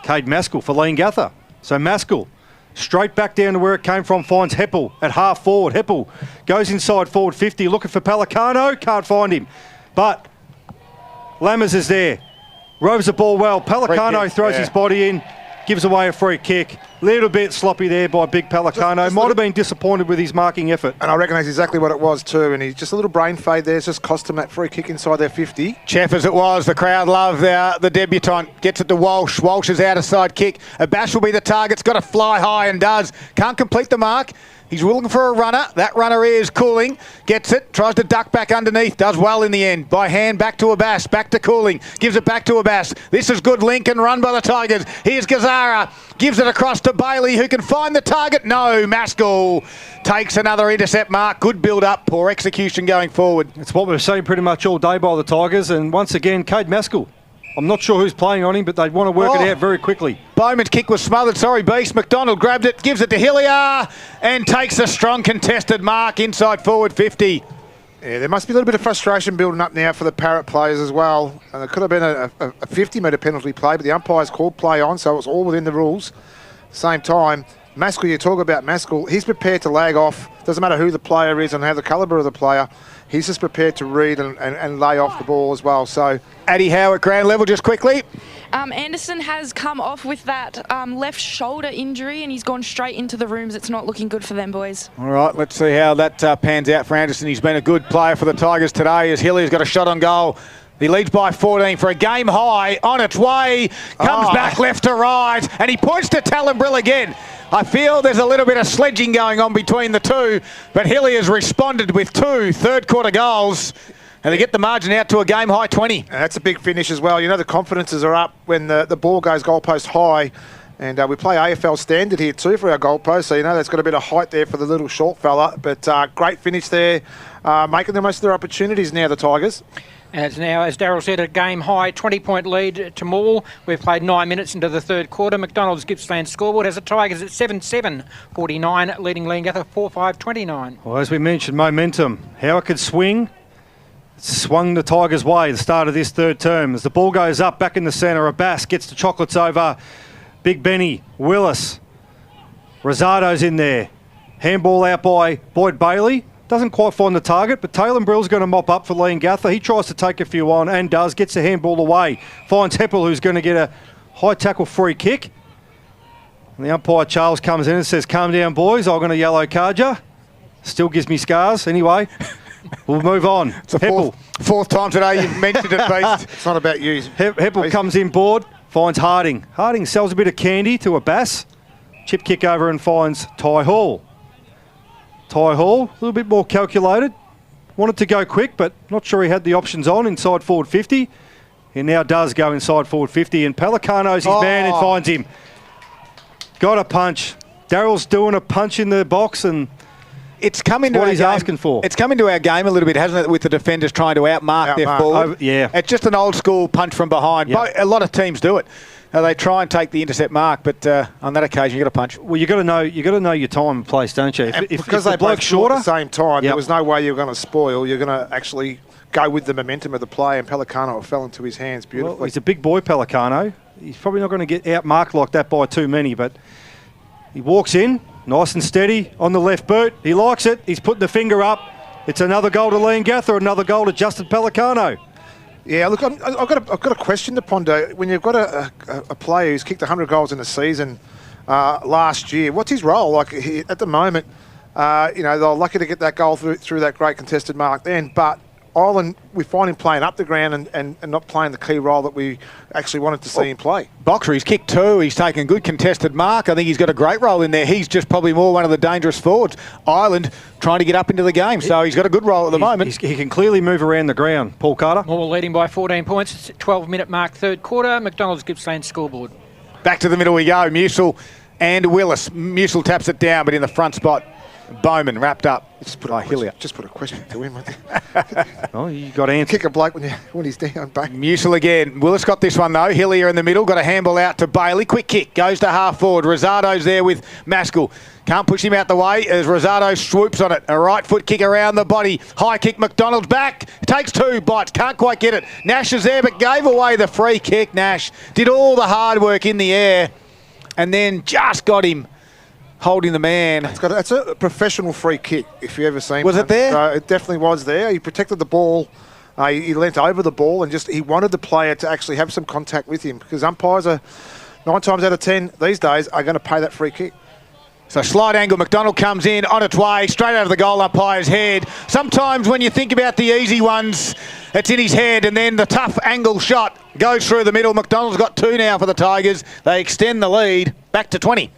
Speaker 5: Cade Maskell for Leongatha. So Maskell straight back down to where it came from, finds Heppel at half forward. Heppel goes inside forward 50, looking for Pelicano, can't find him. But Lammers is there, roves the ball well. Pelicano throws his body in, gives away a free kick. Little bit sloppy there by Big Pelicano. Might have been disappointed with his marking effort.
Speaker 1: And I reckon that's exactly what it was too. And he's just a little brain fade there. It's just cost him that free kick inside their 50.
Speaker 9: Chef as it was, the crowd love the debutant. Gets it to Walsh. Walsh is out of side kick. Abbas will be the target. It's got to fly high and does. Can't complete the mark. He's looking for a runner. That runner is Cooling. Gets it. Tries to duck back underneath. Does well in the end. By hand back to Abbas. Back to Cooling. Gives it back to Abbas. This is good link and run by the Tigers. Here's Gazzara. Gives it across to Bailey, who can find the target. No, Maskell takes another intercept mark. Good build up. Poor execution going forward.
Speaker 5: It's what we've seen pretty much all day by the Tigers. And once again, Cade Maskell. I'm not sure who's playing on him, but they'd want to work it out very quickly.
Speaker 9: Bowman's kick was smothered. Sorry, Beast. McDonald grabbed it, gives it to Hillier, and takes a strong contested mark inside forward 50.
Speaker 1: Yeah, there must be a little bit of frustration building up now for the Parrot players as well. And it could have been a 50-metre penalty play, but the umpire's called play on, so it's all within the rules. Same time, Maskell, you talk about Maskell, he's prepared to lag off. Doesn't matter who the player is and how the calibre of the player. he's just prepared to read and lay off the ball as well. So,
Speaker 9: Addy Howe at ground level, just quickly.
Speaker 6: Anderson has come off with that left shoulder injury and he's gone straight into the rooms. It's not looking good for them, boys.
Speaker 9: All right, let's see how that pans out for Anderson. He's been a good player for the Tigers today as Hilliard's got a shot on goal. He leads by 14 for a game high. On its way, comes back left to right, and he points to Tallenbrill again. I feel there's a little bit of sledging going on between the two, but Hilliard's responded with 2 third-quarter goals. And they get the margin out to a game-high 20.
Speaker 1: And that's a big finish as well. You know, the confidences are up when the ball goes goalpost high. And we play AFL standard here too for our goalpost. So, you know, that's got a bit of height there for the little short fella. But great finish there, making the most of their opportunities now, the Tigers.
Speaker 4: And it's now, as Darryl said, a game-high 20-point lead to Morwell. We've played 9 minutes into the third quarter. McDonald's Gippsland scoreboard has the Tigers at 7-7-49, leading Leongatha 4-5-29.
Speaker 5: Well, as we mentioned, momentum. How it could swing. Swung the Tigers' way, the start of this third term. As the ball goes up, back in the centre, Abbas gets the chocolates over Big Benny, Willis. Rosado's in there. Handball out by Boyd Bailey. Doesn't quite find the target, but Tallenbrill's going to mop up for Leongatha. He tries to take a few on and does, gets the handball away. Finds Heppel, who's going to get a high tackle free kick. And the umpire, Charles, comes in and says, calm down, boys, I'm going to yellow card you. Still gives me scars. Anyway, we'll move on.
Speaker 9: It's the fourth time today you've mentioned it, Beast.
Speaker 1: It's not about you.
Speaker 5: Heppel comes in board, finds Harding. Harding sells a bit of candy to Abbas. Chip kick over and finds Ty Hall. Ty Hall, a little bit more calculated. Wanted to go quick, but not sure he had the options on inside forward 50. He now does go inside forward 50, and Pelicano's his man and finds him. Got a punch. Darryl's doing a punch in the box, and
Speaker 9: it's come into
Speaker 5: what
Speaker 9: our
Speaker 5: he's
Speaker 9: game.
Speaker 5: Asking for.
Speaker 9: It's come into our game a little bit, hasn't it, with the defenders trying to outmark their forward.
Speaker 5: Yeah.
Speaker 9: It's just an old school punch from behind.
Speaker 5: Yep.
Speaker 9: A lot of teams do it. They try and take the intercept mark, but on that occasion you got to punch.
Speaker 5: Well, you got to know your time and place, don't you?
Speaker 1: Because they both shorter at the same time, there was no way you were going to spoil. You're going to actually go with the momentum of the play, and Pelicano fell into his hands beautifully.
Speaker 5: Well, he's a big boy, Pelicano. He's probably not going to get outmarked like that by too many, but he walks in, nice and steady on the left boot. He likes it. He's putting the finger up. It's another goal to Leongatha, another goal to Justin Pelicano.
Speaker 1: Yeah, look, I've got a question to ponder. When you've got a player who's kicked 100 goals in a season last year, what's his role? Like at the moment, you know, they're lucky to get that goal through that great contested mark then, but Ireland, we find him playing up the ground and not playing the key role that we actually wanted to see him play.
Speaker 9: Boxer, he's kicked 2. He's taken good contested mark. I think he's got a great role in there. He's just probably more one of the dangerous forwards. Ireland trying to get up into the game, so he's got a good role at the moment.
Speaker 5: He can clearly move around the ground. Paul Carter.
Speaker 4: Morwell leading by 14 points. It's 12-minute mark third quarter. McDonald's Gippsland scoreboard.
Speaker 9: Back to the middle we go. Musil and Willis. Musil taps it down, but in the front spot, Bowman wrapped up.
Speaker 1: Just put a question to him.
Speaker 5: Oh, you got to answer.
Speaker 1: Kick a bloke when he's down back.
Speaker 9: Musil again. Willis got this one though. Hillier in the middle. Got a handball out to Bailey. Quick kick. Goes to half forward. Rosado's there with Maskell. Can't push him out the way as Rosado swoops on it. A right foot kick around the body. High kick. McDonald's back. Takes 2 bites. Can't quite get it. Nash is there but gave away the free kick. Nash did all the hard work in the air and then just got him holding the man.
Speaker 1: That's a professional free kick, if you ever seen
Speaker 9: Was
Speaker 1: one.
Speaker 9: it there?
Speaker 1: It definitely was there. He protected the ball. He leant over the ball and he wanted the player to actually have some contact with him, because umpires are 9 times out of 10 these days are going to pay that free kick.
Speaker 9: So slight angle, McDonald comes in on its way, straight over the goal umpire's head. Sometimes when you think about the easy ones, it's in his head, and then the tough angle shot goes through the middle. McDonald's got 2 now for the Tigers. They extend the lead back to 20.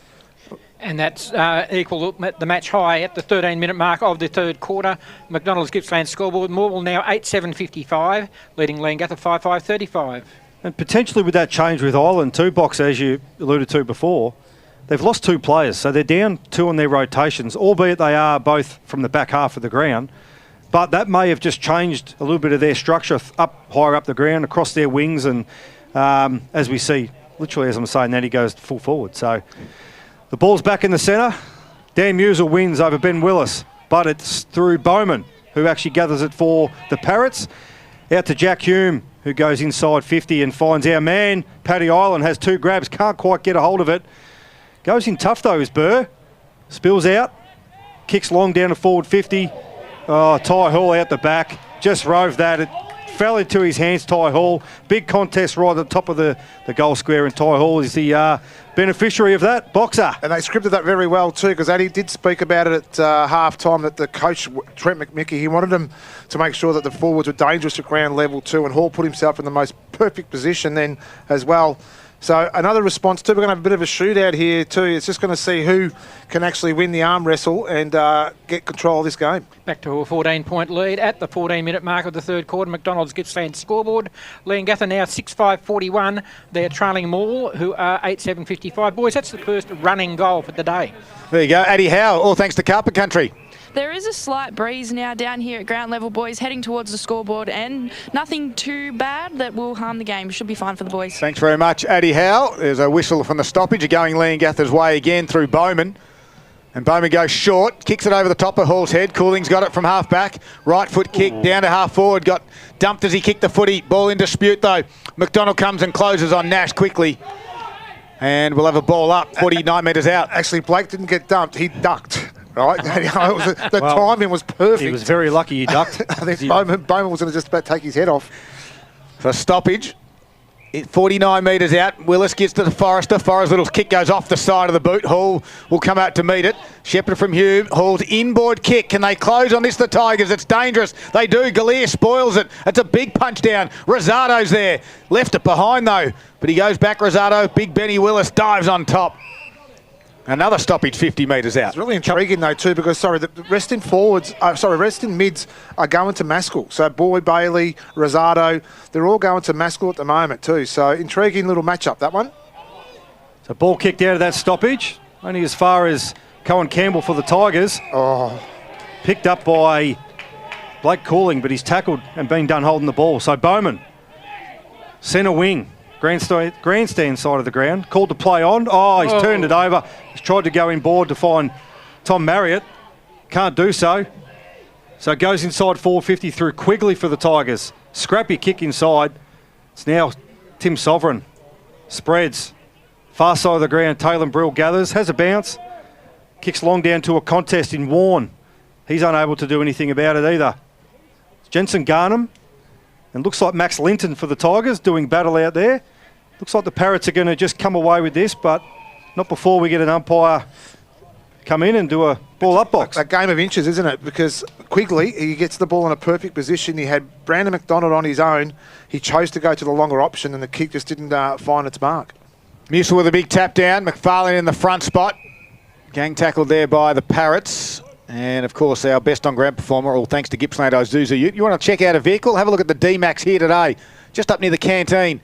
Speaker 4: And that's equal the match high at the 13-minute mark of the third quarter. McDonald's Gippsland scoreboard. Morwell now 8-7-55, leading Leongatha 5-5-35.
Speaker 5: And potentially with that change with Ireland too, Box, as you alluded to before, they've lost 2 players, so they're down 2 on their rotations, albeit they are both from the back half of the ground. But that may have just changed a little bit of their structure up higher up the ground, across their wings, and as we see, literally as I'm saying that, he goes full forward. So the ball's back in the centre. Dan Musil wins over Ben Willis, but it's through Bowman, who actually gathers it for the Parrots. Out to Jack Hume, who goes inside 50 and finds our man. Paddy Island has 2 grabs, can't quite get a hold of it. Goes in tough though is Burr. Spills out, kicks long down to forward 50. Oh, Ty Hall out the back. Just rove that. It fell into his hands, Ty Hall. Big contest right at the top of the goal square, and Ty Hall is the beneficiary of that. Boxer.
Speaker 1: And they scripted that very well too, because Addy did speak about it at half-time, that the coach, Trent McMickey, he wanted them to make sure that the forwards were dangerous at ground level too, and Hall put himself in the most perfect position then as well. So another response too. We're going to have a bit of a shootout here too. It's just going to see who can actually win the arm wrestle and get control of this game.
Speaker 4: Back to a 14-point lead at the 14-minute mark of the third quarter. McDonald's Gippsland scoreboard. Leongatha now 6-5-41. They're trailing Morwell, who are 8-7-55. Boys, that's the first running goal for the day.
Speaker 9: There you go, Addy Howe, all thanks to Carpet Country.
Speaker 6: There is a slight breeze now down here at ground level, boys, heading towards the scoreboard, and nothing too bad that will harm the game. Should be fine for the boys.
Speaker 9: Thanks very much, Addy Howe. There's a whistle from the stoppage, going Leongatha's way again through Bowman. And Bowman goes short, kicks it over the top of Hall's head. Cooling's got it from half back. Right foot kick down to half forward. Got dumped as he kicked the footy. Ball in dispute though. McDonald comes and closes on Nash quickly. And we'll have a ball up, 49 metres out.
Speaker 1: Actually, Blake didn't get dumped. He ducked. Right, the timing was perfect.
Speaker 5: He was very lucky he ducked.
Speaker 1: I think Bowman was going to just about take his head off.
Speaker 9: So stoppage, 49 metres out. Willis gets to the Forrester. Forrest's little kick goes off the side of the boot. Hall will come out to meet it. Shepherd from Hume. Hall's inboard kick. Can they close on this, the Tigers? It's dangerous. They do. Galea spoils it. It's a big punch down. Rosado's there. Left it behind though. But he goes back, Rosado. Big Benny Willis dives on top. Another stoppage 50 metres out.
Speaker 1: It's really intriguing though too, because the resting mids are going to Maskell. So Boy, Bailey, Rosado, they're all going to Maskell at the moment too. So intriguing little matchup, that one.
Speaker 5: So ball kicked out of that stoppage, only as far as Cohen Campbell for the Tigers.
Speaker 1: Oh,
Speaker 5: picked up by Blake Cooling, but he's tackled and been done holding the ball. So Bowman, centre wing. Grandstand side of the ground. Called to play on. Oh, he's turned it over. He's tried to go inboard to find Tom Marriott. Can't do so. So it goes inside 450 through Quigley for the Tigers. Scrappy kick inside. It's now Tim Sovereign. Spreads. Far side of the ground. Taylor Brill gathers. Has a bounce. Kicks long down to a contest in Warren. He's unable to do anything about it either. Jensen Garnham. And looks like Max Linton for the Tigers doing battle out there. Looks like the Parrots are going to just come away with this, but not before we get an umpire come in and do a ball up box.
Speaker 1: A game of inches, isn't it? Because Quigley, he gets the ball in a perfect position. He had Brandon McDonald on his own. He chose to go to the longer option, and the kick just didn't find its mark.
Speaker 9: Musil with a big tap down. McFarlane in the front spot. Gang tackled there by the Parrots. And, of course, our best on-ground performer, all thanks to Gippsland Isuzu Ute. You want to check out a vehicle? Have a look at the D-Max here today, just up near the canteen.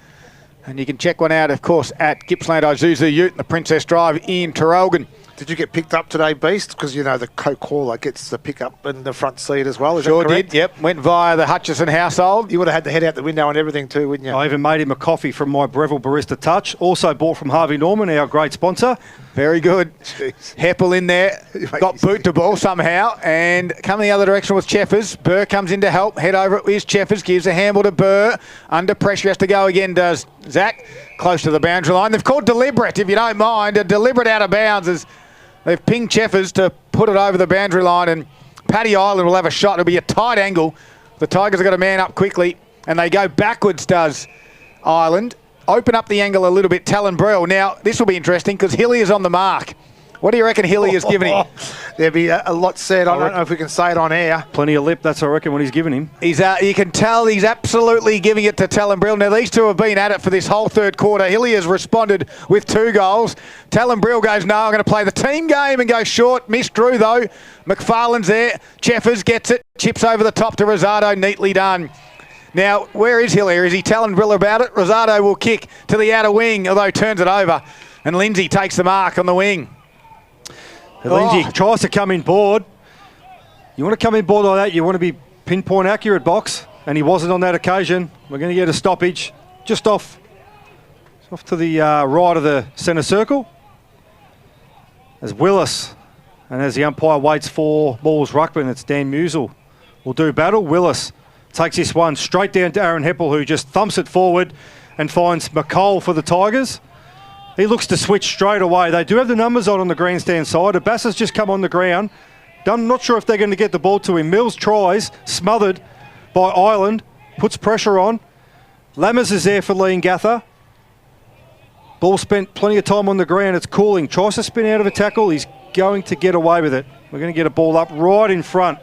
Speaker 9: And you can check one out, of course, at Gippsland Isuzu Ute, the Princess Drive in Tarralgon.
Speaker 1: Did you get picked up today, Beast? Because, you know, the co-caller gets the pickup in the front seat as well. Is
Speaker 9: sure
Speaker 1: that correct?
Speaker 9: Did, yep. Went via the Hutchison household.
Speaker 1: You would have had to head out the window and everything too, wouldn't you?
Speaker 5: I even made him a coffee from my Breville Barista Touch. Also bought from Harvey Norman, our great sponsor.
Speaker 9: Very good.
Speaker 1: Jeez.
Speaker 9: Heppel in there. Got boot to ball somehow. And coming the other direction was Cheffers. Burr comes in to help. Head over it is Cheffers. Gives a handball to Burr. Under pressure has to go again, does Zach. Close to the boundary line. They've called deliberate, if you don't mind. A deliberate out of bounds as they've pinged Cheffers to put it over the boundary line, and Paddy Island will have a shot. It'll be a tight angle. The Tigers have got to man up quickly, and they go backwards, does Island. Open up the angle a little bit, Talon Brill. Now, this will be interesting because Hilly is on the mark. What do you reckon Hilly is giving him?
Speaker 1: There'll be a lot said. I don't know if we can say it on air.
Speaker 5: Plenty of lip, that's I reckon what he's giving him.
Speaker 9: He's you can tell he's absolutely giving it to Talon Brill. Now, these two have been at it for this whole third quarter. Hilly has responded with 2 goals. Talon Brill goes, no, I'm going to play the team game and go short. Missed Drew, though. McFarlane's there. Cheffers gets it. Chips over the top to Rosado. Neatly done. Now, where is Hilly? Is he Talon Brill about it? Rosado will kick to the outer wing, although turns it over. And Lindsay takes the mark on the wing.
Speaker 5: Lindsay tries to come in board. You want to come in board like that, you want to be pinpoint accurate, Box, and he wasn't on that occasion. We're going to get a stoppage just off to the right of the centre circle. As Willis, and as the umpire waits for balls ruckman, it's Dan Musil will do battle. Willis takes this one straight down to Aaron Heppel, who just thumps it forward and finds McCole for the Tigers. He looks to switch straight away. They do have the numbers on the grandstand side. Abbas has just come on the ground. I'm not sure if they're going to get the ball to him. Mills tries, smothered by Ireland, puts pressure on. Lammers is there for Leongatha. Ball spent plenty of time on the ground. It's cooling. Tries to spin out of a tackle. He's going to get away with it. We're going to get a ball up right in front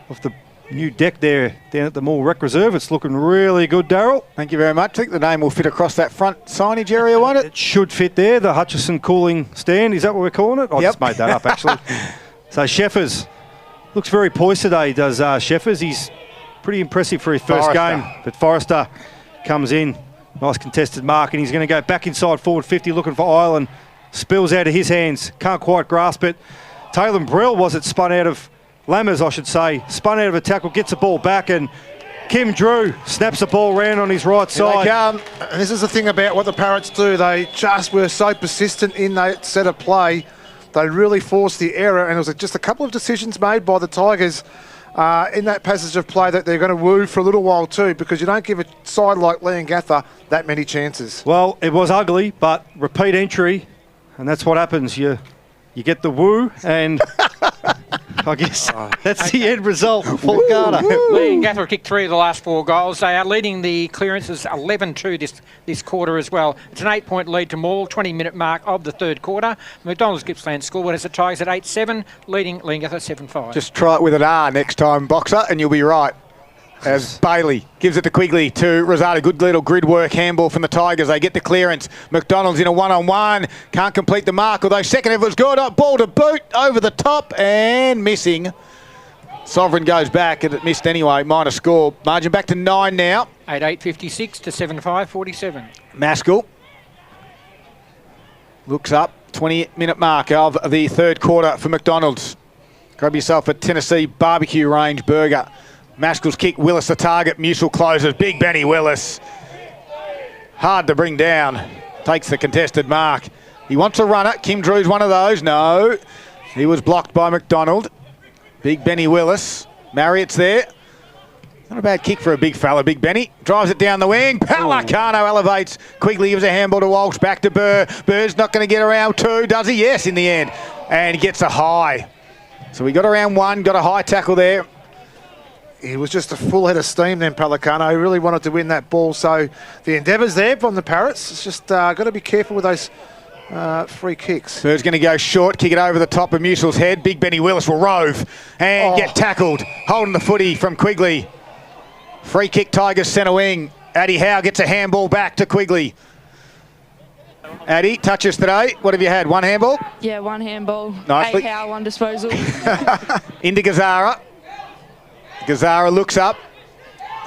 Speaker 5: of the new deck there down at the Morwell Rec Reserve. It's looking really good, Darryl.
Speaker 9: Thank you very much. I think the name will fit across that front signage area, won't it?
Speaker 5: It should fit there. The Hutchison cooling stand. Is that what we're calling it? I just made that up, actually. So Sheffers looks very poised today, does Sheffers. He's pretty impressive for his first game. But Forrester comes in. Nice contested mark, and he's going to go back inside forward 50 looking for Ireland. Spills out of his hands. Can't quite grasp it. Taylor Brill was it spun out of Lammers, I should say. Spun out of a tackle, gets the ball back, and Kim Drew snaps the ball round on his right side.
Speaker 1: And this is the thing about what the Parrots do. They just were so persistent in that set of play. They really forced the error, and it was just a couple of decisions made by the Tigers in that passage of play that they're going to woo for a little while too, because you don't give a side like Leongatha that many chances.
Speaker 5: Well, it was ugly, but repeat entry, and that's what happens. You get the woo, and I guess that's the end result for Leongatha.
Speaker 4: Leongatha kicked 3 of the last 4 goals. They are leading the clearances 11-2 this quarter as well. It's an 8-point lead to Morwell, 20-minute mark of the third quarter. McDonald's Gippsland scoreboard has the Tigers at 8-7, leading Leongatha 7-5.
Speaker 9: Just try it with an R next time, Boxer, and you'll be right. As Bailey gives it to Quigley to Rosado. Good little grid work handball from the Tigers. They get the clearance. McDonald's in a one-on-one. Can't complete the mark, although second effort was good. Ball to boot over the top and missing. Sovereign goes back and it missed anyway. Minor score. Margin back to 9 now.
Speaker 4: 8-8-56 to 7-5-47.
Speaker 9: Maskell looks up. 20-minute mark of the third quarter for McDonald's. Grab yourself a Tennessee barbecue range burger. Maskell's kick, Willis the target, Musil closes, Big Benny Willis. Hard to bring down, takes the contested mark. He wants a runner, Kim Drew's one of those, no. He was blocked by McDonald. Big Benny Willis, Marriott's there. Not a bad kick for a big fella, Big Benny. Drives it down the wing, Palacano elevates. Quigley gives a handball to Walsh, back to Burr. Burr's not going to get around 2, does he? Yes, in the end. And he gets a high. So we got around 1, got a high tackle there.
Speaker 1: He was just a full head of steam then, Palacano. He really wanted to win that ball. So the endeavours there from the Parrots. It's just got to be careful with those free kicks.
Speaker 9: Bird's going to go short, kick it over the top of Musil's head. Big Benny Willis will rove and get tackled. Holding the footy from Quigley. Free kick, Tigers centre wing. Addy Howe gets a handball back to Quigley. Addy, touches today. What have you had? 1 handball?
Speaker 6: Yeah, 1 handball.
Speaker 9: Nicely.
Speaker 6: 8 Howe, 1 disposal.
Speaker 9: Into Gazzara. Gazzara looks up.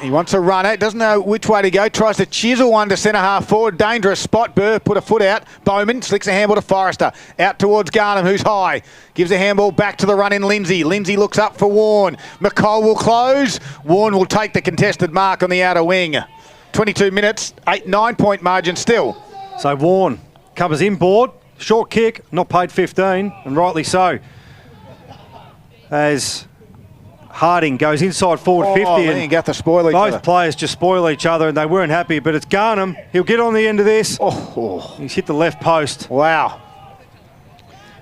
Speaker 9: He wants a runner. Doesn't know which way to go. Tries to chisel one to centre half forward. Dangerous spot. Burr put a foot out. Bowman slicks a handball to Forrester. Out towards Garnham, who's high. Gives a handball back to the run in Lindsay. Lindsay looks up for Warren. McCall will close. Warren will take the contested mark on the outer wing. 22 minutes, 9-point margin still.
Speaker 5: So Warren covers inboard. Short kick, not paid 15, and rightly so. As Harding goes inside forward 50 and
Speaker 9: Leongatha spoil each
Speaker 5: both
Speaker 9: other.
Speaker 5: players just spoil each other and they weren't happy, but it's Garnham. He'll get on the end of this. He's hit the left post.
Speaker 9: Wow.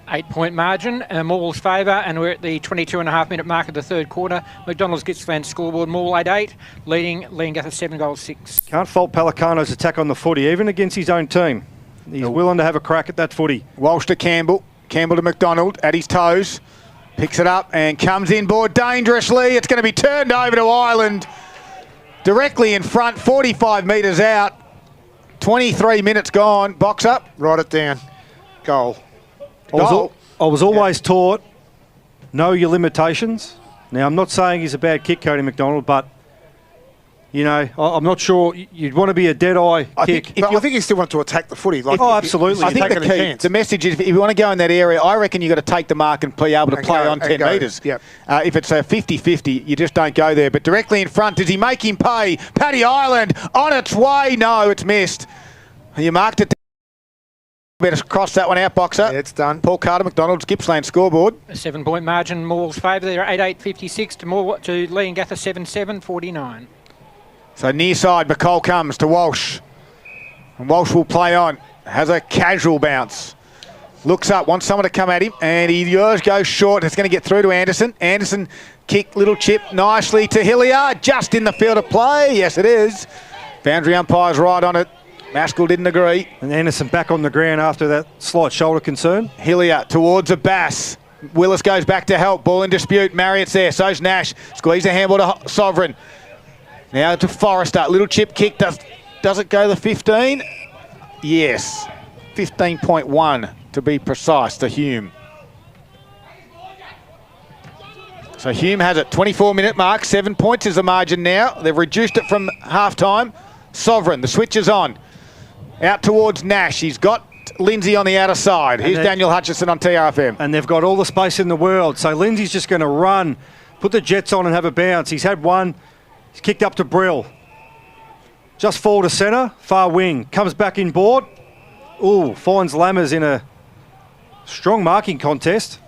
Speaker 4: 8-point margin, Morwell's favour, and we're at the 22.5-minute mark of the third quarter. McDonald's Gippsland scoreboard, Morwell 8-8, leading Leongatha 7-6.
Speaker 5: Can't fault Palacano's attack on the footy, even against his own team. He's willing to have a crack at that footy.
Speaker 9: Walsh to Campbell. Campbell to McDonald at his toes. Picks it up and comes inboard dangerously. It's going to be turned over to Ireland. Directly in front, 45 metres out. 23 minutes gone. Box up.
Speaker 1: Write it down. Goal.
Speaker 5: I was always taught, know your limitations. Now, I'm not saying he's a bad kick, Cody McDonald, but, you know, I'm not sure you'd want to be a dead-eye kick.
Speaker 1: I think he still wants to attack the footy. Like
Speaker 5: absolutely.
Speaker 9: I think the message is if you want to go in that area, I reckon you've got to take the mark and be able to play on 10 metres.
Speaker 1: Yep.
Speaker 9: If it's a 50-50, you just don't go there. But directly in front, does he make him pay? Paddy Ireland on its way. No, it's missed. You marked it. Better cross that one out, Boxer.
Speaker 1: Yeah, it's done.
Speaker 9: Paul Carter, McDonald's, Gippsland scoreboard.
Speaker 4: A 7-point margin, Morwell's favour. They're 8-8-56 to Leongatha 7-7-49.
Speaker 9: So near side, McCall comes to Walsh. And Walsh will play on. Has a casual bounce. Looks up, wants someone to come at him, and he goes short. It's going to get through to Anderson. Anderson kick, little chip nicely to Hilliard, just in the field of play. Yes, it is. Boundary umpire's right on it. Maskell didn't agree.
Speaker 5: And Anderson back on the ground after that slight shoulder concern.
Speaker 9: Hilliard towards a Bass. Willis goes back to help. Ball in dispute. Marriott's there. So's Nash. Squeeze a handball to Sovereign. Now to Forrester. Little chip kick. Does it go the 15? Yes. 15.1 to be precise to Hume. So Hume has it. 24-minute mark. 7 points is the margin now. They've reduced it from half-time. Sovereign. The switch is on. Out towards Nash. He's got Lindsay on the outer side. Here's Daniel Hutchison on TRFM.
Speaker 5: And they've got all the space in the world. So Lindsay's just going to run, put the Jets on and have a bounce. He's had one. He's kicked up to Brill. Just fall to centre. Far wing. Comes back in board. Ooh, finds Lammers in a strong marking contest.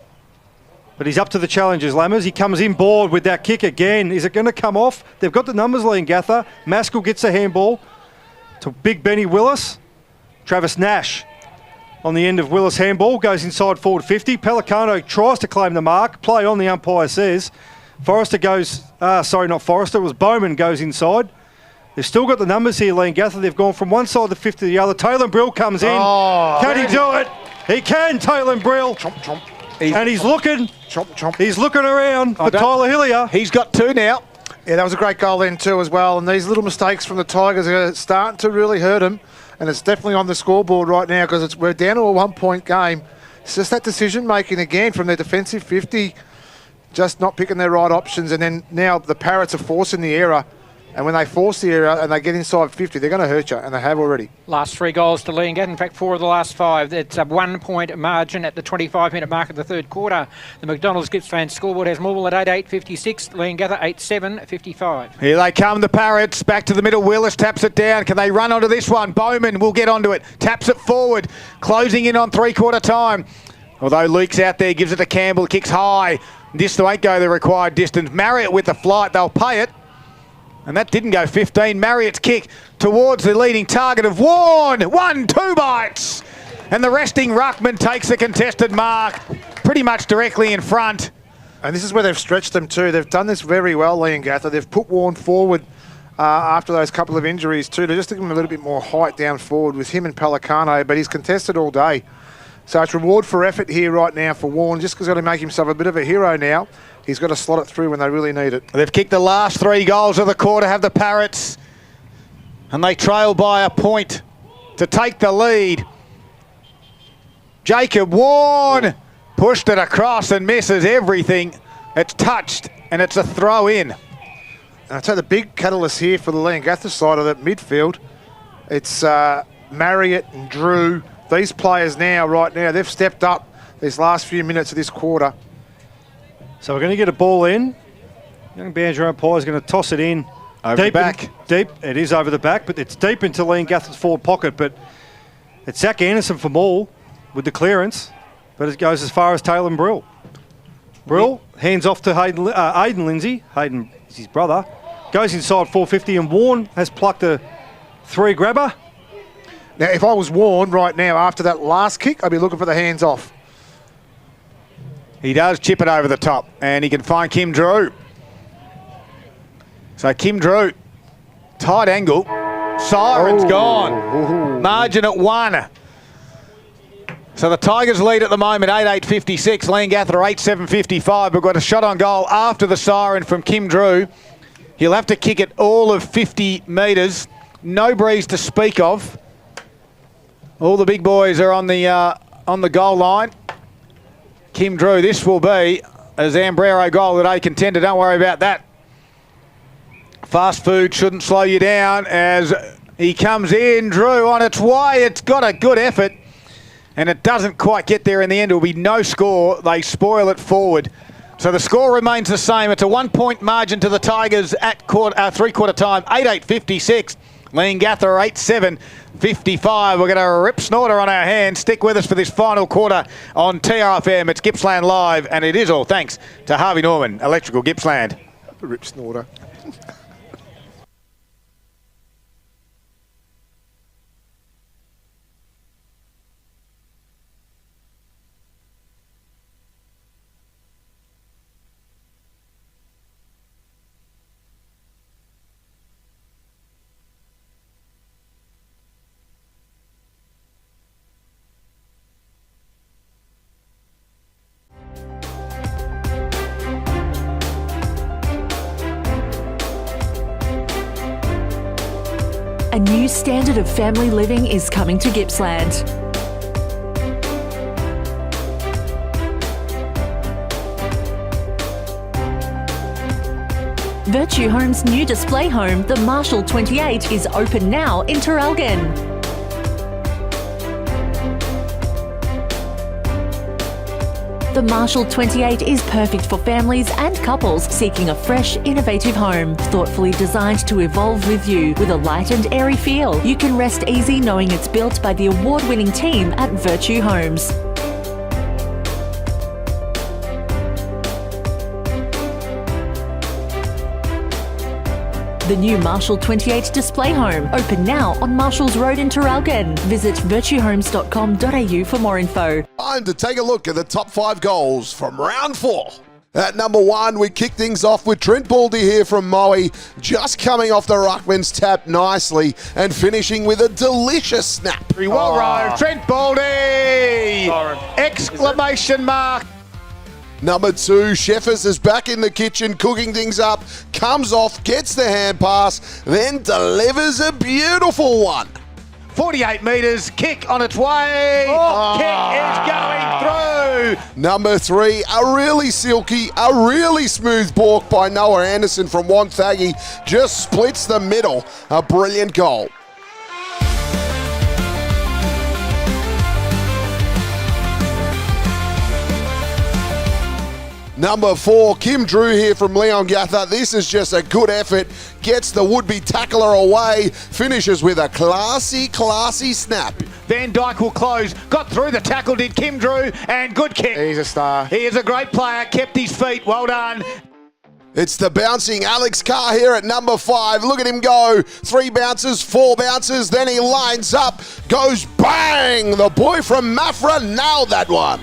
Speaker 5: But he's up to the challenges, Lammers. He comes in board with that kick again. Is it going to come off? They've got the numbers, Leongatha. Maskell gets the handball to Big Benny Willis. Travis Nash on the end of Willis' handball. Goes inside forward 50. Pelicano tries to claim the mark. Play on, the umpire says. Forrester goes... sorry, not Forrester. It was Bowman goes inside. They've still got the numbers here, Leongatha. They've gone from one side of the 50 to the other. Taylor Brill comes in.
Speaker 9: Oh,
Speaker 5: can he do it? He can, Taylor Brill.
Speaker 1: Chomp, chomp.
Speaker 5: And he's looking.
Speaker 1: Chomp, chomp.
Speaker 5: He's looking around for Tyler Hillier.
Speaker 9: He's got two now.
Speaker 1: Yeah, that was a great goal then too as well. And these little mistakes from the Tigers are starting to really hurt him. And it's definitely on the scoreboard right now because we're down to a 1 point game. It's just that decision making again from their defensive 50, just not picking their right options. And then now the Parrots are forcing the error. And when they force the error and they get inside 50, they're going to hurt you, and they have already.
Speaker 4: Last 3 goals to Leongatha. In fact, 4 of the last 5. It's a 1 point margin at the 25-minute mark of the third quarter. The McDonald's Gippsland scoreboard has Morwell at 8-8-56, Leongatha 8-7-55.
Speaker 9: Here they come, the Parrots. Back to the middle. Willis taps it down. Can they run onto this one? Bowman will get onto it. Taps it forward. Closing in on 3/4 time. Although Leak's out there, gives it to Campbell. Kicks high. This won't go the required distance. Marriott with the flight. They'll pay it. And that didn't go 15. Marriott's kick towards the leading target of Warren. 1-2 bites. And the resting ruckman takes the contested mark pretty much directly in front.
Speaker 1: And this is where they've stretched them too. They've done this very well, Leongatha. They've put Warren forward after those couple of injuries too, to just give him a little bit more height down forward with him and Pelicano, but he's contested all day. So it's reward for effort here right now for Warren. Just because he's got to make himself a bit of a hero now. He's got to slot it through when they really need it.
Speaker 9: They've kicked the last 3 goals of the quarter, have the Parrots. And they trail by a point to take the lead. Jacob Warren pushed it across and misses everything. It's touched and it's a throw in.
Speaker 1: And I'd say the big catalyst here for the Leongatha side of the midfield, it's Marriott and Drew. These players now, right now, they've stepped up these last few minutes of this quarter.
Speaker 5: So we're going to get a ball in. Young Banjo umpire is going to toss it in.
Speaker 9: Over the back.
Speaker 5: Deep. It is over the back, but it's deep into Leongatha's forward pocket. But it's Zach Anderson for Maul with the clearance. But it goes as far as Taylor Brill. Brill hands off to Aiden Lindsay. Hayden is his brother. Goes inside 450 and Warren has plucked a 3 grabber.
Speaker 1: Now, if I was Warren right now after that last kick, I'd be looking for the hands off.
Speaker 9: He does chip it over the top, and he can find Kim Drew. So Kim Drew, tight angle. Siren's gone. Margin at 1. So the Tigers lead at the moment, 8-8-56. Leongatha 8-7-55. We've got a shot on goal after the siren from Kim Drew. He'll have to kick it all of 50 metres. No breeze to speak of. All the big boys are on the goal line. Kim Drew, this will be a Zambrero goal that A contender. Don't worry about that. Fast food shouldn't slow you down as he comes in. Drew on its way. It's got a good effort. And it doesn't quite get there in the end. It will be no score. They spoil it forward. So the score remains the same. It's a 1 point margin to the Tigers at 3/4 time. 8-8-56. Leongatha 8-7-55. We're going to rip Snorter on our hands. Stick with us for this final quarter on TRFM. It's Gippsland Live, and it is all thanks to Harvey Norman, Electrical Gippsland.
Speaker 1: Rip Snorter.
Speaker 7: A new standard of family living is coming to Gippsland. Virtue Home's new display home, the Marshall 28, is open now in Traralgon. The Marshall 28 is perfect for families and couples seeking a fresh, innovative home. Thoughtfully designed to evolve with you with a light and airy feel. You can rest easy knowing it's built by the award-winning team at Virtue Homes. The new Marshall 28 display home, open now on Marshalls Road in Traralgon. Visit virtuehomes.com.au for more info.
Speaker 8: Time to take a look at the top 5 goals from round 4. At number 1, we kick things off with Trent Baldy here from Moe, just coming off the ruckman's tap nicely and finishing with a delicious snap.
Speaker 9: Well rode, Trent Baldy! Exclamation mark!
Speaker 8: Number 2, Sheffers is back in the kitchen cooking things up, comes off, gets the hand pass, then delivers a beautiful one.
Speaker 9: 48 metres, kick on its way. Kick is going through.
Speaker 8: Number 3, a really silky, a really smooth balk by Noah Anderson from Wonthaggi, just splits the middle. A brilliant goal. Number 4, Kim Drew here from Leongatha. This is just a good effort. Gets the would-be tackler away. Finishes with a classy snap.
Speaker 9: Van Dyke will close. Got through the tackle, did Kim Drew, and good kick.
Speaker 1: He's a star.
Speaker 9: He is a great player. Kept his feet. Well done.
Speaker 8: It's the bouncing Alex Carr here at number 5. Look at him go. 3 bounces, 4 bounces. Then he lines up. Goes bang. The boy from Mafra nailed that one.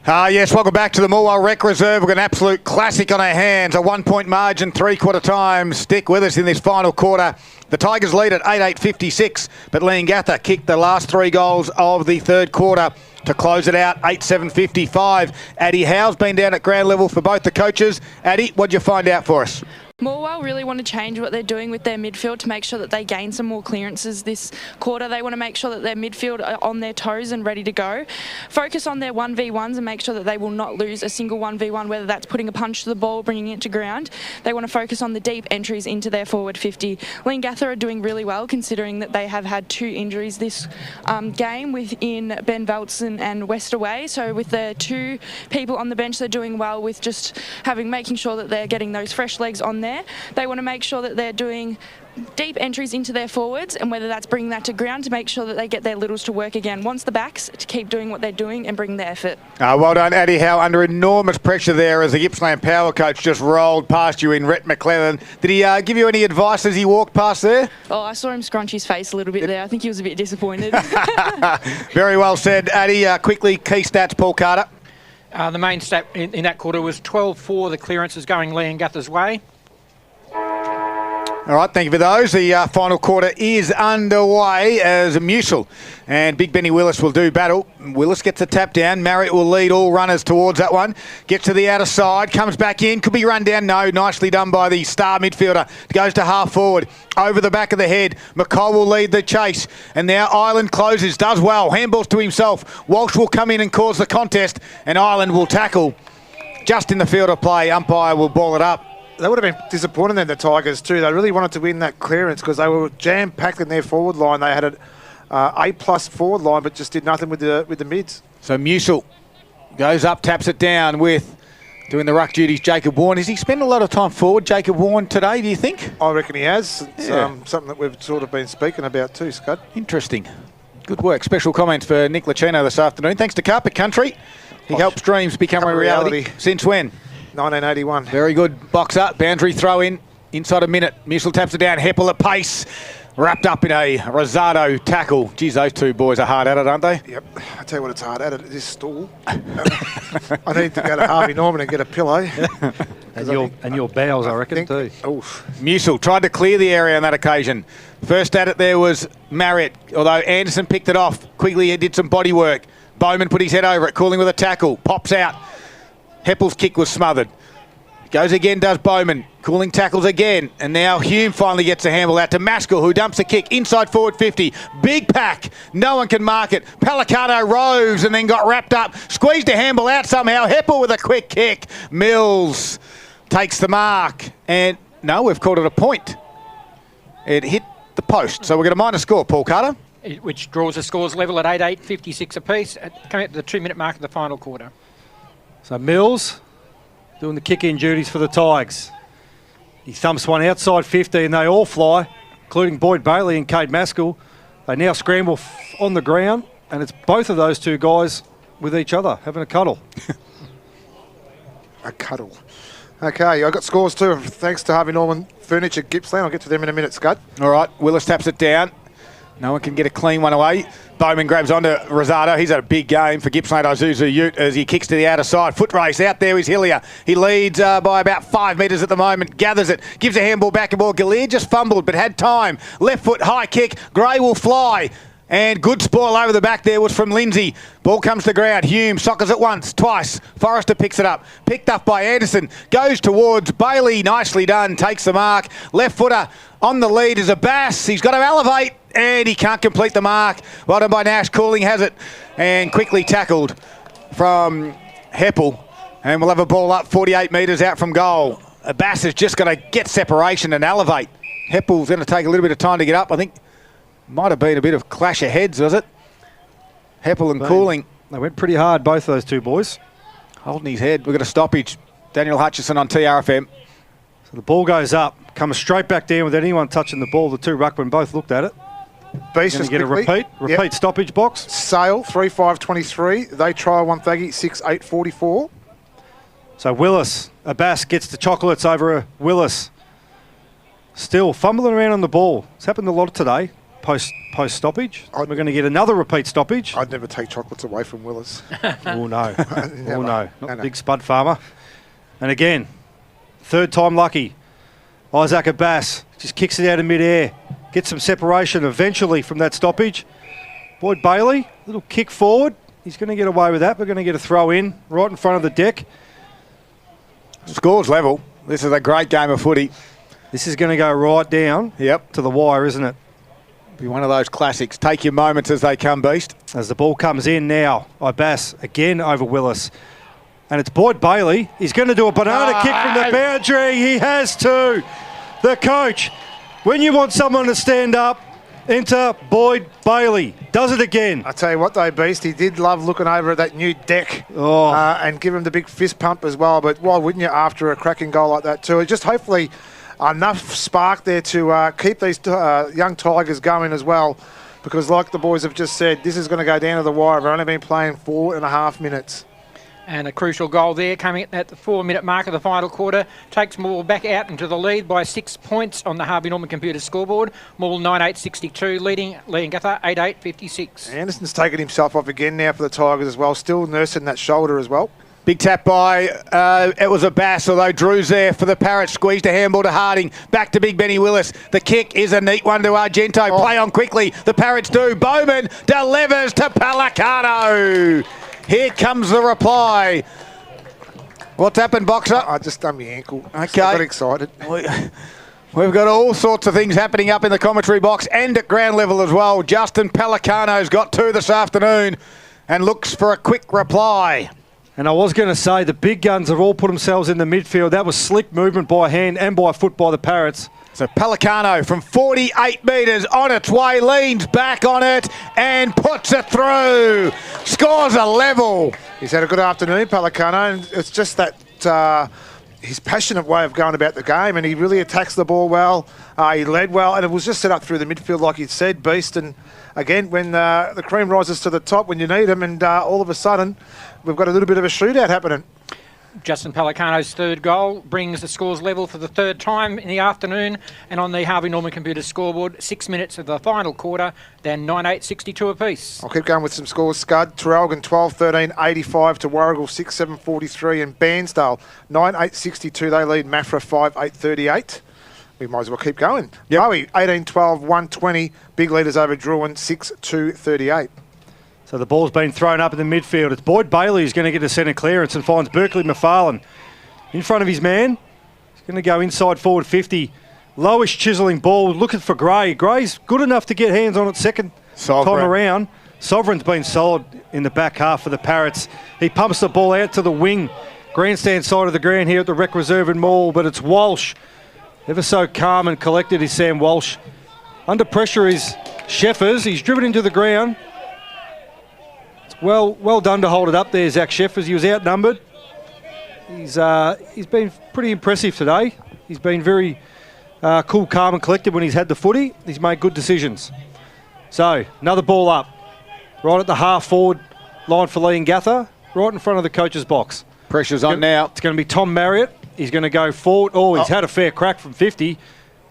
Speaker 9: Yes, welcome back to the Morwell Rec Reserve. We've got an absolute classic on our hands. A 1-point margin, 3/4 time. Stick with us in this final quarter. The Tigers lead at 8-8-56, but Leongatha kicked the last 3 goals of the third quarter to close it out, 8-7-55. Addy Howe's been down at ground level for both the coaches. Addy, what'd you find out for us?
Speaker 6: Morwell really want to change what they're doing with their midfield to make sure that they gain some more clearances this quarter. They want to make sure that their midfield are on their toes and ready to go. Focus on their 1v1s and make sure that they will not lose a single 1v1, whether that's putting a punch to the ball, bringing it to ground. They want to focus on the deep entries into their forward 50. Leongatha are doing really well considering that they have had 2 injuries this game within Ben Veltzen and Westerway. So with the 2 people on the bench, they're doing well with just making sure that they're getting those fresh legs on there. They want to make sure that they're doing deep entries into their forwards, and whether that's bringing that to ground to make sure that they get their littles to work again. Wants the backs to keep doing what they're doing and bring the effort.
Speaker 9: Well done, Addy Howe, under enormous pressure there as the Gippsland power coach just rolled past you in Rhett McClellan. Did he give you any advice as he walked past there?
Speaker 6: Oh, I saw him scrunch his face a little bit there. I think he was a bit disappointed.
Speaker 9: Very well said, Addy. Quickly, key stats, Paul Carter.
Speaker 4: The main stat in that quarter was 12-4, the clearances going Leongatha's way.
Speaker 9: All right, thank you for those. The final quarter is underway as Musil and Big Benny Willis will do battle. Willis gets a tap down. Marriott will lead all runners towards that one. Gets to the outer side, comes back in. Could be run down. No, nicely done by the star midfielder. Goes to half forward. Over the back of the head. McCall will lead the chase. And now Ireland closes. Does well. Handballs to himself. Walsh will come in and cause the contest. And Ireland will tackle. Just in the field of play. Umpire will ball it up.
Speaker 1: They would have been disappointed in the Tigers too. They really wanted to win that clearance because they were jam-packed in their forward line. They had an A+ forward line, but just did nothing with the mids.
Speaker 9: So Musil goes up, taps it down with doing the ruck duties, Jacob Warren. Has he spent a lot of time forward, Jacob Warren, today, do you think?
Speaker 1: I reckon he has. It's something that we've sort of been speaking about too, Scud.
Speaker 9: Interesting. Good work. Special comments for Nick Lucino this afternoon. Thanks to Carpet Country. He helps dreams become a reality. Since when?
Speaker 1: 1981.
Speaker 9: Very good. Box up, boundary throw in. Inside a minute. Musil taps it down. Heppel at pace. Wrapped up in a Rosado tackle. Geez, those two boys are hard at it, aren't they?
Speaker 1: Yep. I tell you what, it's hard at it. This stool. I need to go to Harvey Norman and get a pillow.
Speaker 5: and your bowels, I reckon, too.
Speaker 1: Oof.
Speaker 9: Musil tried to clear the area on that occasion. First at it there was Marriott, although Anderson picked it off. Quigley did some body work. Bowman put his head over it, Cooling with a tackle. Pops out. Heppel's kick was smothered. Goes again, does Bowman. Cooling tackles again. And now Hume finally gets a handball out to Maskell, who dumps a kick inside forward 50. Big pack. No one can mark it. Palicato rose and then got wrapped up. Squeezed a handball out somehow. Heppel with a quick kick. Mills takes the mark. And no, we've called it a point. It hit the post. So we're going to minus score, Paul Carter.
Speaker 4: Which draws the scores level at 8-8, 56 apiece, coming up to the 2-minute mark of the final quarter.
Speaker 5: So Mills doing the kick-in duties for the Tigers. He thumps one outside 50 and they all fly, including Boyd Bailey and Cade Maskell. They now scramble on the ground and it's both of those two guys with each other, having a cuddle.
Speaker 1: A cuddle. Okay, I got scores too, thanks to Harvey Norman Furniture Gippsland. I'll get to them in a minute, Scud.
Speaker 9: All right, Willis taps it down. No one can get a clean one away. Bowman grabs onto Rosado. He's had a big game for Gippsland Isuzu Ute as he kicks to the outer side. Foot race. Out there is Hillier. He leads by about 5 metres at the moment. Gathers it. Gives a handball back and ball. Gallier just fumbled but had time. Left foot high kick. Gray will fly. And good spoil over the back there was from Lindsay. Ball comes to ground. Hume soccers it once, twice. Forrester picks it up. Picked up by Anderson. Goes towards Bailey. Nicely done. Takes the mark. Left footer on the lead is a Bass. He's got to elevate. And he can't complete the mark. Well done by Nash. Cooling has it. And quickly tackled from Heppel. And we'll have a ball up 48 metres out from goal. Bass has just got to get separation and elevate. Heppel's going to take a little bit of time to get up. I think might have been a bit of clash of heads, was it? Heppel and Cooling.
Speaker 5: They went pretty hard, both those two boys.
Speaker 9: Holding his head. We've got a stoppage. Daniel Hutchison on TRFM.
Speaker 5: So the ball goes up, comes straight back down without anyone touching the ball. The two ruckmen both looked at it.
Speaker 1: Beast
Speaker 5: get a repeat stoppage box.
Speaker 1: Sale 3-5-23. They try one thuggy 6-8-44.
Speaker 5: So Willis, Abbas gets the chocolates over Willis. Still fumbling around on the ball. It's happened a lot today. Post stoppage. We're going to get another repeat stoppage.
Speaker 1: I'd never take chocolates away from Willis.
Speaker 5: Oh no. Oh no. Not big spud farmer. And again, third time lucky. Isaac Abbas just kicks it out of mid-air. Gets some separation eventually from that stoppage. Boyd Bailey, little kick forward. He's going to get away with that. We're going to get a throw in right in front of the deck.
Speaker 9: Scores level. This is a great game of footy.
Speaker 5: This is going to go right down to the wire, isn't it?
Speaker 9: Be one of those classics. Take your moments as they come, Beast.
Speaker 5: As the ball comes in now, Abbas again over Willis. And it's Boyd Bailey. He's going to do a banana kick from the boundary. He has to. The coach. When you want someone to stand up, enter Boyd Bailey. Does it again.
Speaker 1: I tell you what though, Beast, he did love looking over at that new deck and give him the big fist pump as well. But why wouldn't you after a cracking goal like that too? Just hopefully enough spark there to keep these young Tigers going as well, because like the boys have just said, this is going to go down to the wire. We've only been playing 4.5 minutes.
Speaker 4: And a crucial goal there coming at the 4-minute mark of the final quarter. Takes Morwell back out into the lead by 6 points on the Harvey Norman computer scoreboard. Morwell 9-8-62, leading Leongatha 8-8-56.
Speaker 1: Anderson's taken himself off again now for the Tigers as well, still nursing that shoulder as well.
Speaker 9: Big tap by, it was a Bass, although Drew's there for the Parrots. Squeezed a handball to Harding. Back to Big Benny Willis. The kick is a neat one to Argento. Play on quickly. The Parrots do. Bowman delivers to Pelicano. Here comes the reply. What's happened, Boxer?
Speaker 1: I just done my ankle.
Speaker 9: Okay.
Speaker 1: I got excited.
Speaker 9: We've got all sorts of things happening up in the commentary box and at ground level as well. Justin Pelicano's got 2 this afternoon and looks for a quick reply.
Speaker 5: And I was going to say, the big guns have all put themselves in the midfield. That was slick movement by hand and by foot by the Parrots.
Speaker 9: So Pelicano from 48 metres on its way, leans back on it and puts it through. Scores a level.
Speaker 1: He's had a good afternoon, Pelicano, and it's just that his passionate way of going about the game, and he really attacks the ball well. He led well, and it was just set up through the midfield, like you said, Beast. And again, when the cream rises to the top when you need them, and all of a sudden, we've got a little bit of a shootout happening.
Speaker 4: Justin Pelicano's third goal brings the scores level for the third time in the afternoon, and on the Harvey Norman computer scoreboard, 6 minutes of the final quarter, then 9-8-62 apiece.
Speaker 1: I'll keep going with some scores. Scud, Traralgon 12-13, 85 to Warrigal 6-7-43, and Bairnsdale 9-8-62. They lead Maffra 5-8-38. We might as well keep going.
Speaker 9: Yep.
Speaker 1: Bowie 18-12, 120. Big leaders over Druin 6-2-38.
Speaker 5: So the ball's been thrown up in the midfield. It's Boyd Bailey who's going to get a centre clearance and finds Berkeley McFarlane in front of his man. He's going to go inside forward 50. Lowish chiselling ball, looking for Gray. Gray's good enough to get hands on it second time around. Sovereign's been solid in the back half for the Parrots. He pumps the ball out to the wing. Grandstand side of the ground here at the Rec Reserve in Morwell, but it's Walsh. Ever so calm and collected is Sam Walsh. Under pressure is Sheffers. He's driven into the ground. Well done to hold it up there, Zach Sheffers. He was outnumbered. He's been pretty impressive today. He's been very cool, calm and collected when he's had the footy. He's made good decisions. So, another ball up. Right at the half-forward line for Leongatha, right in front of the coach's box.
Speaker 9: Pressure's on now.
Speaker 5: It's going to be Tom Marriott. He's going to go forward. Oh, he's had a fair crack from 50.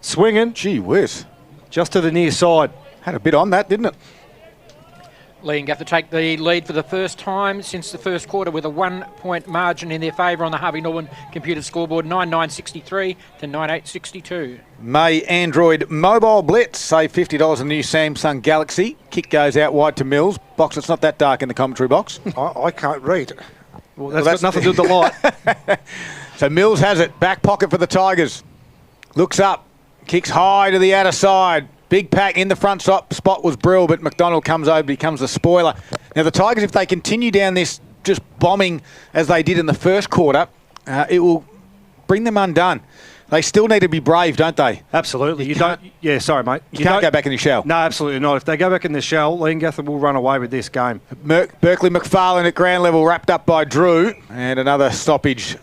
Speaker 5: Swinging.
Speaker 9: Gee whiz.
Speaker 5: Just to the near side.
Speaker 9: Had a bit on that, didn't it?
Speaker 4: Leongatha take the lead for the first time since the first quarter with a 1-point margin in their favour on the Harvey Norman computer scoreboard, 9-9-63 to 9-8-62.
Speaker 9: May Android Mobile Blitz, save $50 on the new Samsung Galaxy. Kick goes out wide to Mills. Box, it's not that dark in the commentary box.
Speaker 1: I can't read.
Speaker 5: Well, that's got nothing to do with the light.
Speaker 9: So Mills has it, back pocket for the Tigers. Looks up, kicks high to the outer side. Big pack in the front spot was Brill, but McDonald comes over, becomes the spoiler. Now the Tigers, if they continue down this just bombing as they did in the first quarter, it will bring them undone. They still need to be brave, don't they?
Speaker 5: Absolutely. You don't. Yeah, sorry, mate.
Speaker 9: You can't go back in your shell.
Speaker 5: No, absolutely not. If they go back in their shell, Leongatha will run away with this game.
Speaker 9: Berkeley McFarlane at ground level, wrapped up by Drew, and another stoppage.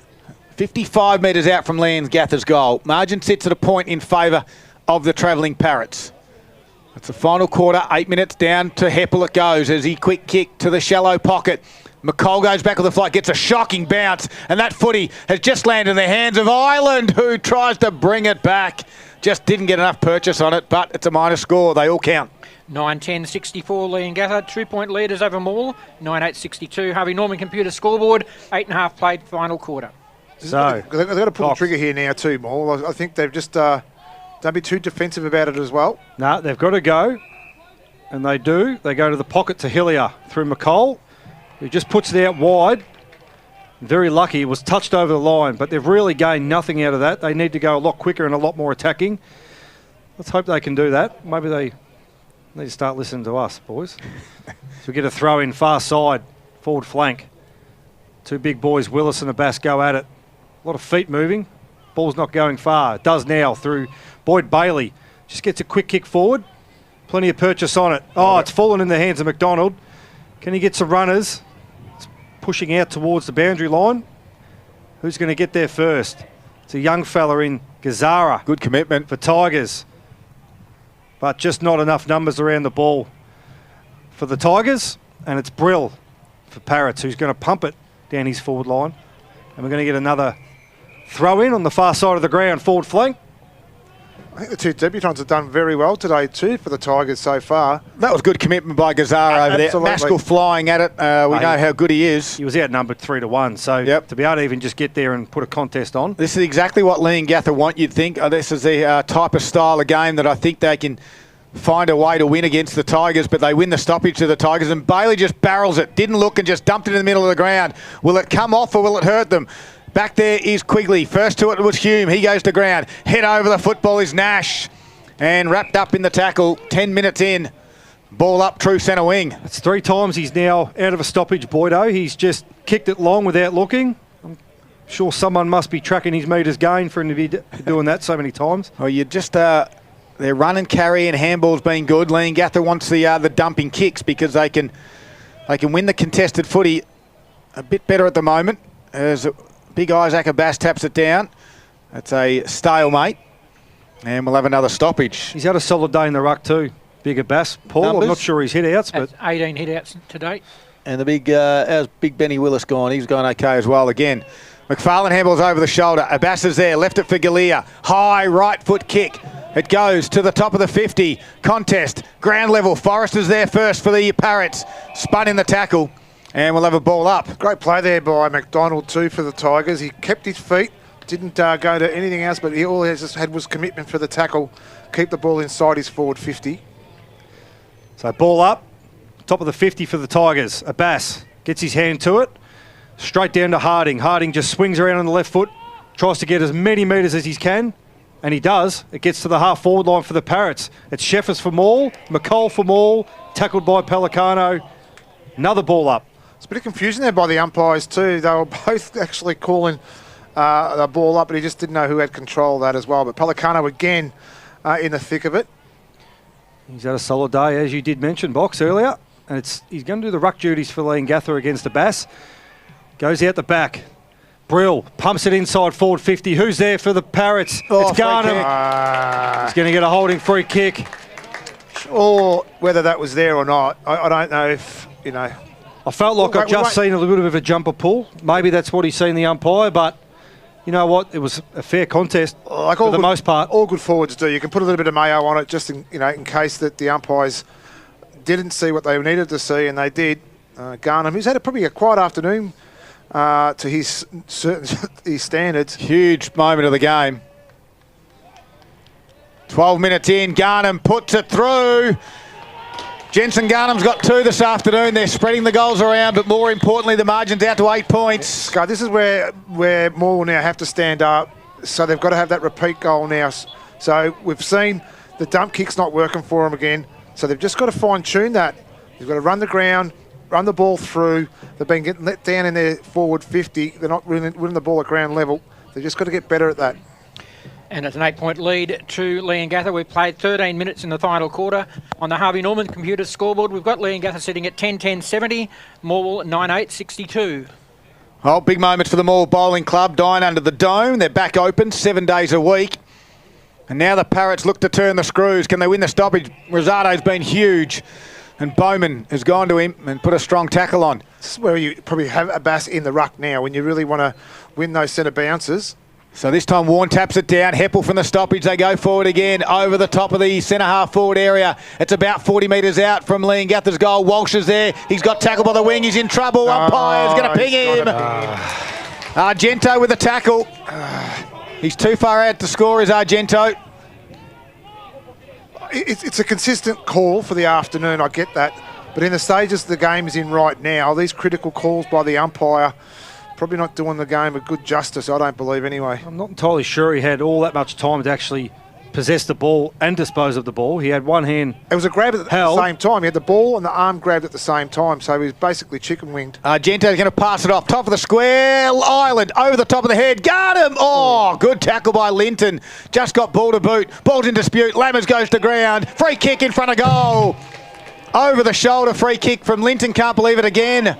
Speaker 9: 55 metres out from Leongatha's goal. Margin sits at a point in favour of the travelling Parrots. It's the final quarter, 8 minutes down to Heppel it goes as he quick kick to the shallow pocket. McCall goes back with the flight, gets a shocking bounce, and that footy has just landed in the hands of Ireland, who tries to bring it back. Just didn't get enough purchase on it, but it's a minor score. They all count.
Speaker 4: 9-10-64 Leongatha, 2-point leaders over Morwell, 9-8-62 Harvey Norman computer scoreboard, 8.5 played final quarter.
Speaker 1: So they've got to pull the trigger here now too, Morwell. I think they've just don't be too defensive about it as well.
Speaker 5: No, they've got to go, and they do. They go to the pocket to Hillier through McCall, who just puts it out wide. Very lucky. It was touched over the line, but they've really gained nothing out of that. They need to go a lot quicker and a lot more attacking. Let's hope they can do that. Maybe they need to start listening to us, boys. So we get a throw in far side, forward flank. Two big boys, Willis and Abbas, go at it. A lot of feet moving. Ball's not going far. It does now through Boyd Bailey. Just gets a quick kick forward. Plenty of purchase on it. Oh, it's fallen in the hands of McDonald. Can he get some runners? It's pushing out towards the boundary line. Who's going to get there first? It's a young fella in Gazzara.
Speaker 9: Good commitment
Speaker 5: for Tigers. But just not enough numbers around the ball for the Tigers. And it's Brill for Parrots, who's going to pump it down his forward line. And we're going to get another throw in on the far side of the ground, forward flank.
Speaker 1: I think the two debutants have done very well today too for the Tigers so far.
Speaker 9: That was good commitment by Gazzara over there. Maskell flying at it. We know how good he is.
Speaker 5: He was outnumbered 3-1, so to be able to even just get there and put a contest on.
Speaker 9: This is exactly what Leongatha want, you'd think. This is the type of style of game that I think they can find a way to win against the Tigers, but they win the stoppage to the Tigers, and Bailey just barrels it. Didn't look and just dumped it in the middle of the ground. Will it come off or will it hurt them? Back there is Quigley. First to it was Hume. He goes to ground. Head over the football is Nash. And wrapped up in the tackle. 10 minutes in. Ball up, true centre wing.
Speaker 5: It's 3 times he's now out of a stoppage, Boydo. He's just kicked it long without looking. I'm sure someone must be tracking his metres gain for him to be doing that so many times.
Speaker 9: Well, you just... their run and carry and handball's been good. Leongatha wants the dumping kicks because they can win the contested footy a bit better at the moment. As Big Isaac Abbas taps it down. That's a stalemate. And we'll have another stoppage.
Speaker 5: He's had a solid day in the ruck too. Big Abbas. Paul, numbers. I'm not sure his hit-outs, but...
Speaker 4: 18 hit-outs to date.
Speaker 9: And the big, how's Big Benny Willis gone? He's gone okay as well again. McFarlane handballs over the shoulder. Abbas is there. Left it for Galea. High right foot kick. It goes to the top of the 50. Contest. Ground level. Forrester's there first for the Parrots. Spun in the tackle. And we'll have a ball up.
Speaker 1: Great play there by McDonald too for the Tigers. He kept his feet, didn't go to anything else, but all he just had was commitment for the tackle. Keep the ball inside his forward 50.
Speaker 5: So ball up, top of the 50 for the Tigers. Abbas gets his hand to it, straight down to Harding. Harding just swings around on the left foot, tries to get as many metres as he can, and he does. It gets to the half forward line for the Parrots. It's Sheffers for Maul, McCall for Maul, tackled by Pelicano. Another ball up.
Speaker 1: It's a bit of confusion there by the umpires too. They were both actually calling the ball up, but he just didn't know who had control of that as well. But Pelicano again in the thick of it.
Speaker 5: He's had a solid day, as you did mention, Box, earlier. And he's going to do the ruck duties for Leongatha against the Bass. Goes out the back. Brill pumps it inside forward 50. Who's there for the Parrots? It's Garnham. He's going to get a holding free kick.
Speaker 1: Or whether that was there or not, I don't know if, you know...
Speaker 5: I felt like I'd just seen a little bit of a jumper pull. Maybe that's what he's seen the umpire, but you know what? It was a fair contest for the most part.
Speaker 1: All good forwards do. You can put a little bit of mayo on it just in case that the umpires didn't see what they needed to see, and they did. Garnham, who's had probably a quiet afternoon to his standards.
Speaker 9: Huge moment of the game. 12 minutes in, Garnham puts it through. Jensen Garnham's got 2 this afternoon. They're spreading the goals around, but more importantly, the margin's out to 8 points.
Speaker 1: This is where Morwell now have to stand up. So they've got to have that repeat goal now. So we've seen the dump kick's not working for them again. So they've just got to fine-tune that. They've got to run the ground, run the ball through. They've been getting let down in their forward 50. They're not winning the ball at ground level. They've just got to get better at that.
Speaker 4: And it's an 8-point lead to Leongatha. We've played 13 minutes in the final quarter. On the Harvey Norman computer scoreboard, we've got Leongatha sitting at 10-10-70, Morwell 9-8-62.
Speaker 9: Oh, big moments for the Morwell Bowling Club. Dine under the dome. They're back open 7 days a week. And now the Parrots look to turn the screws. Can they win the stoppage? Rosado's been huge. And Bowman has gone to him and put a strong tackle on.
Speaker 1: This is where you probably have Abbas in the ruck now when you really want to win those centre bounces.
Speaker 9: So this time Warren taps it down. Heppel from the stoppage. They go forward again over the top of the centre half forward area. It's about 40 metres out from Leongatha's goal. Walsh is there. He's got tackled by the wing. He's in trouble. Umpire's going to ping him. Argento with the tackle. He's too far out to score, is Argento.
Speaker 1: It's a consistent call for the afternoon. I get that. But in the stages the game is in right now, these critical calls by the umpire probably not doing the game a good justice, I don't believe anyway.
Speaker 5: I'm not entirely sure he had all that much time to actually possess the ball and dispose of the ball. He had one hand.
Speaker 1: It was a grab at the same time. He had the ball and the arm grabbed at the same time, so he was basically chicken winged.
Speaker 9: Argento's going to pass it off. Top of the square. Ireland over the top of the head. Got him. Oh, good tackle by Linton. Just got ball to boot. Ball's in dispute. Lammers goes to ground. Free kick in front of goal. Over the shoulder free kick from Linton. Can't believe it again.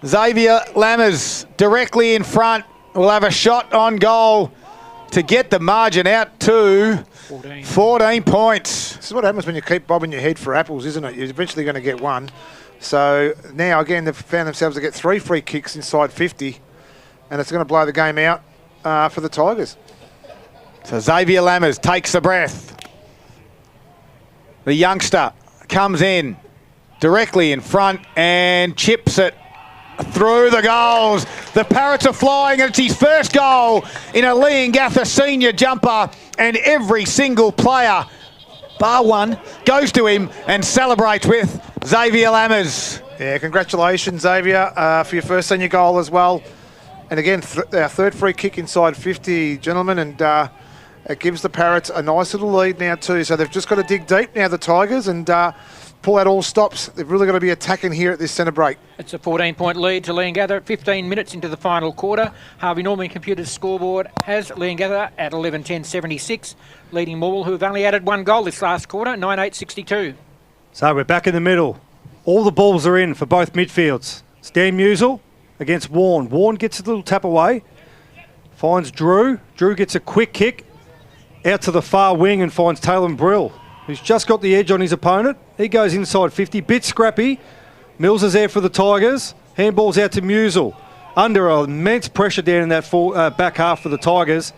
Speaker 9: Xavier Lammers directly in front. Will have a shot on goal to get the margin out to 14 points.
Speaker 1: This is what happens when you keep bobbing your head for apples, isn't it? You're eventually going to get one. So now, again, they've found themselves to get 3 free kicks inside 50, and it's going to blow the game out for the Tigers.
Speaker 9: So Xavier Lammers takes a breath. The youngster comes in directly in front and chips it through the goals. The Parrots are flying, and it's his first goal in a Leongatha senior jumper, and every single player, bar one, goes to him and celebrates with Xavier Lammers.
Speaker 1: Yeah, congratulations, Xavier, for your first senior goal as well. And again, our third free kick inside 50, gentlemen, and it gives the Parrots a nice little lead now too. So they've just got to dig deep now, the Tigers, and pull out all stops. They've really got to be attacking here at this centre break.
Speaker 4: It's a 14-point lead to Leongatha at 15 minutes into the final quarter. Harvey Norman Computer's scoreboard has Leongatha at 11-10-76, leading Morwell, who have only added 1 goal this last quarter, 9-8-62.
Speaker 5: So we're back in the middle. All the balls are in for both midfields. It's Dan Musel against Warren. Warren gets a little tap away, finds Drew. Drew gets a quick kick out to the far wing and finds Taylor Brill, who's just got the edge on his opponent. He goes inside 50, bit scrappy. Mills is there for the Tigers. Handball's out to Musel. Under immense pressure down in that back half for the Tigers.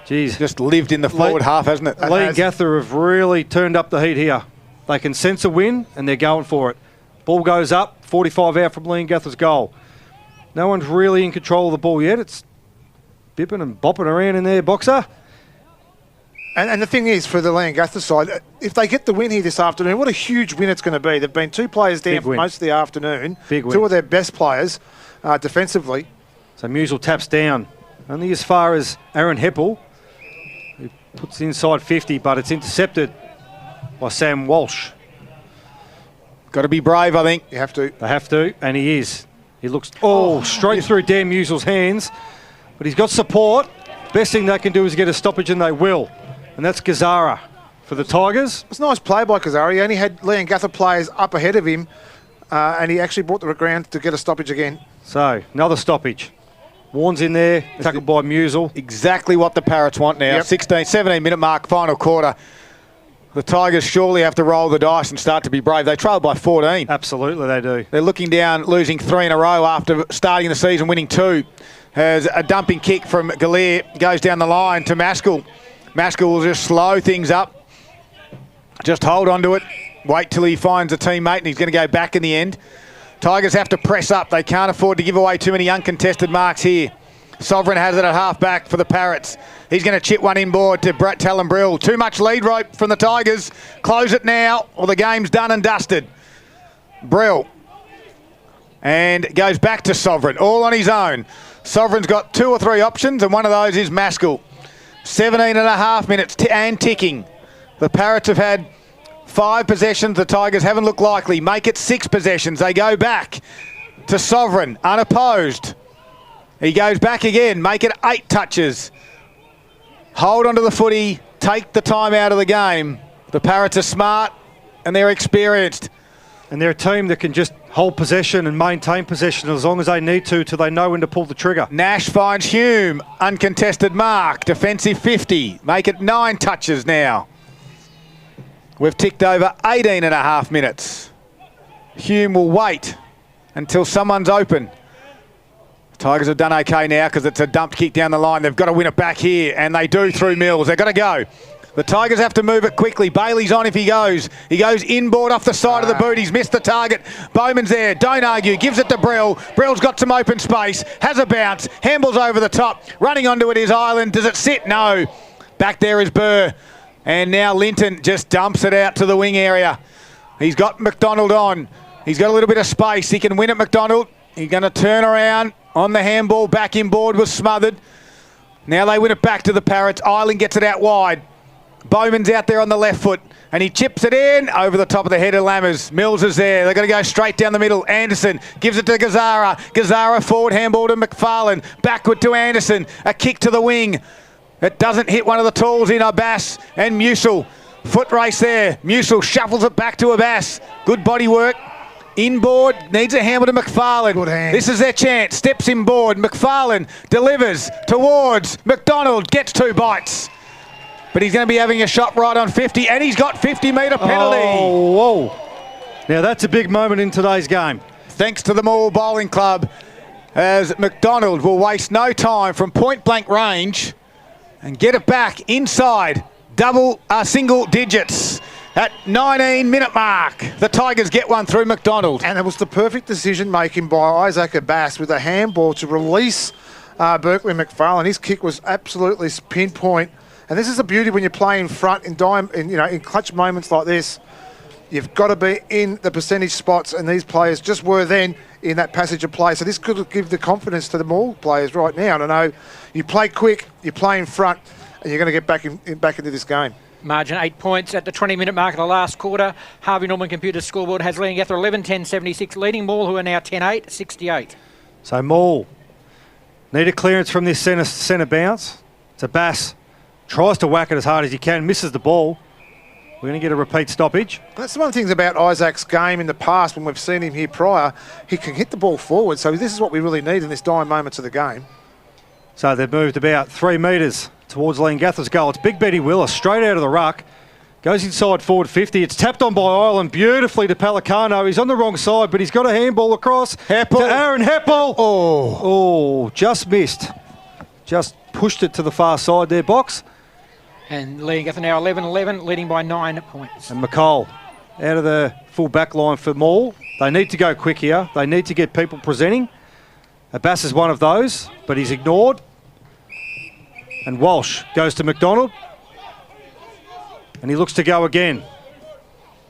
Speaker 5: Jeez.
Speaker 9: Just lived in the forward half, hasn't it?
Speaker 5: Leongatha have really turned up the heat here. They can sense a win, and they're going for it. Ball goes up, 45 out from Leongatha's goal. No one's really in control of the ball yet. It's bipping and bopping around in there, Boxer.
Speaker 1: And the thing is, for the Leongatha side, if they get the win here this afternoon, what a huge win it's going to be. They've been 2 players down for most of the afternoon.
Speaker 5: Big win.
Speaker 1: 2 of their best players defensively.
Speaker 5: So Musel taps down. Only as far as Aaron Heppel, who puts it inside 50, but it's intercepted by Sam Walsh.
Speaker 9: Got to be brave, I think.
Speaker 1: You have to.
Speaker 5: They have to, and he is. He looks, straight through Dan Musel's hands, but he's got support. Best thing they can do is get a stoppage, and they will. And that's Gazzara for the Tigers.
Speaker 1: It's a nice play by Gazzara. He only had Leongatha players up ahead of him, and he actually brought the ground to get a stoppage again.
Speaker 5: So, another stoppage. Warren's in there, tackled by Musel.
Speaker 9: Exactly what the Parrots want now. 17-minute mark, final quarter. The Tigers surely have to roll the dice and start to be brave. They trail by 14.
Speaker 5: Absolutely, they do.
Speaker 9: They're looking down, losing 3 in a row after starting the season, winning 2. Has a dumping kick from Gallier, goes down the line to Maskell. Maskell will just slow things up. Just hold on to it. Wait till he finds a teammate, and he's going to go back in the end. Tigers have to press up. They can't afford to give away too many uncontested marks here. Sovereign has it at half-back for the Parrots. He's going to chip one inboard to Brett Tallenbrill. Too much lead rope from the Tigers. Close it now, or the game's done and dusted. Brill. And goes back to Sovereign, all on his own. Sovereign's got 2 or 3 options, and one of those is Maskell. 17.5 minutes and ticking. The Parrots have had 5 possessions. The Tigers haven't looked likely. Make it 6 possessions. They go back to Sovereign, unopposed. He goes back again. Make it 8 touches. Hold onto the footy. Take the time out of the game. The Parrots are smart and they're experienced.
Speaker 5: And they're a team that can just hold possession and maintain possession as long as they need to till they know when to pull the trigger.
Speaker 9: Nash finds Hume. Uncontested mark. Defensive 50. Make it 9 touches now. We've ticked over 18.5 minutes. Hume will wait until someone's open. Tigers have done okay now because it's a dumped kick down the line. They've got to win it back here, and they do through Mills. They've got to go. The Tigers have to move it quickly. Bailey's on if he goes. He goes inboard off the side of the boot. He's missed the target. Bowman's there. Don't argue. Gives it to Brill. Brill's got some open space. Has a bounce. Handballs over the top. Running onto it is Island. Does it sit? No. Back there is Burr. And now Linton just dumps it out to the wing area. He's got McDonald on. He's got a little bit of space. He can win it, McDonald. He's going to turn around on the handball. Back inboard was smothered. Now they win it back to the Parrots. Island gets it out wide. Bowman's out there on the left foot, and he chips it in over the top of the head of Lammers. Mills is there. They're going to go straight down the middle. Anderson gives it to Gazzara. Gazzara forward handball to McFarlane. Backward to Anderson. A kick to the wing. It doesn't hit one of the tools in Abbas and Musel. Foot race there. Musel shuffles it back to Abbas. Good body work Inboard, needs a handle to McFarlane.
Speaker 1: Good hand.
Speaker 9: This is their chance. Steps inboard. McFarlane delivers towards McDonald. Gets 2 bites. But he's going to be having a shot right on 50, and he's got 50-metre penalty.
Speaker 5: Oh, whoa. Now that's a big moment in today's game.
Speaker 9: Thanks to the Morwell Bowling Club, as McDonald will waste no time from point-blank range and get it back inside single digits. At 19-minute mark, the Tigers get one through McDonald.
Speaker 1: And it was the perfect decision making by Isaac Abbas with a handball to release Berkeley McFarlane. His kick was absolutely pinpoint. And this is the beauty when you're playing front in clutch moments like this. You've got to be in the percentage spots, and these players just were then in that passage of play. So this could give the confidence to the Morwell players right now to know you play quick, you play in front, and you're going to get back into this game.
Speaker 4: Margin 8 points at the 20-minute mark of the last quarter. Harvey Norman Computer scoreboard has Leongatha 11-10-76, leading Morwell, who are now 10-8, 68.
Speaker 5: So Morwell need a clearance from this centre bounce. It's Abbas. Tries to whack it as hard as he can, misses the ball. We're going to get a repeat stoppage.
Speaker 1: That's one of the things about Isaac's game in the past when we've seen him here prior. He can hit the ball forward, so this is what we really need in this dying moments of the game.
Speaker 5: So they've moved about 3 metres towards Leongatha's goal. It's Big Betty Willis, straight out of the ruck. Goes inside forward 50. It's tapped on by Ireland beautifully to Pelicano. He's on the wrong side, but he's got a handball across to Aaron Heppel. Oh, just missed. Just pushed it to the far side there, Box.
Speaker 4: And Leongatha now 11-11, leading by 9 points.
Speaker 5: And McCall out of the full back line for Morwell. They need to go quick here. They need to get people presenting. Abbas is one of those, but he's ignored. And Walsh goes to McDonald. And he looks to go again.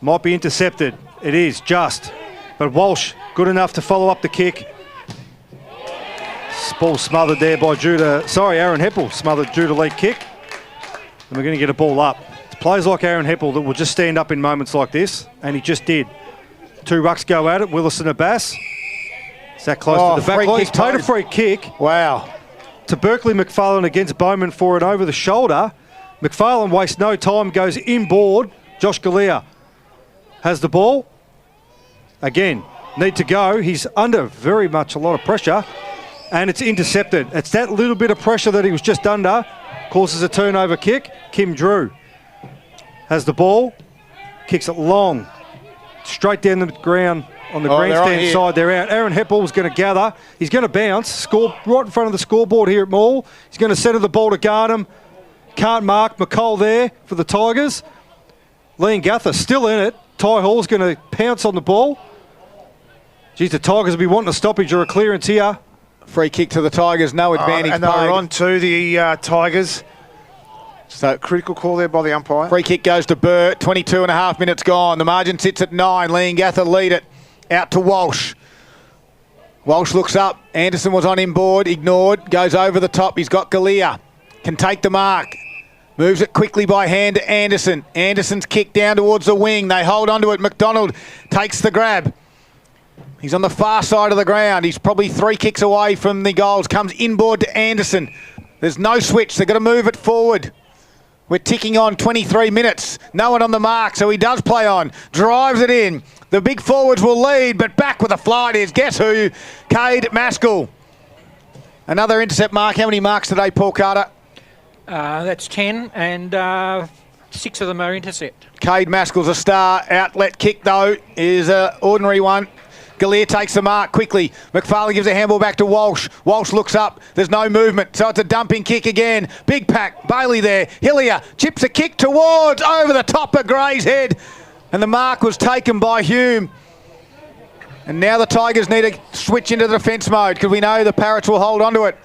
Speaker 5: Might be intercepted. It is, just. But Walsh, good enough to follow up the kick. Ball smothered there by Aaron Heppel smothered Judah League kick. And we're going to get a ball up. It's players like Aaron Heppel that will just stand up in moments like this, and he just did. 2 rucks go at it, Willis and Abbas. Is that close to the back line? He's paid a free kick.
Speaker 9: Wow.
Speaker 5: To Berkeley McFarlane against Bowman for it over the shoulder. McFarlane wastes no time, goes inboard. Josh Galea has the ball. Again, need to go. He's under very much a lot of pressure, and it's intercepted. It's that little bit of pressure that he was just under. Causes a turnover kick. Kim Drew has the ball. Kicks it long. Straight down the ground on the grandstand side. They're out. Aaron Heppel's going to gather. He's going to bounce. Score right in front of the scoreboard here at Morwell. He's going to centre the ball to Garnham. Can't mark. McCall there for the Tigers. Leongatha still in it. Ty Hall's going to pounce on the ball. Geez, the Tigers will be wanting a stoppage or a clearance here.
Speaker 9: Free kick to the Tigers, no advantage.
Speaker 1: And they were on to the Tigers. So critical call there by the umpire.
Speaker 9: Free kick goes to Burt. 22.5 minutes gone. The margin sits at 9. Leongatha lead it. Out to Walsh. Walsh looks up. Anderson was on inboard. Ignored. Goes over the top. He's got Galea. Can take the mark. Moves it quickly by hand to Anderson. Anderson's kick down towards the wing. They hold onto it. McDonald takes the grab. He's on the far side of the ground. He's probably 3 kicks away from the goals. Comes inboard to Anderson. There's no switch. They've got to move it forward. We're ticking on 23 minutes. No one on the mark, so he does play on. Drives it in. The big forwards will lead, but back with a flight is, guess who? Cade Maskell. Another intercept mark. How many marks today, Paul Carter?
Speaker 4: That's 10, and 6 of them are intercept.
Speaker 9: Cade Maskell's a star. Outlet kick, though, is an ordinary one. Galea takes the mark quickly. McFarlane gives a handball back to Walsh. Walsh looks up. There's no movement, so it's a dumping kick again. Big pack. Bailey there. Hillier chips a kick towards, over the top of Gray's head. And the mark was taken by Hume. And now the Tigers need to switch into the defence mode, because we know the Parrots will hold on to it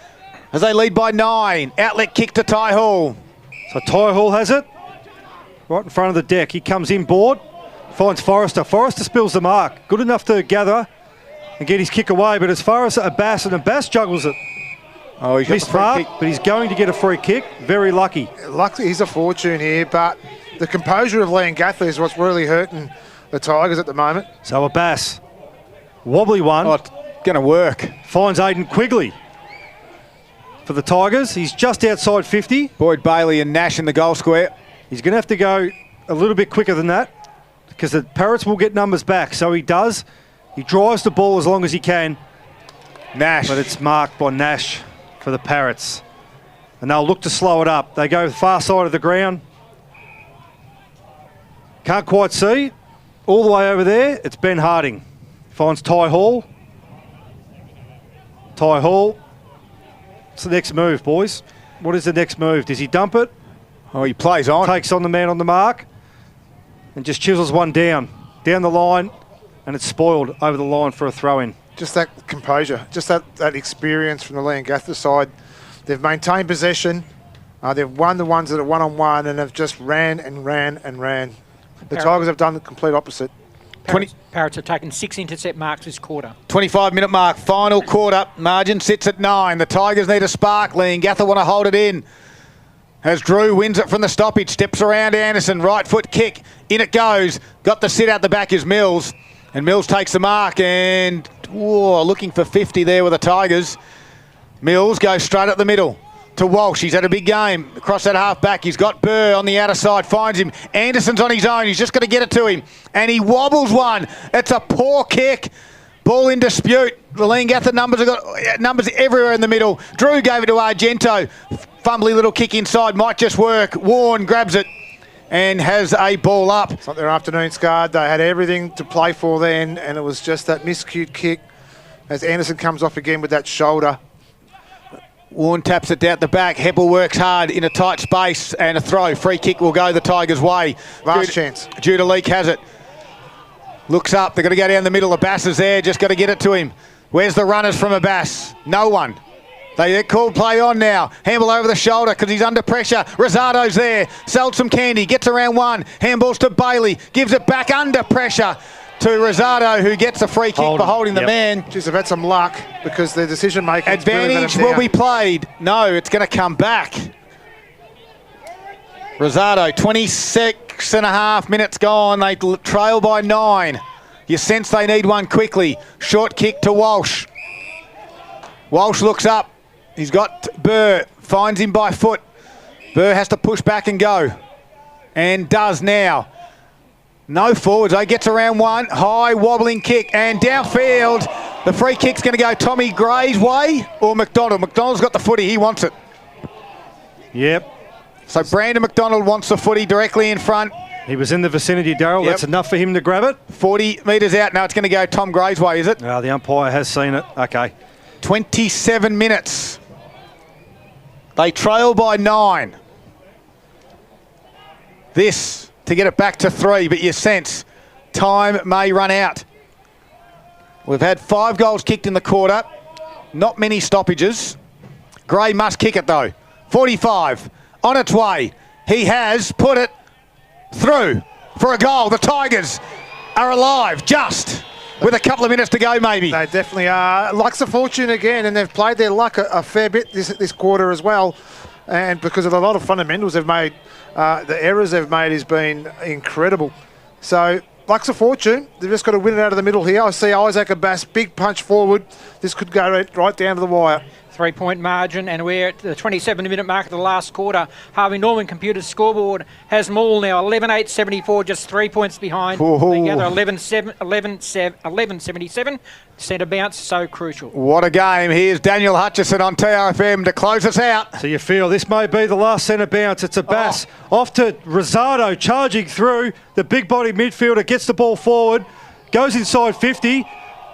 Speaker 9: as they lead by 9. Outlet kick to Ty Hall.
Speaker 5: So Ty Hall has it. Right in front of the deck. He comes inboard. Finds Forrester. Forrester spills the mark. Good enough to gather and get his kick away, but as far as Abbas, and Abbas juggles it.
Speaker 9: Oh, he's
Speaker 5: missed mark, but he's going to get a free kick. Very lucky.
Speaker 1: Luckily, he's a fortune here, but the composure of Leongatha is what's really hurting the Tigers at the moment.
Speaker 5: So Abbas, wobbly one.
Speaker 9: Oh, it's going to work.
Speaker 5: Finds Aidan Quigley for the Tigers. He's just outside 50.
Speaker 9: Boyd Bailey and Nash in the goal square.
Speaker 5: He's going to have to go a little bit quicker than that, because the Parrots will get numbers back. So he does He drives the ball as long as he can,
Speaker 9: Nash.
Speaker 5: but it's marked by Nash for the Parrots. And they'll look to slow it up. They go far side of the ground. Can't quite see. All the way over there, it's Ben Harding. Finds Ty Hall. Ty Hall. What's the next move, boys? What is the next move? Does he dump it?
Speaker 9: Oh, he plays on.
Speaker 5: Takes on the man on the mark and just chisels one down the line, and it's spoiled over the line for a throw-in.
Speaker 1: Just that composure, just that experience from the Leongatha side. They've maintained possession. They've won the ones that are one-on-one, and have just ran and ran and ran. The Tigers have done the complete opposite.
Speaker 4: Parrots have taken 6 intercept marks this quarter.
Speaker 9: 25-minute mark, final quarter. Margin sits at 9. The Tigers need a spark. Leongatha want to hold it in. As Drew wins it from the stoppage, steps around Anderson, right foot kick, in it goes. Got the sit out the back is Mills, and Mills takes the mark, and looking for 50 there with the Tigers. Mills goes straight up the middle to Walsh. He's had a big game across that half back. He's got Burr on the outer side, finds him. Anderson's on his own. He's just going to get it to him, and he wobbles one. It's a poor kick. Ball in dispute. The Leongatha numbers have got numbers everywhere in the middle. Drew gave it to Argento. Fumbly little kick inside, might just work. Warren grabs it and has a ball up.
Speaker 1: It's not their afternoon, Scard. They had everything to play for then, and it was just that miscued kick as Anderson comes off again with that shoulder.
Speaker 9: Warren taps it down the back. Heppel works hard in a tight space, and a throw. Free kick will go the Tigers' way.
Speaker 1: Last chance.
Speaker 9: Judah Leake has it. Looks up. They're going to go down the middle. Abbas is there. Just got to get it to him. Where's the runners from Abbas? No one. They called play on now. Handball over the shoulder because he's under pressure. Rosato's there. Sold some candy. Gets around one. Handballs to Bailey. Gives it back under pressure to Rosato, who gets a free kick for holding the man.
Speaker 1: Jeez, they've had some luck because their decision making.
Speaker 9: Advantage will be played. No, it's going to come back. Rosato, 26 and a half minutes gone. They trail by 9. You sense they need one quickly. Short kick to Walsh. Walsh looks up. He's got Burr. Finds him by foot. Burr has to push back and go. And does now. No forwards. He gets around one. High wobbling kick. And downfield. The free kick's going to go Tommy Gray's way or McDonald. McDonald's got the footy. He wants it.
Speaker 5: Yep.
Speaker 9: So Brandon McDonald wants the footy directly in front.
Speaker 5: He was in the vicinity, Darryl.
Speaker 9: Yep.
Speaker 5: That's enough for him to grab it.
Speaker 9: 40 metres out. Now it's going to go Tom Gray's way, is it?
Speaker 5: The umpire has seen it. Okay.
Speaker 9: 27 minutes. They trail by 9. This to get it back to 3, but you sense time may run out. We've had 5 goals kicked in the quarter. Not many stoppages. Gray must kick it though. 45 on its way. He has put it through for a goal. The Tigers are alive just with a couple of minutes to go maybe.
Speaker 1: They definitely are. Luck's a fortune again, and they've played their luck a fair bit this quarter as well. And because of a lot of fundamentals they've made, the errors they've made has been incredible. So luck's a fortune. They've just got to win it out of the middle here. I see Isaac Abbas, big punch forward. This could go right down to the wire.
Speaker 4: 3-point margin, and we're at the 27-minute mark of the last quarter. Harvey Norman Computers scoreboard has them all now 11-8-74, just 3 points behind. Together 11-77. Centre bounce, so crucial.
Speaker 9: What a game. Here's Daniel Hutchison on TRFM to close us out.
Speaker 5: So you feel this may be the last centre bounce. It's Abbas off to Rosado, charging through. The big body midfielder gets the ball forward, goes inside 50.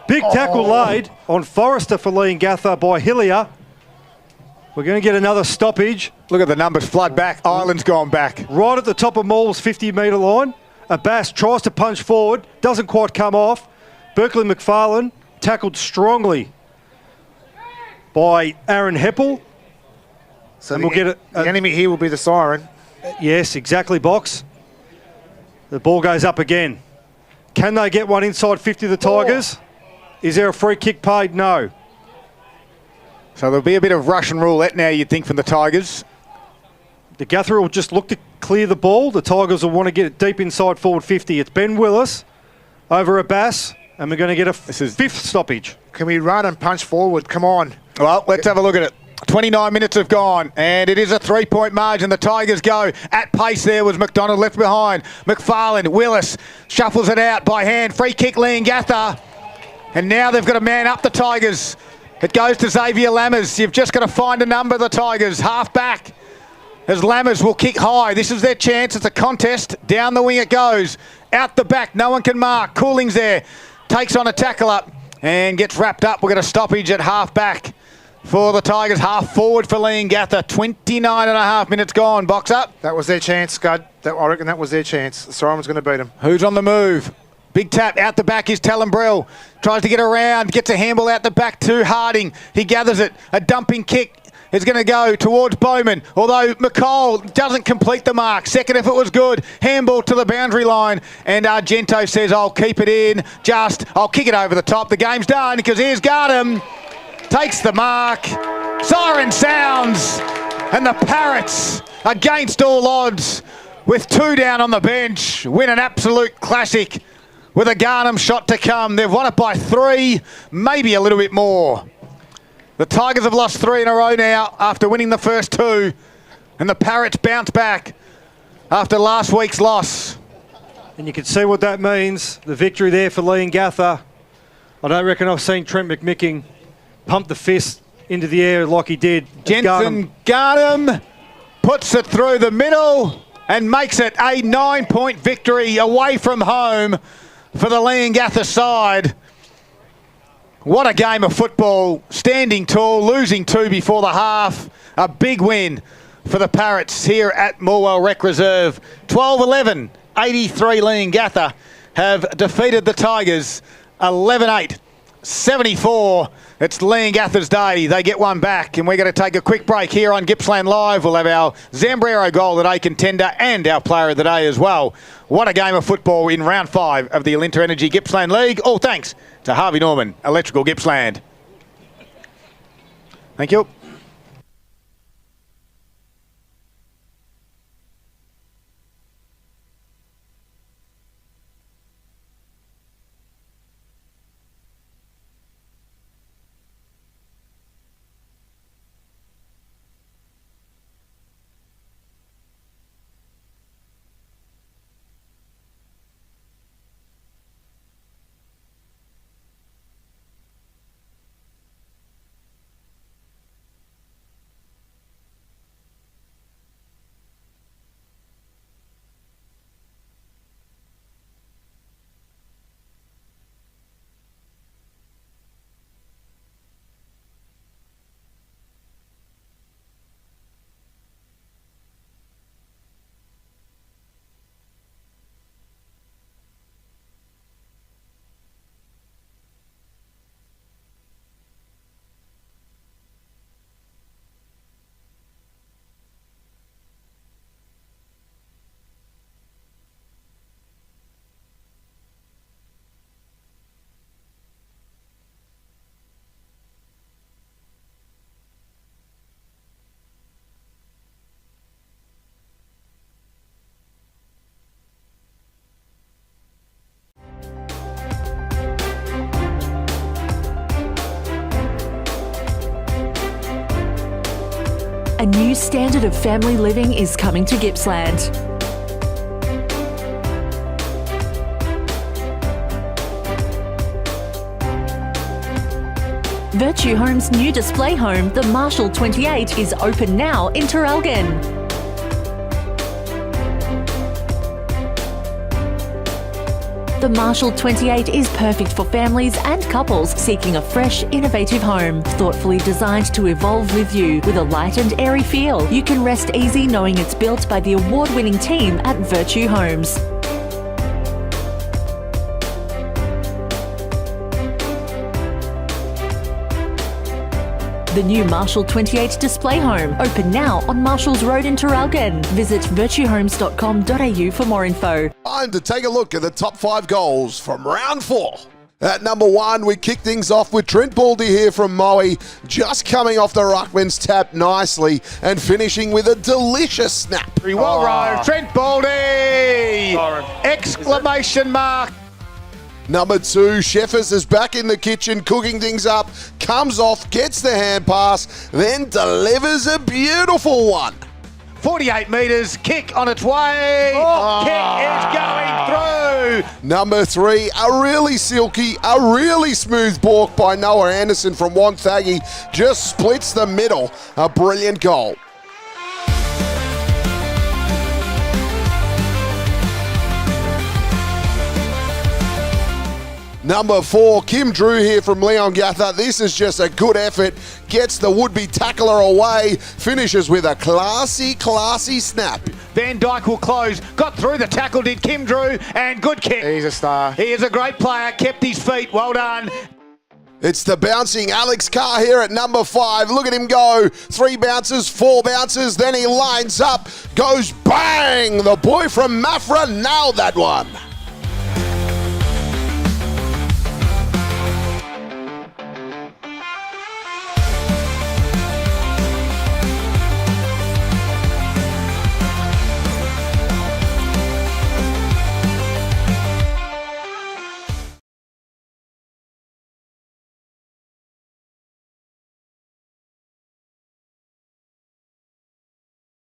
Speaker 5: Big tackle laid on Forrester for Leongatha by Hillier. We're going to get another stoppage.
Speaker 9: Look at the numbers flood back. Ireland's gone back.
Speaker 5: Right at the top of Morwell's 50-metre line. Abbas tries to punch forward. Doesn't quite come off. Berkeley McFarlane tackled strongly by Aaron Heppel.
Speaker 1: So
Speaker 5: and we'll get it.
Speaker 1: The enemy here will be the siren.
Speaker 5: Yes, exactly, Box. The ball goes up again. Can they get one inside 50, the Tigers? Is there a free kick paid? No.
Speaker 9: So there'll be a bit of Russian roulette now, you'd think, from the Tigers.
Speaker 5: The Gather will just look to clear the ball. The Tigers will want to get it deep inside forward 50. It's Ben Willis over Abbas, and we're going to get a fifth stoppage.
Speaker 1: Can we run and punch forward? Come on.
Speaker 9: Well, let's have a look at it. 29 minutes have gone, and it is a 3-point margin. The Tigers go at pace. There was McDonald left behind. McFarlane, Willis shuffles it out by hand. Free kick, Leongatha. And now they've got a man up the Tigers. It goes to Xavier Lammers. You've just got to find a number, the Tigers. Half back as Lammers will kick high. This is their chance. It's a contest. Down the wing it goes. Out the back. No one can mark. Cooling's there. Takes on a tackle up and gets wrapped up. We've got a stoppage at half back for the Tigers. Half forward for Leongatha. 29 and a half minutes gone. Box up.
Speaker 1: That was their chance, Scud. I reckon that was their chance. The Siren's going to beat them.
Speaker 9: Who's on the move? Big tap out the back is Talonbrell. Tries to get around, gets a handball out the back to Harding. He gathers it. A dumping kick is going to go towards Bowman, although McCall doesn't complete the mark. Second effort was good. Handball to the boundary line, and Argento says, I'll keep it in. I'll kick it over the top. The game's done because here's Gardam. Takes the mark. Siren sounds, and the Parrots, against all odds, with 2 down on the bench, win an absolute classic. With a Garnham shot to come. They've won it by 3, maybe a little bit more. The Tigers have lost 3 in a row now after winning the first 2. And the Parrots bounce back after last week's loss.
Speaker 5: And you can see what that means. The victory there for Leongatha. I don't reckon I've seen Trent McMicking pump the fist into the air like he did.
Speaker 9: Jensen Garnham puts it through the middle and makes it a 9-point victory away from home for the Leongatha side. What a game of football. Standing tall, losing 2 before the half. A big win for the Parrots here at Morwell Rec Reserve. 12-11, 83 Leongatha have defeated the Tigers. 11-8, 74. It's Leongatha's day. They get one back, and we're going to take a quick break here on Gippsland Live. We'll have our Zambrero Goal of the Day contender and our Player of the Day as well. What a game of football in round 5 of the Alinta Energy Gippsland League. All thanks to Harvey Norman, Electrical Gippsland. Thank you.
Speaker 7: A new standard of family living is coming to Gippsland. Virtue Home's new display home, the Marshall 28, is open now in Traralgon. The Marshall 28 is perfect for families and couples seeking a fresh, innovative home. Thoughtfully designed to evolve with you with a light and airy feel. You can rest easy knowing it's built by the award-winning team at Virtue Homes. The new Marshall 28 display home, open now on Marshalls Road in Traralgon. Visit virtuehomes.com.au for more info.
Speaker 8: Time to take a look at the top 5 goals from round 4. At number 1, we kick things off with Trent Baldy here from Moe, just coming off the ruckman's tap nicely and finishing with a delicious snap.
Speaker 9: Trent Baldy! Exclamation mark.
Speaker 8: Number 2, Sheffers is back in the kitchen, cooking things up, comes off, gets the hand pass, then delivers a beautiful one.
Speaker 9: 48 metres, kick on its way. Kick is going through.
Speaker 8: Number 3, a really silky, a really smooth balk by Noah Anderson from Wonthaggi. Just splits the middle. A brilliant goal. Number 4, Kim Drew here from Leongatha. This is just a good effort. Gets the would-be tackler away. Finishes with a classy snap.
Speaker 9: Van Dyke will close. Got through the tackle, did Kim Drew, and good kick.
Speaker 1: He's a star.
Speaker 9: He is a great player. Kept his feet. Well done.
Speaker 8: It's the bouncing Alex Carr here at number 5. Look at him go. 3 bounces, 4 bounces. Then he lines up. Goes bang. The boy from Mafra nailed that one.